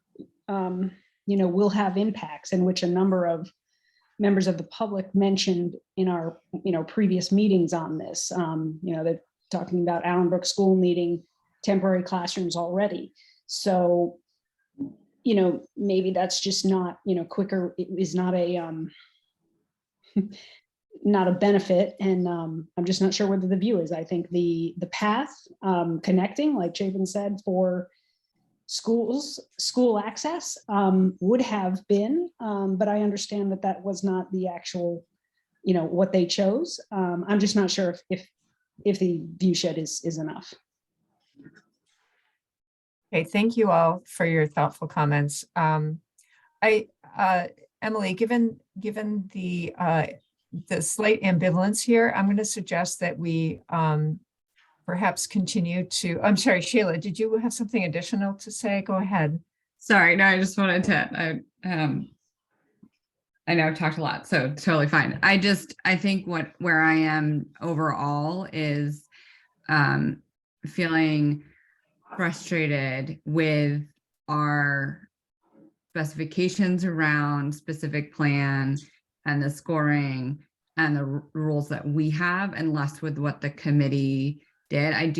will have impacts, and which a number of members of the public mentioned in our previous meetings on this. They're talking about Allenbrook School needing temporary classrooms already. So maybe that's just not, quicker. It is not a not a benefit. And I'm just not sure whether the view is. I think the path connecting, like Chapin said, for school access would have been, but I understand that was not the actual, what they chose. I'm just not sure if the view shed is enough. Okay, thank you all for your thoughtful comments. Emily, given the slight ambivalence here, I'm going to suggest that we perhaps continue to, I'm sorry, Sheila, did you have something additional to say? Go ahead. Sorry, no, I just wanted to, I know I've talked a lot, so totally fine. I think where I am overall is feeling frustrated with our specifications around specific plan and the scoring and the rules that we have, and less with what the committee did. I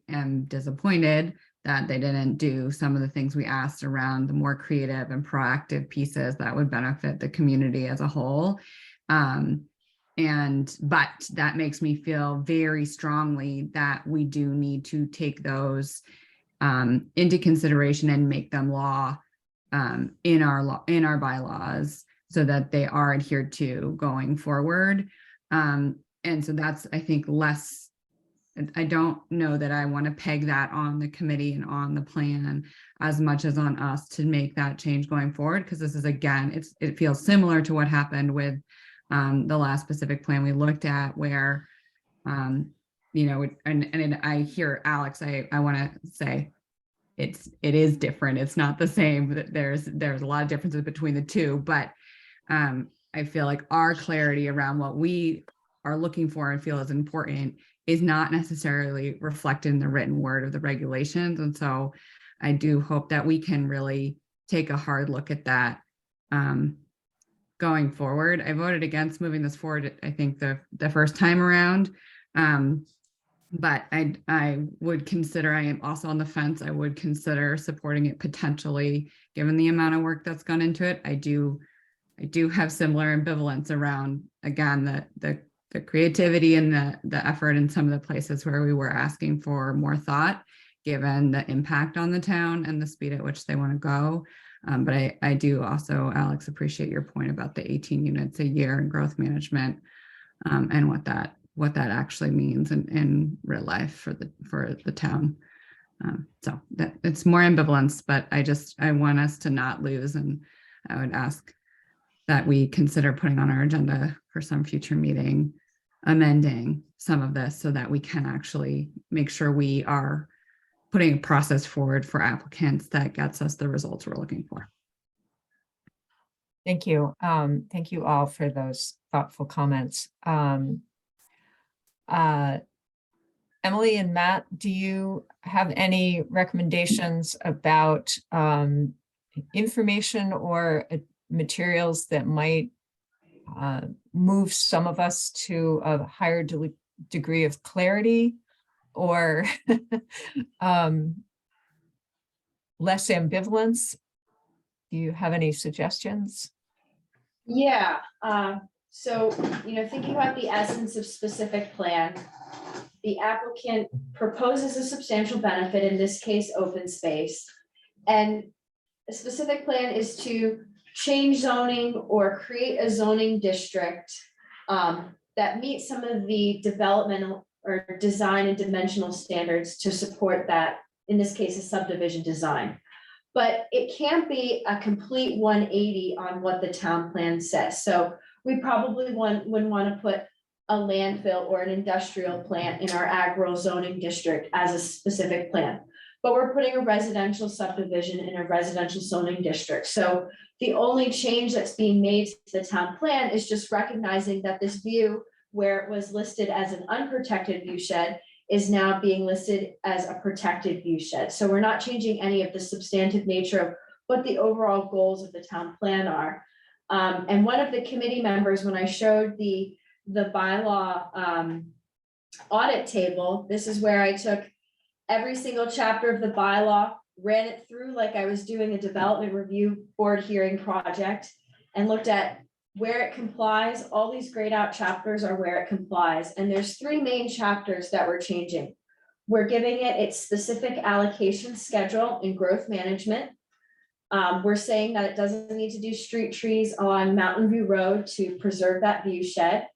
am disappointed that they didn't do some of the things we asked around the more creative and proactive pieces that would benefit the community as a whole. But that makes me feel very strongly that we do need to take those into consideration and make them law in our bylaws, so that they are adhered to going forward. And so that's, I think, less. I don't know that I want to peg that on the committee and on the plan as much as on us to make that change going forward, because this is, again, it feels similar to what happened with the last specific plan we looked at, where and I hear Alex, I want to say it is different. It's not the same. There's a lot of differences between the two, but I feel like our clarity around what we are looking for and feel is important is not necessarily reflected in the written word of the regulations. And so I do hope that we can really take a hard look at that going forward. I voted against moving this forward, I think the first time around. But I would consider, I am also on the fence, I would consider supporting it potentially, given the amount of work that's gone into it. I do have similar ambivalence around, again, the creativity and the effort in some of the places where we were asking for more thought, given the impact on the town and the speed at which they want to go. But I do also, Alex, appreciate your point about the 18 units a year in growth management and what that actually means in real life for the town. So that it's more ambivalence, but I want us to not lose, and I would ask that we consider putting on our agenda for some future meeting, amending some of this so that we can actually make sure we are putting a process forward for applicants that gets us the results we're looking for. Thank you. Thank you all for those thoughtful comments. Emily and Matt, do you have any recommendations about information or materials that might move some of us to a higher degree of clarity, or less ambivalence Do you have any suggestions? Yeah, so, thinking about the essence of specific plan, the applicant proposes a substantial benefit, in this case, open space. And a specific plan is to change zoning or create a zoning district that meets some of the developmental or design and dimensional standards to support that, in this case, a subdivision design. But it can't be a complete 180 on what the town plan says. So we probably wouldn't want to put a landfill or an industrial plant in our ag rural zoning district as a specific plan. But we're putting a residential subdivision in a residential zoning district. So the only change that's being made to the town plan is just recognizing that this view, where it was listed as an unprotected view shed, is now being listed as a protected view shed. So we're not changing any of the substantive nature of what the overall goals of the town plan are. And one of the committee members, when I showed the bylaw audit table, this is where I took every single chapter of the bylaw, ran it through like I was doing a development review board hearing project, and looked at where it complies. All these grayed out chapters are where it complies. And there's 3 main chapters that we're changing. We're giving it its specific allocation schedule in growth management. We're saying that it doesn't need to do street trees on Mountain View Road to preserve that view shed.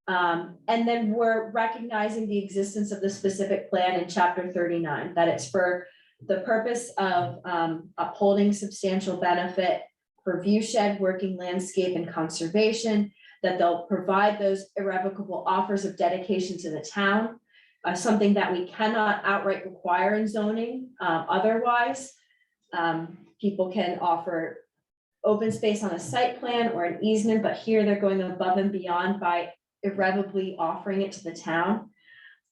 And then we're recognizing the existence of the specific plan in chapter 39, that it's for the purpose of upholding substantial benefit for view shed, working landscape, and conservation, that they'll provide those irrevocable offers of dedication to the town, something that we cannot outright require in zoning. Otherwise, people can offer open space on a site plan or an easement, but here they're going above and beyond by irrevocably offering it to the town.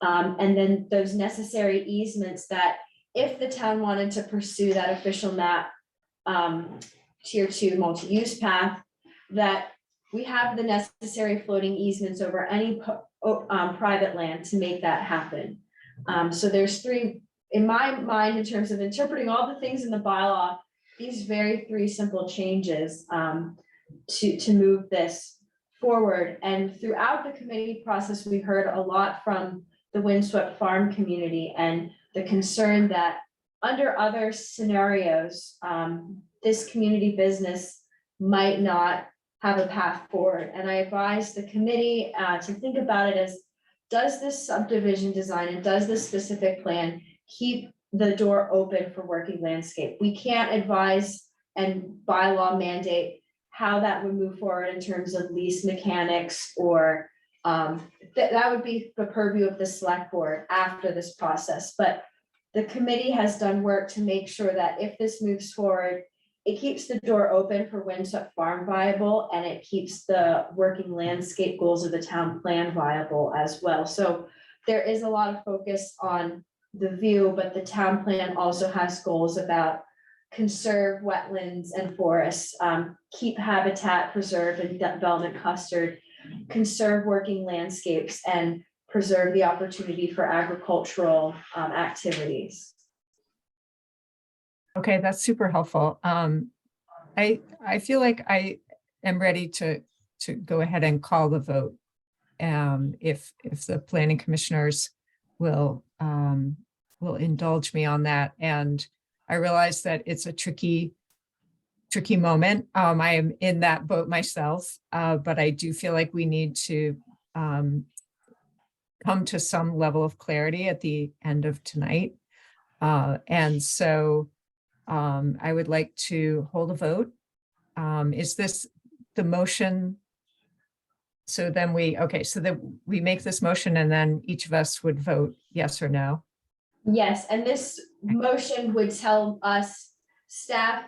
And then those necessary easements that if the town wanted to pursue that official map, tier 2 multi-use path, that we have the necessary floating easements over any private land to make that happen. So there's 3, in my mind, in terms of interpreting all the things in the bylaw, these 3 simple changes to move this forward. And throughout the committee process, we heard a lot from the Windswept Farm community and the concern that under other scenarios, this community business might not have a path forward. And I advise the committee to think about it as, does this subdivision design and does this specific plan keep the door open for working landscape? We can't advise and bylaw mandate how that would move forward in terms of lease mechanics, or that would be the purview of the select board after this process. But the committee has done work to make sure that if this moves forward, it keeps the door open for Windswept Farm viable, and it keeps the working landscape goals of the town plan viable as well. So there is a lot of focus on the view, but the town plan also has goals about conserve wetlands and forests, keep habitat preserved and development clustered, conserve working landscapes, and preserve the opportunity for agricultural activities. Okay, that's super helpful. I feel like I am ready to go ahead and call the vote. If the planning commissioners will indulge me on that. And I realize that it's a tricky moment. I am in that boat myself, but I do feel like we need to come to some level of clarity at the end of tonight. And so I would like to hold a vote. Is this the motion? So then so that we make this motion and then each of us would vote yes or no. Yes, and this motion would tell us, staff,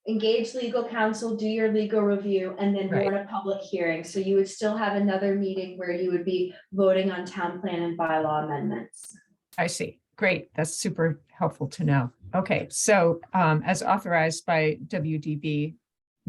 engage legal counsel, do your legal review, and then warn a public hearing. So you would still have another meeting where you would be voting on town plan and bylaw amendments. I see. Great. That's super helpful to know. Okay, so as authorized by WDB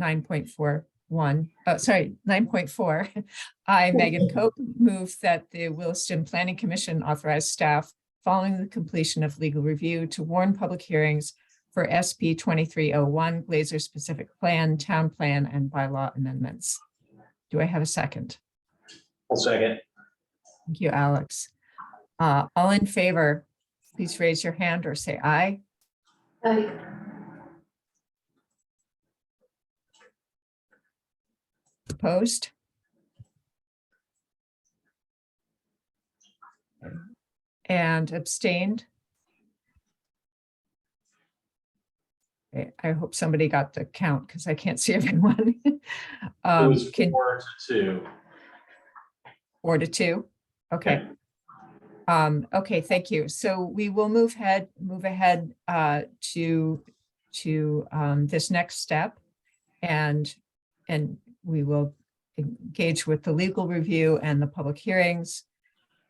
9.41, 9.4, I, Megan Cope, move that the Williston Planning Commission authorize staff following the completion of legal review to warn public hearings for SB 2301, Glazer specific plan, town plan, and bylaw amendments. Do I have a second? I'll second. Thank you, Alex. All in favor, please raise your hand or say aye. Aye. Opposed? And abstained? Okay, I hope somebody got the count because I can't see everyone. It was Can 4-2. 4-2? Okay. Okay, thank you. So we will move ahead to this next step. And we will engage with the legal review and the public hearings.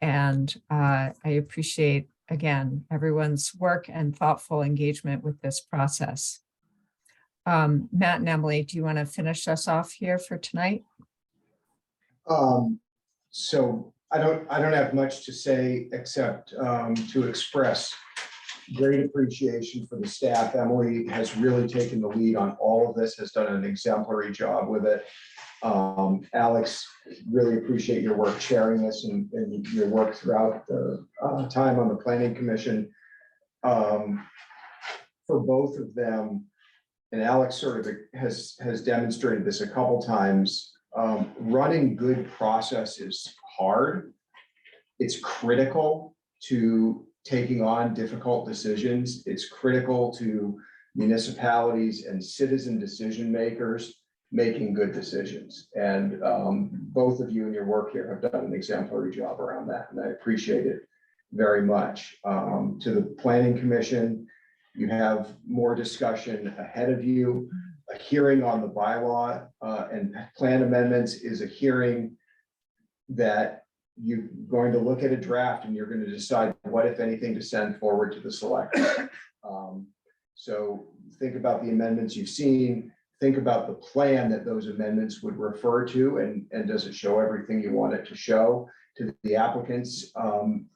And I appreciate, again, everyone's work and thoughtful engagement with this process. Matt and Emily, do you want to finish us off here for tonight? So I don't have much to say except to express great appreciation for the staff. Emily has really taken the lead on all of this, has done an exemplary job with it. Alex, really appreciate your work chairing this and your work throughout the time on the Planning Commission. For both of them, and Alex sort of has demonstrated this a couple times, running good process is hard. It's critical to taking on difficult decisions. It's critical to municipalities and citizen decision makers making good decisions. And both of you in your work here have done an exemplary job around that, and I appreciate it very much. To the Planning Commission, you have more discussion ahead of you. A hearing on the bylaw and plan amendments is a hearing that you're going to look at a draft and you're going to decide what, if anything, to send forward to the select. So think about the amendments you've seen, think about the plan that those amendments would refer to, and does it show everything you want it to show. To the applicants,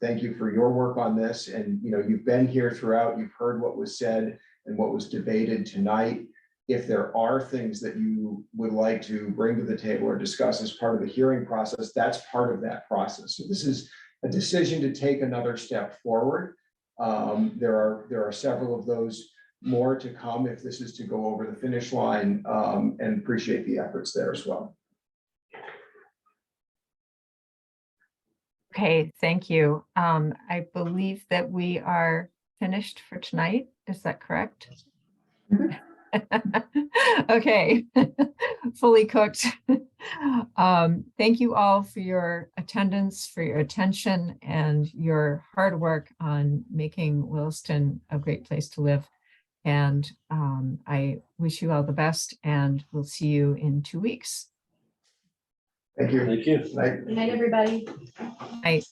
thank you for your work on this. And you've been here throughout, you've heard what was said and what was debated tonight. If there are things that you would like to bring to the table or discuss as part of the hearing process, that's part of that process. So this is a decision to take another step forward. There are several of those more to come if this is to go over the finish line, and appreciate the efforts there as well. Okay, thank you. I believe that we are finished for tonight. Is that correct? Okay, fully cooked. Thank you all for your attendance, for your attention, and your hard work on making Williston a great place to live. And I wish you all the best, and we'll see you in 2 weeks. Thank you. Thank you. Good night, everybody. Bye.